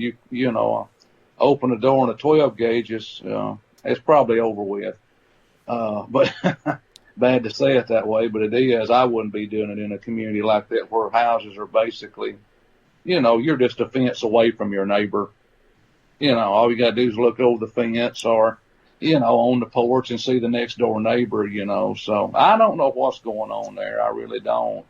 Speaker 2: Open the door on a 12 gauge. It's probably over with. But bad to say it that way, but it is. I wouldn't be doing it in a community like that where houses are basically, you're just a fence away from your neighbor. All you got to do is look over the fence or, on the porch and see the next door neighbor, So I don't know what's going on there. I really don't.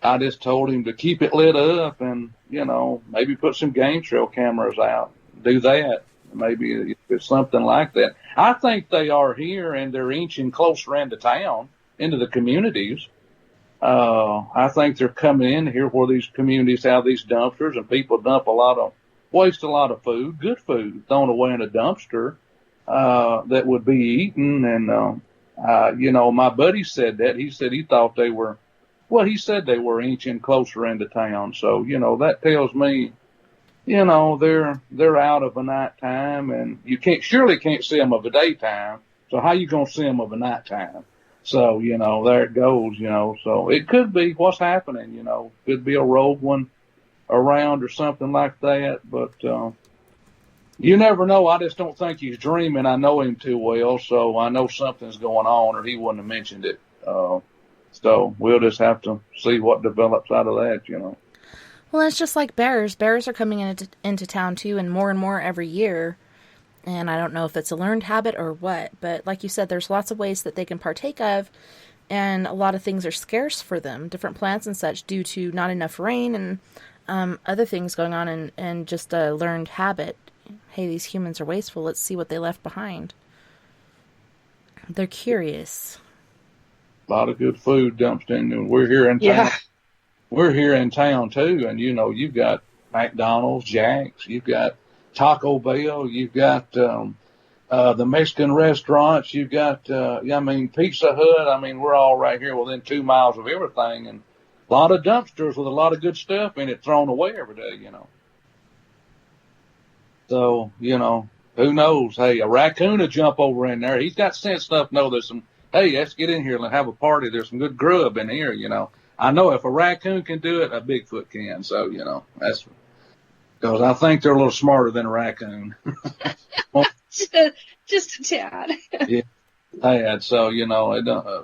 Speaker 2: I just told him to keep it lit up and, maybe put some game trail cameras out. Do that. Maybe if it's something like that. I think they are here, and they're inching closer into town, into the communities. I think they're coming in here where these communities have these dumpsters, and people waste a lot of food, good food, thrown away in a dumpster that would be eaten. And my buddy said that. He said he thought they were. Well, he said they were inching closer into town. So that tells me, they're out of a nighttime, and you surely can't see them of a daytime. So how you gonna see them of a nighttime? So, there it goes, so it could be what's happening, could be a rogue one around or something like that, but, you never know. I just don't think he's dreaming. I know him too well, so I know something's going on or he wouldn't have mentioned it. So we'll just have to see what develops out of that,
Speaker 1: Well, it's just like bears. Bears are coming into town too, and more every year. And I don't know if it's a learned habit or what, but like you said, there's lots of ways that they can partake of, and a lot of things are scarce for them, different plants and such, due to not enough rain and other things going on, and just a learned habit. Hey, these humans are wasteful. Let's see what they left behind. They're curious.
Speaker 2: A lot of good food dumped in, and we're here in town.
Speaker 3: Yeah.
Speaker 2: We're here in town too, and you've got McDonald's, Jack's, you've got Taco Bell, you've got the Mexican restaurants, you've got Pizza Hut. We're all right here within 2 miles of everything, and a lot of dumpsters with a lot of good stuff in it thrown away every day, So, who knows? Hey, a raccoon will jump over in there. He's got sense enough to know there's hey, let's get in here and have a party. There's some good grub in here, I know if a raccoon can do it, a Bigfoot can. So, that's because I think they're a little smarter than a raccoon.
Speaker 3: Just a tad.
Speaker 2: Yeah, tad. So,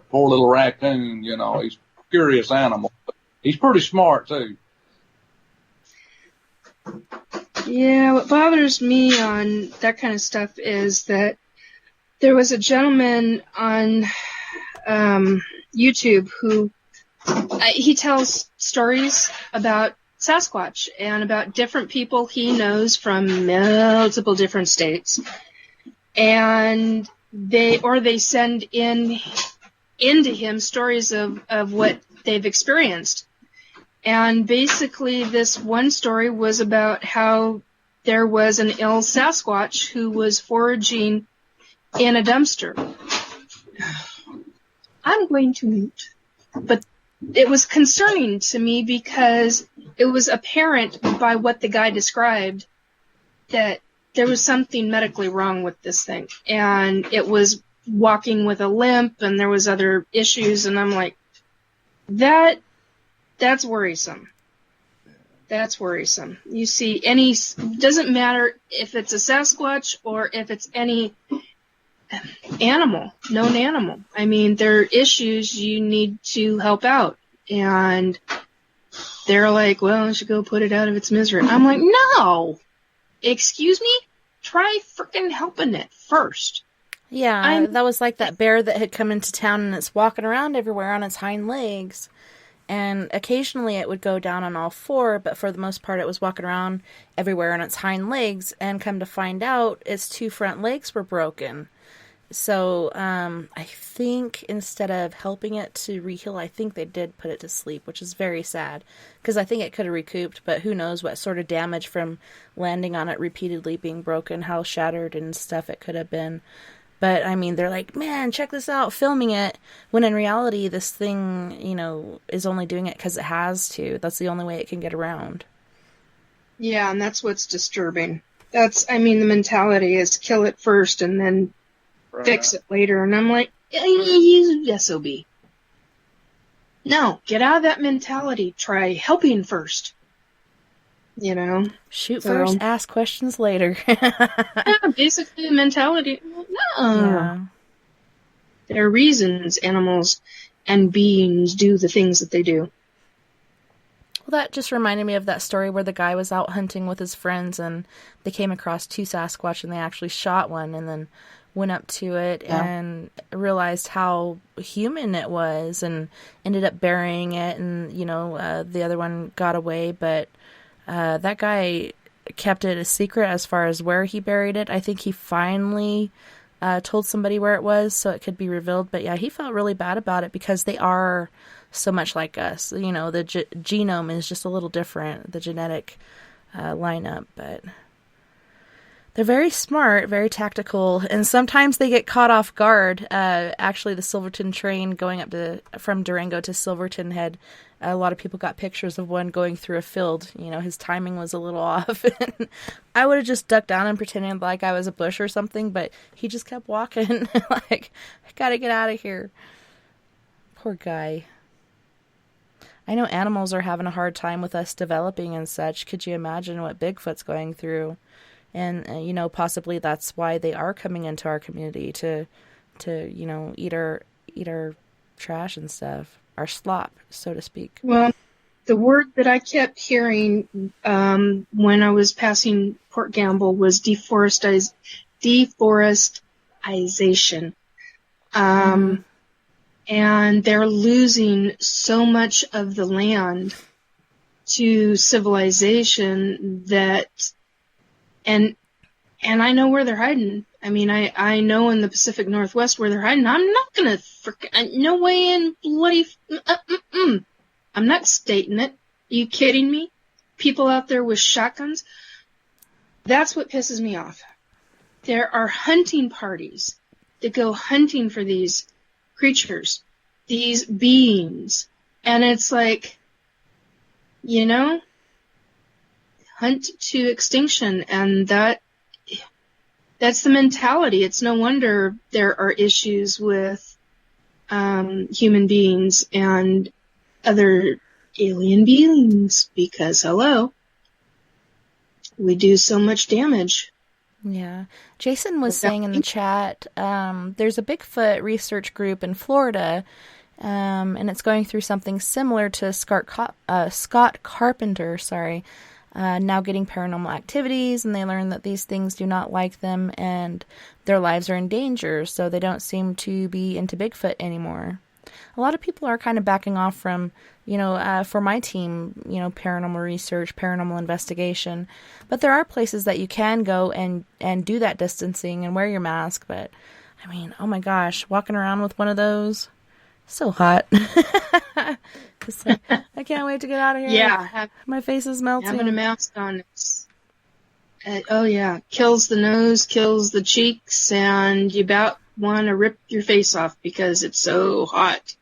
Speaker 2: poor little raccoon, he's a curious animal. But he's pretty smart, too.
Speaker 3: Yeah, what bothers me on that kind of stuff is that there was a gentleman on YouTube who he tells stories about Sasquatch and about different people he knows from multiple different states, and they send into him stories of what they've experienced. And basically this one story was about how there was an ill Sasquatch who was foraging in a dumpster. I'm going to mute. But it was concerning to me because it was apparent by what the guy described that there was something medically wrong with this thing. And it was walking with a limp, and there was other issues, and I'm like, that's worrisome. That's worrisome. You see, doesn't matter if it's a Sasquatch or if it's any known animal. There are issues you need to help out. And they're like, well, I should go put it out of its misery. I'm like, no! Excuse me? Try frickin' helping it first.
Speaker 1: Yeah, that was like that bear that had come into town, and it's walking around everywhere on its hind legs. And occasionally it would go down on all four, but for the most part it was walking around everywhere on its hind legs, and come to find out its two front legs were broken. So I think instead of helping it to reheal, I think they did put it to sleep, which is very sad, because I think it could have recouped, but who knows what sort of damage from landing on it repeatedly being broken, how shattered and stuff it could have been. But, they're like, man, check this out, filming it, when in reality, this thing, is only doing it because it has to. That's the only way it can get around.
Speaker 3: Yeah, and that's what's disturbing. The mentality is kill it first and then fix it later. And I'm like, you SOB. No, get out of that mentality. Try helping first.
Speaker 1: Shoot first, ask questions later.
Speaker 3: Yeah, basically the mentality. No. Yeah. There are reasons animals and beings do the things that they do.
Speaker 1: Well, that just reminded me of that story where the guy was out hunting with his friends, and they came across two Sasquatch, and they actually shot one, and then went up to it and realized how human it was, and ended up burying it, and the other one got away, but that guy kept it a secret as far as where he buried it. I think he finally told somebody where it was so it could be revealed. But yeah, he felt really bad about it because they are so much like us. You know, the genome is just a little different, the genetic lineup, but they're very smart, very tactical, and sometimes they get caught off guard. Actually, the Silverton train going up from Durango to Silverton had a lot of people got pictures of one going through a field. You know, his timing was a little off. I would have just ducked down and pretended like I was a bush or something, but he just kept walking. Like, I gotta get out of here. Poor guy. I know animals are having a hard time with us developing and such. Could you imagine what Bigfoot's going through? And, you know, possibly that's why they are coming into our community to you know, eat our trash and stuff, our slop, so to speak.
Speaker 3: Well, the word that I kept hearing when I was passing Port Gamble was deforestation. And they're losing so much of the land to civilization that, and I know where they're hiding. I mean, I know in the Pacific Northwest where they're hiding. I'm not gonna no way in bloody, I'm not stating it. Are you kidding me? People out there with shotguns. That's what pisses me off. There are hunting parties that go hunting for these creatures, these beings, and it's like, you know, hunt to extinction, and that's the mentality. It's no wonder there are issues with human beings and other alien beings, because hello, we do so much damage.
Speaker 1: Yeah. Jason was saying in the chat, there's a Bigfoot research group in Florida, and it's going through something similar to Scott Carpenter, now getting paranormal activities, and they learn that these things do not like them and their lives are in danger, so they don't seem to be into Bigfoot anymore. A lot of people are kind of backing off from, you know, for my team, you know, paranormal research, paranormal investigation. But there are places that you can go and do that distancing and wear your mask. But, I mean, oh my gosh, walking around with one of those, so hot. It's like, I can't wait to get out of here.
Speaker 3: Yeah.
Speaker 1: My face is melting.
Speaker 3: Having a mask on, oh yeah, kills the nose, kills the cheeks, and you about want to rip your face off because it's so hot.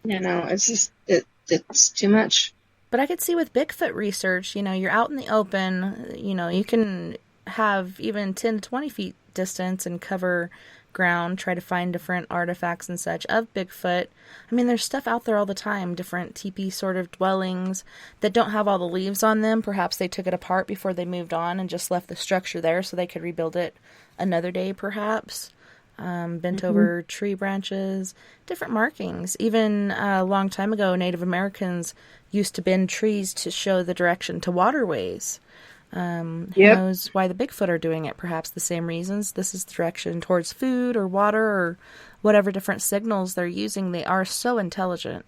Speaker 3: You know, it's just, it's too much.
Speaker 1: But I could see with Bigfoot research, you know, you're out in the open, you know, you can have even 10 to 20 feet distance and cover ground, try to find different artifacts and such of Bigfoot. I mean, there's stuff out there all the time, different teepee sort of dwellings that don't have all the leaves on them. Perhaps they took it apart before they moved on and just left the structure there so they could rebuild it another day, perhaps. Bent over tree branches, different markings. Even a long time ago, Native Americans used to bend trees to show the direction to waterways. Who knows why the Bigfoot are doing it? Perhaps the same reasons. This is the direction towards food or water or whatever different signals they're using. They are so intelligent.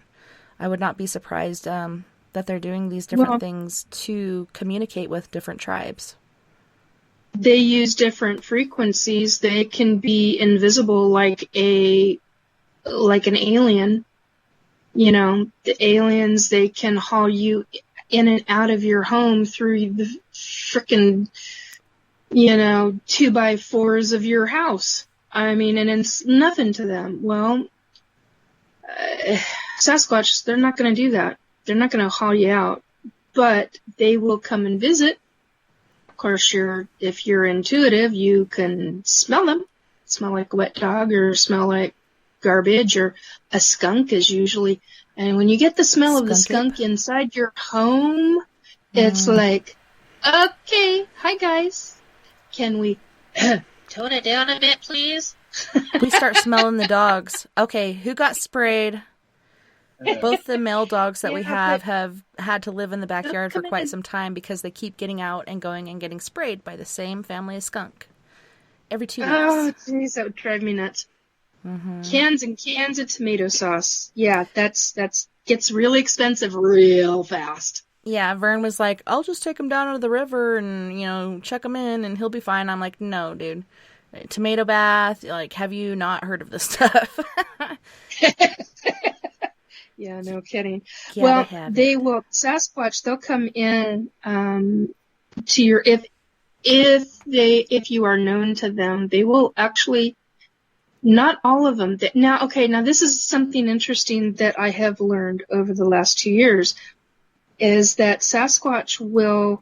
Speaker 1: I would not be surprised that they're doing these different things to communicate with different tribes.
Speaker 3: They use different frequencies. They can be invisible like an alien. You know, the aliens, they can haul you in and out of your home through the frickin', you know, 2x4s of your house. I mean, and it's nothing to them. Well, Sasquatch, they're not going to do that. They're not going to haul you out, but they will come and visit. Of course, if you're intuitive, you can smell them. Smell like a wet dog or smell like garbage, or a skunk is usually. And when you get the smell of the skunk inside your home, it's like, okay, hi guys. Can we tone it down a bit, please?
Speaker 1: We start smelling the dogs. Okay, who got sprayed? Both the male dogs that we have had to live in the backyard for quite some time because they keep getting out and going and getting sprayed by the same family of skunk every 2 weeks.
Speaker 3: Oh, jeez, that would drive me nuts. Cans and cans of tomato sauce. Yeah, that's gets really expensive real fast.
Speaker 1: Yeah, Vern was like, I'll just take him down to the river and, you know, check him in and he'll be fine. I'm like, no, dude. Tomato bath, like, have you not heard of this stuff?
Speaker 3: Yeah, no kidding.
Speaker 1: Yeah,
Speaker 3: Well,
Speaker 1: they have
Speaker 3: they
Speaker 1: it.
Speaker 3: will, Sasquatch, they'll come in to your, if you are known to them, they will actually, not all of them. Now, this is something interesting that I have learned over the last 2 years, is that Sasquatch will,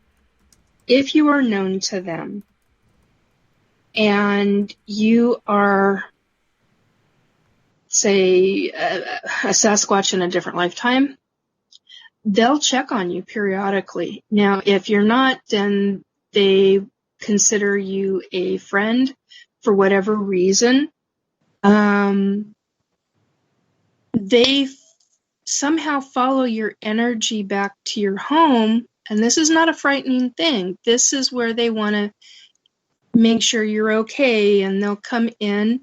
Speaker 3: if you are known to them and you are, say, a Sasquatch in a different lifetime, they'll check on you periodically. Now, if you're not, then they consider you a friend for whatever reason. They somehow follow your energy back to your home, and this is not a frightening thing. This is where they want to make sure you're okay, and they'll come in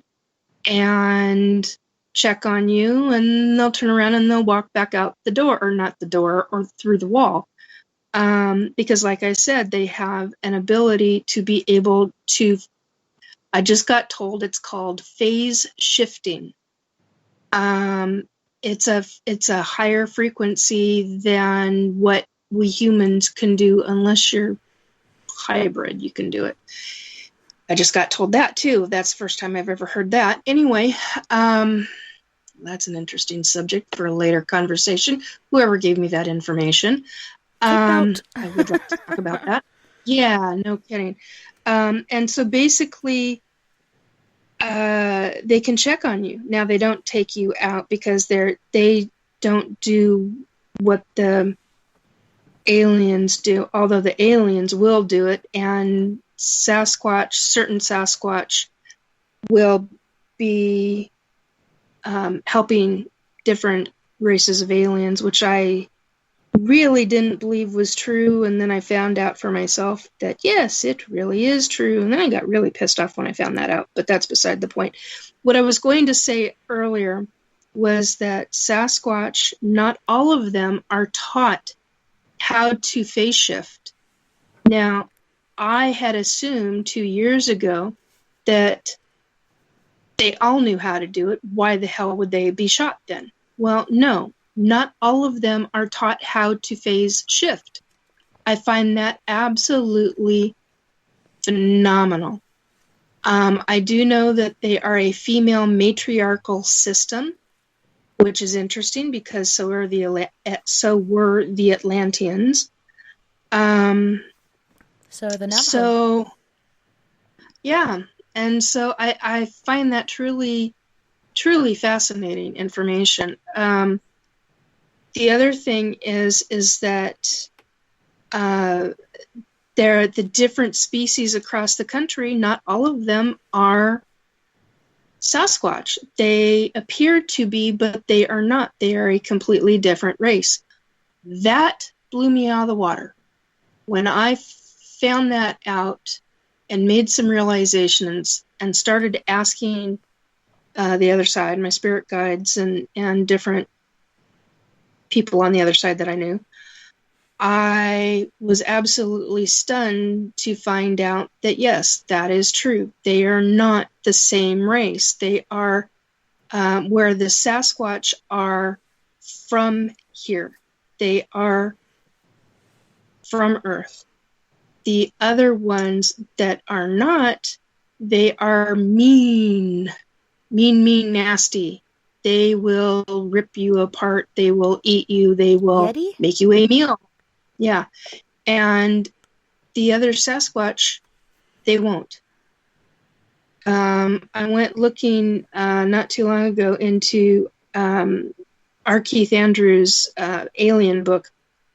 Speaker 3: and check on you, and they'll turn around and they'll walk back out the door, or not the door, or through the wall. Because like I said, they have an ability to be able to, I just got told it's called phase shifting. It's a higher frequency than what we humans can do, unless you're hybrid, you can do it. I just got told that too. That's the first time I've ever heard that. Anyway, that's an interesting subject for a later conversation. Whoever gave me that information. I would like to talk about that. Yeah, no kidding. And so basically, they can check on you. Now, they don't take you out because they don't do what the aliens do, although the aliens will do it, and certain Sasquatch will be helping different races of aliens, which I really didn't believe was true, and then I found out for myself that yes, it really is true, and then I got really pissed off when I found that out, but that's beside the point. What I was going to say earlier was that Sasquatch, not all of them are taught how to phase shift. Now, I had assumed 2 years ago that they all knew how to do it. Why the hell would they be shot then? Well, no. Not all of them are taught how to phase shift. I find that absolutely phenomenal. I do know that they are a female matriarchal system, which is interesting because so were the Atlanteans.
Speaker 1: So the Navajo.
Speaker 3: So, yeah. And so I find that truly, truly fascinating information. The other thing is that there are the different species across the country. Not all of them are Sasquatch. They appear to be, but they are not. They are a completely different race. That blew me out of the water. When I found that out and made some realizations and started asking the other side, my spirit guides and different people on the other side that I knew, I was absolutely stunned to find out that yes, that is true. They are not the same race. They are where the Sasquatch are from here. They are from Earth. The other ones that are not, they are mean, nasty. They will rip you apart. They will eat you. They will
Speaker 1: Yeti?
Speaker 3: make you a meal. Yeah. And the other Sasquatch, they won't. I went looking not too long ago into R. Keith Andrews' alien book,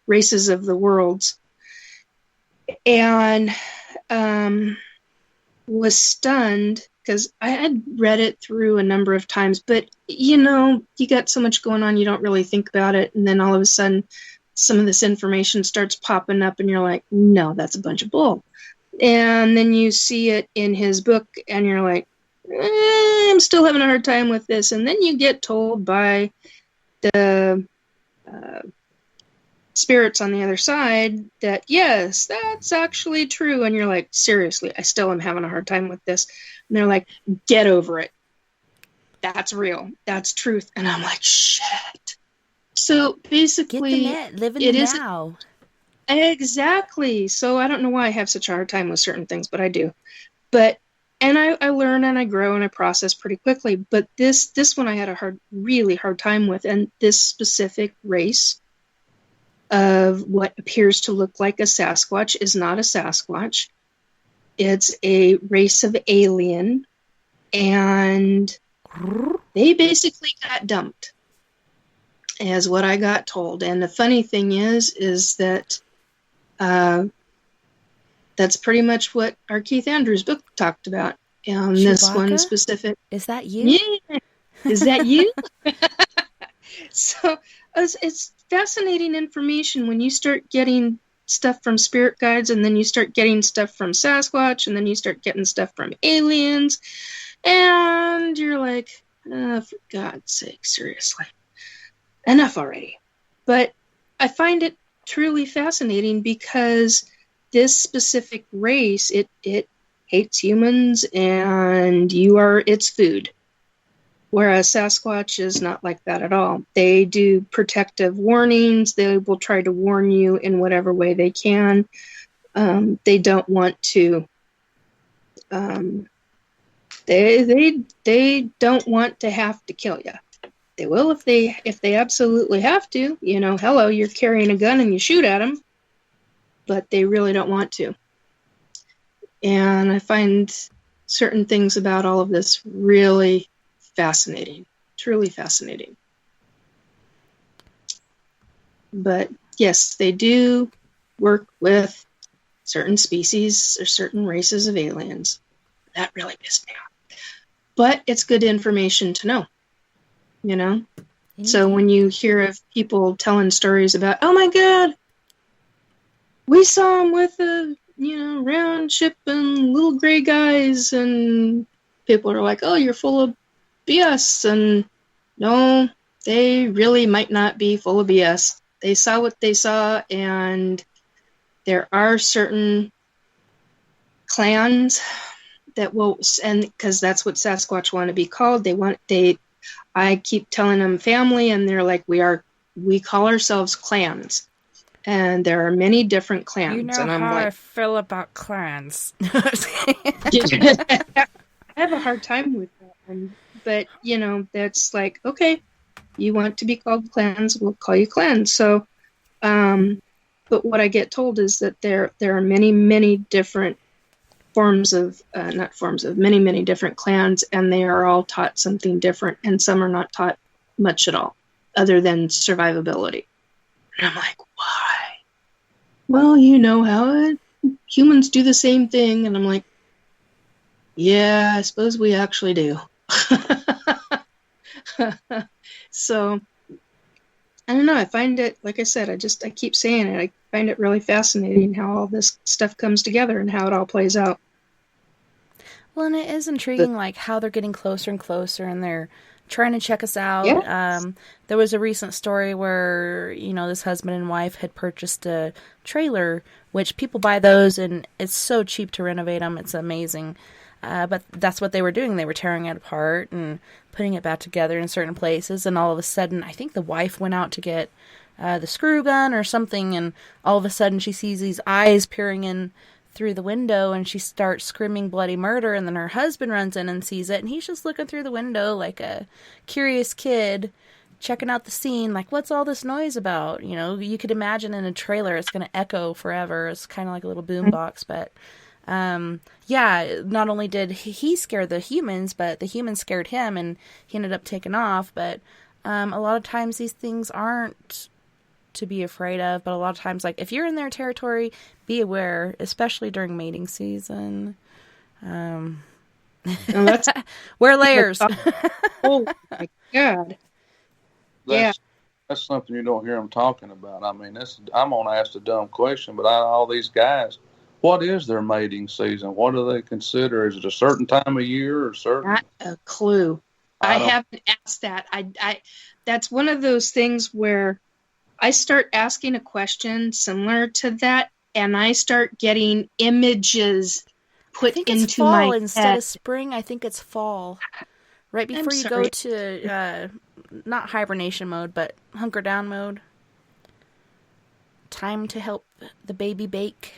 Speaker 3: Races of the Worlds, and was stunned because I had read it through a number of times, but you got so much going on, you don't really think about it, and then all of a sudden some of this information starts popping up and you're like, no, that's a bunch of bull. And then you see it in his book and you're like, I'm still having a hard time with this. And then you get told by the spirits on the other side that, yes, that's actually true. And you're like, seriously, I still am having a hard time with this. And they're like, get over it. That's real. That's truth. And I'm like, shit. So basically,
Speaker 1: get the net, live in the now.
Speaker 3: Exactly. So I don't know why I have such a hard time with certain things, but I do. And I learn and I grow and I process pretty quickly. But this one I had a really hard time with, and this specific race of what appears to look like a Sasquatch is not a Sasquatch. It's a race of alien, and they basically got dumped, is what I got told. And the funny thing is that that's pretty much what our Keith Andrews book talked about. This one specific.
Speaker 1: Is that you?
Speaker 3: Yeah. Is that you? So it's fascinating information when you start getting stuff from spirit guides, and then you start getting stuff from Sasquatch, and then you start getting stuff from aliens, and you're like, for God's sake, seriously, enough already. But I find it truly fascinating because this specific race, it hates humans, and you are its food. Whereas Sasquatch is not like that at all. They do protective warnings. They will try to warn you in whatever way they can. They don't want to. They don't want to have to kill you. They will if they absolutely have to. You know, hello, you're carrying a gun and you shoot at them, but they really don't want to. And I find certain things about all of this really fascinating, truly fascinating. But yes, they do work with certain species or certain races of aliens. That really pissed me off. But it's good information to know, you know? Mm-hmm. So when you hear of people telling stories about, oh my God, we saw him with a, round ship and little gray guys, and people are like, oh, you're full of BS. And no, they really might not be full of BS. They saw what they saw, and there are certain clans that will, and because that's what Sasquatch want to be called. I keep telling them family, and they're like, we call ourselves clans. And there are many different clans.
Speaker 1: You know
Speaker 3: and I'm
Speaker 1: how
Speaker 3: like,
Speaker 1: I feel about clans.
Speaker 3: I have a hard time with that one. But, that's like, okay, you want to be called clans, we'll call you clans. So, but what I get told is that there are many, many different many, many different clans, and they are all taught something different, and some are not taught much at all, other than survivability. And I'm like, why? Well, how humans do the same thing. And I'm like, yeah, I suppose we actually do. So, I don't know. I find it, like I said, I keep saying it. I find it really fascinating how all this stuff comes together and how it all plays out.
Speaker 1: Well, and it is intriguing, like how they're getting closer and closer, and they're trying to check us out.
Speaker 3: Yes.
Speaker 1: There was a recent story where, this husband and wife had purchased a trailer, which people buy those, and it's so cheap to renovate them. It's amazing. But that's what they were doing. They were tearing it apart and putting it back together in certain places. And all of a sudden, I think the wife went out to get the screw gun or something. And all of a sudden she sees these eyes peering in through the window, and she starts screaming bloody murder. And then her husband runs in and sees it. And he's just looking through the window like a curious kid, checking out the scene. Like, what's all this noise about? You could imagine in a trailer, it's going to echo forever. It's kind of like a little boombox, but not only did he scare the humans, but the humans scared him, and he ended up taking off. But a lot of times these things aren't to be afraid of, but a lot of times, like, if you're in their territory, be aware, especially during mating season. Wear layers.
Speaker 3: Oh my God.
Speaker 2: That's something you don't hear them talking about. I mean, I'm going to ask a dumb question, but all these guys, what is their mating season? What do they consider? Is it a certain time of year or certain?
Speaker 3: Not a clue. I haven't asked that. I that's one of those things where I start asking a question similar to that, and I start getting images put into my head.
Speaker 1: Instead of spring. I think it's fall. Right before you go to not hibernation mode, but hunker down mode. Time to help the baby bake.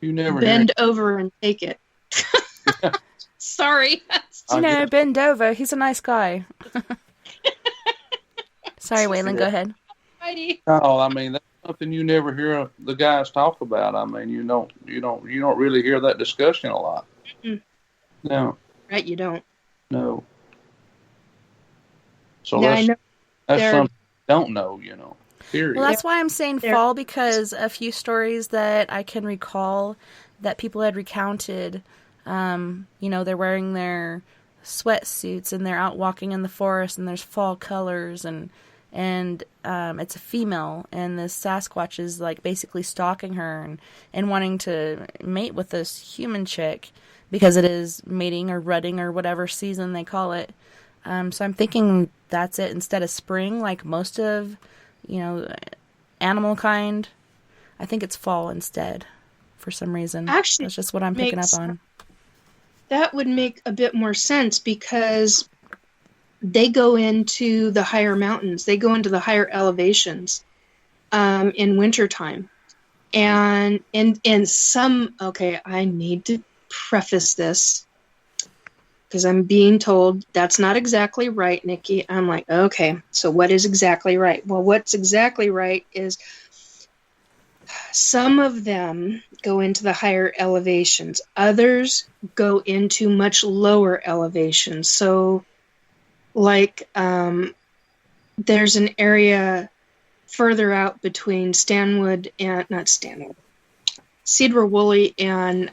Speaker 2: You never
Speaker 3: Bend over and take it. Sorry.
Speaker 1: Bend over. He's a nice guy. Sorry, Wayland, go ahead.
Speaker 2: No, I mean, that's something you never hear the guys talk about. I mean, you don't really hear that discussion a lot.
Speaker 3: Mm-mm.
Speaker 2: No.
Speaker 3: Right, you don't.
Speaker 2: No. So
Speaker 3: Yeah, I know.
Speaker 2: that's something you don't know, period.
Speaker 1: Well, that's why I'm saying fall, because a few stories that I can recall that people had recounted, they're wearing their sweatsuits and they're out walking in the forest and there's fall colors and it's a female and the Sasquatch is like basically stalking her and wanting to mate with this human chick because it is mating or rutting or whatever season they call it. So I'm thinking that's it instead of spring, like most of, animal kind. I think it's fall instead for some reason.
Speaker 3: Actually,
Speaker 1: that's just what I'm picking up on.
Speaker 3: That would make a bit more sense because they go into the higher mountains. They go into the higher elevations in wintertime. And I need to preface this because I'm being told that's not exactly right, Nikki. I'm like, okay, so what is exactly right? Well, what's exactly right is some of them go into the higher elevations. Others go into much lower elevations. So, like, there's an area further out between Cedar Woolley and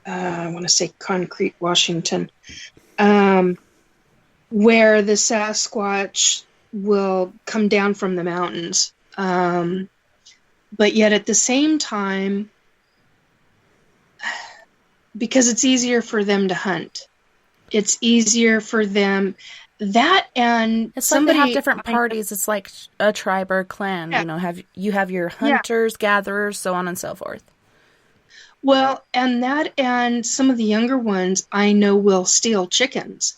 Speaker 3: I want to say Concrete, Washington, where the Sasquatch will come down from the mountains. But yet at the same time, because it's easier for them to hunt, it's easier for them that and
Speaker 1: it's
Speaker 3: somebody
Speaker 1: like they have different parties. It's like a tribe or a clan.
Speaker 3: Yeah.
Speaker 1: You have your hunters, gatherers, so on and so forth.
Speaker 3: Well, and some of the younger ones I know will steal chickens.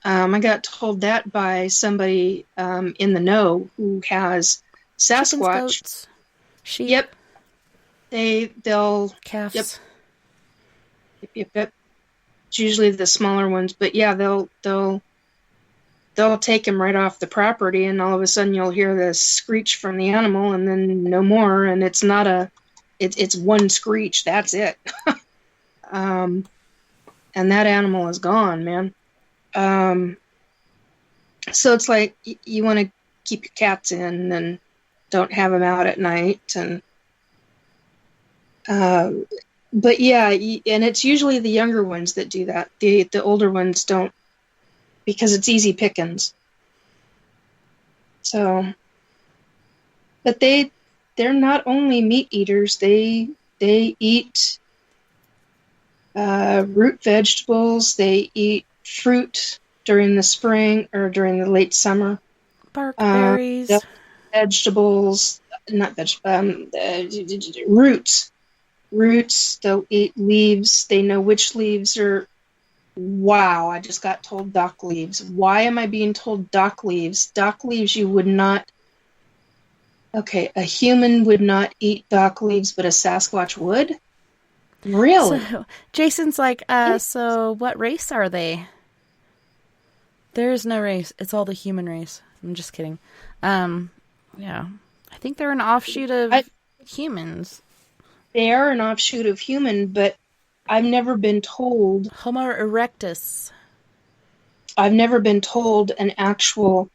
Speaker 3: I got told that by somebody in the know who has Sasquatch.
Speaker 1: Chickens, goats, sheep.
Speaker 3: Yep. They'll
Speaker 1: calves.
Speaker 3: Yep. It's usually the smaller ones, but yeah, they'll take him right off the property, and all of a sudden you'll hear the screech from the animal, and then no more, and it's not it's one screech. That's it. And that animal is gone, man. So it's like you want to keep your cats in and don't have them out at night. And but yeah, and it's usually the younger ones that do that. The older ones don't, because it's easy pickings. So, but they're not only meat eaters. They eat root vegetables. They eat fruit during the spring or during the late summer.
Speaker 1: Bark berries.
Speaker 3: Vegetables, roots. Roots. They'll eat leaves. They know which leaves are. Wow, I just got told dock leaves. Why am I being told dock leaves? Dock leaves you would not. Okay, a human would not eat dock leaves, but a Sasquatch would? Really?
Speaker 1: So, Jason's like, so what race are they? There is no race. It's all the human race. I'm just kidding. Yeah. I think they're an offshoot of humans.
Speaker 3: They are an offshoot of human, but I've never been told...
Speaker 1: Homo erectus.
Speaker 3: I've never been told an actual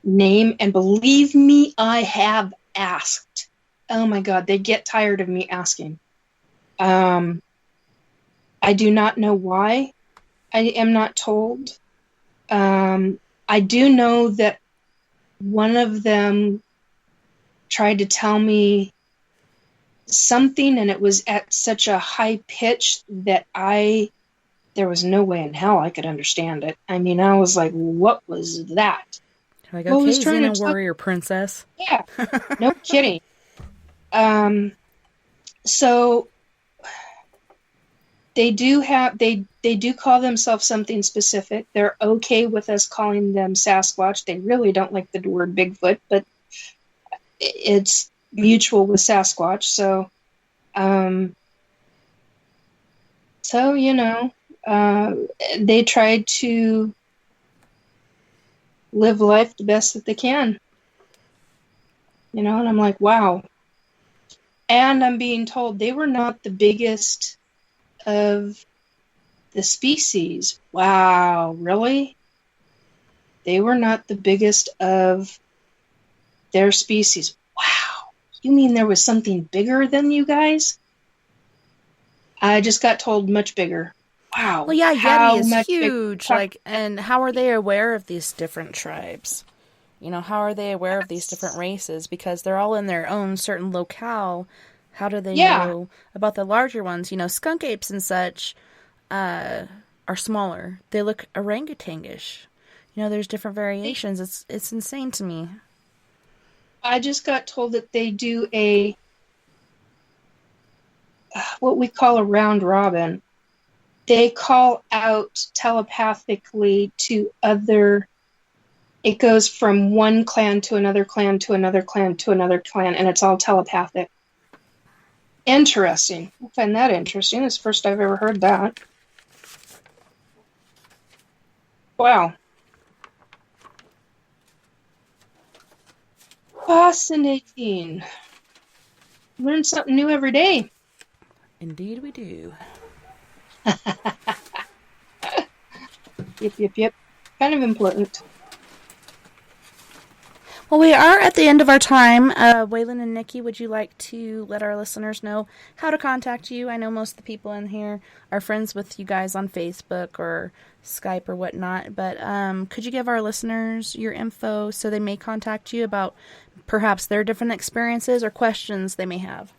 Speaker 3: name, and believe me, I have asked. Oh my God, they get tired of me asking. I do not know why I am not told. I do know that one of them tried to tell me something, and it was at such a high pitch that there was no way in hell I could understand it. I mean, I was like, what was that?
Speaker 1: Like, okay, Xena warrior princess.
Speaker 3: Yeah, no kidding. So They do call themselves something specific. They're okay with us calling them Sasquatch. They really don't like the word Bigfoot, but it's mutual with Sasquatch. So, they tried to live life the best that they can. And I'm like, wow. And I'm being told they were not the biggest of the species. Wow, really? They were not the biggest of their species. Wow. You mean there was something bigger than you guys? I just got told much bigger. Wow.
Speaker 1: Well, yeah, Yeti is huge. And how are they aware of these different tribes? How are they aware of these different races? Because they're all in their own certain locale. How do they know about the larger ones? Skunk apes and such are smaller. They look orangutangish. There's different variations. It's insane to me.
Speaker 3: I just got told that they do what we call a round robin. They call out telepathically to other. It goes from one clan to another clan to another clan to another clan, and it's all telepathic. Interesting. I find that interesting. It's the first I've ever heard that. Wow. Fascinating. Learn something new every day.
Speaker 1: Indeed we do.
Speaker 3: Yep. Kind of important.
Speaker 1: Well, we are at the end of our time. Wayland and Nikki, would you like to let our listeners know how to contact you? I know most of the people in here are friends with you guys on Facebook or Skype or whatnot, but could you give our listeners your info so they may contact you about perhaps their different experiences or questions they may have?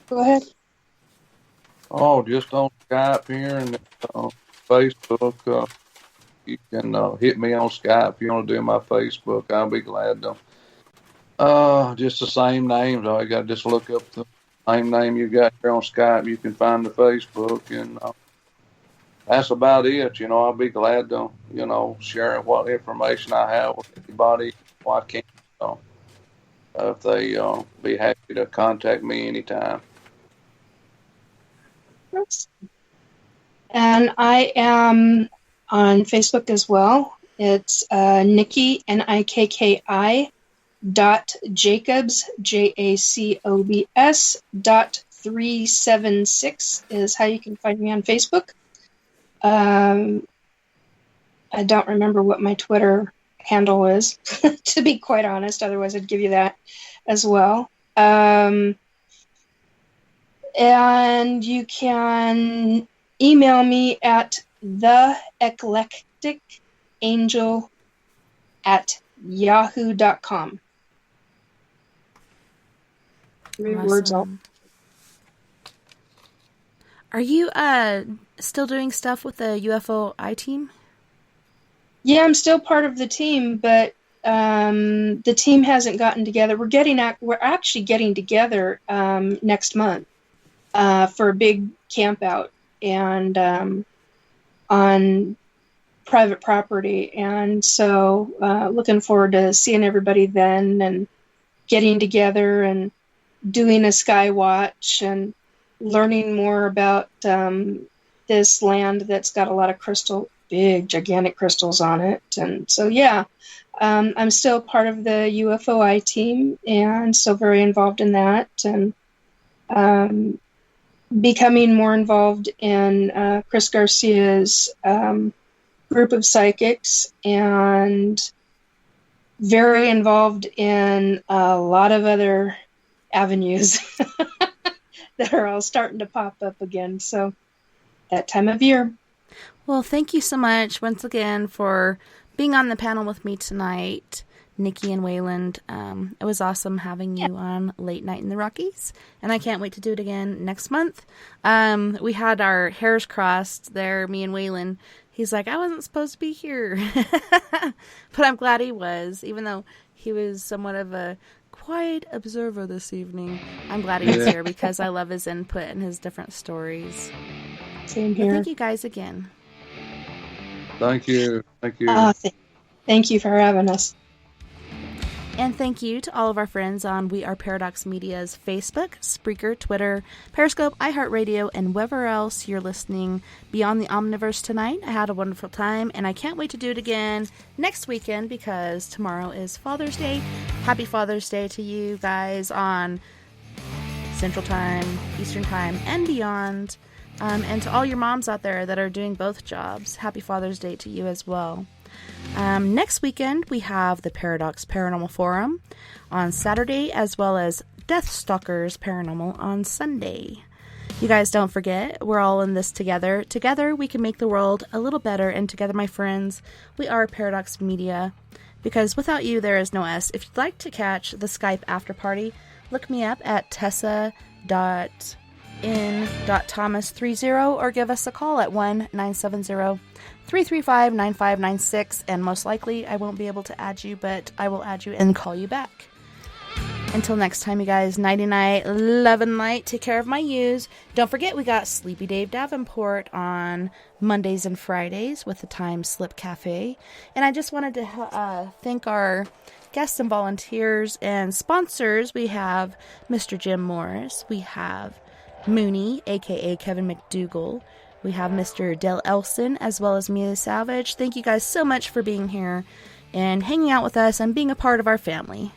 Speaker 3: Go ahead.
Speaker 2: Oh, just on Skype here and Facebook. You can hit me on Skype if you want to do my Facebook. I'll be glad to. Just the same names. You got to just look up the same name you got here on Skype. You can find the Facebook, and that's about it. I'll be glad to, share what information I have with anybody. I can. If they be happy to contact me anytime.
Speaker 3: And I am on Facebook as well. It's Nikki, Nikki .Jacobs, Jacobs .376 is how you can find me on Facebook. I don't remember what my Twitter handle is, to be quite honest. Otherwise, I'd give you that as well. And you can email me at theeclecticangel@yahoo.com. 3 words all.
Speaker 1: Are you still doing stuff with the UFO I-Team?
Speaker 3: Yeah, I'm still part of the team, but the team hasn't gotten together. We're actually getting together next month for a big camp out and on private property. And so looking forward to seeing everybody then and getting together and doing a sky watch and learning more about this land that's got a lot of big, gigantic crystals on it. And so, yeah, I'm still part of the UFOI team and still very involved in that, and becoming more involved in Chris Garcia's group of psychics, and very involved in a lot of other avenues that are all starting to pop up again. So that time of year.
Speaker 1: Well, thank you so much once again for being on the panel with me tonight, Nikki and Wayland. It was awesome having you on Late Night in the Rockies, and I can't wait to do it again next month. We had our hairs crossed there, me and Wayland. He's like, I wasn't supposed to be here, but I'm glad he was, even though he was somewhat of a quiet observer this evening. I'm glad he's here because I love his input and his different stories.
Speaker 3: Same
Speaker 1: But
Speaker 3: here.
Speaker 1: thank you guys again.
Speaker 2: Thank you. Thank you.
Speaker 3: Thank you for having us.
Speaker 1: And thank you to all of our friends on We Are Paradox Media's Facebook, Spreaker, Twitter, Periscope, iHeartRadio, and wherever else you're listening beyond the Omniverse tonight. I had a wonderful time, and I can't wait to do it again next weekend because tomorrow is Father's Day. Happy Father's Day to you guys on Central Time, Eastern Time, and beyond. And to all your moms out there that are doing both jobs, happy Father's Day to you as well. Next weekend, we have the Paradox Paranormal Forum on Saturday, as well as Deathstalkers Paranormal on Sunday. You guys don't forget, we're all in this together. Together, we can make the world a little better, and together, my friends, we are Paradox Media. Because without you, there is no us. If you'd like to catch the Skype after party, look me up at tessa.n.thomas30 or give us a call at 1-970-335-9596, and most likely I won't be able to add you, but I will add you and call you back. Until next time, you guys, nighty-night, love and light, take care of my yous. Don't forget, we got Sleepy Dave Davenport on Mondays and Fridays with the Time Slip Cafe. And I just wanted to thank our guests and volunteers and sponsors. We have Mr. Jim Morris. We have Mooney, a.k.a. Kevin McDougall. We have Mr. Del Elson, as well as Mia Savage. Thank you guys so much for being here and hanging out with us and being a part of our family.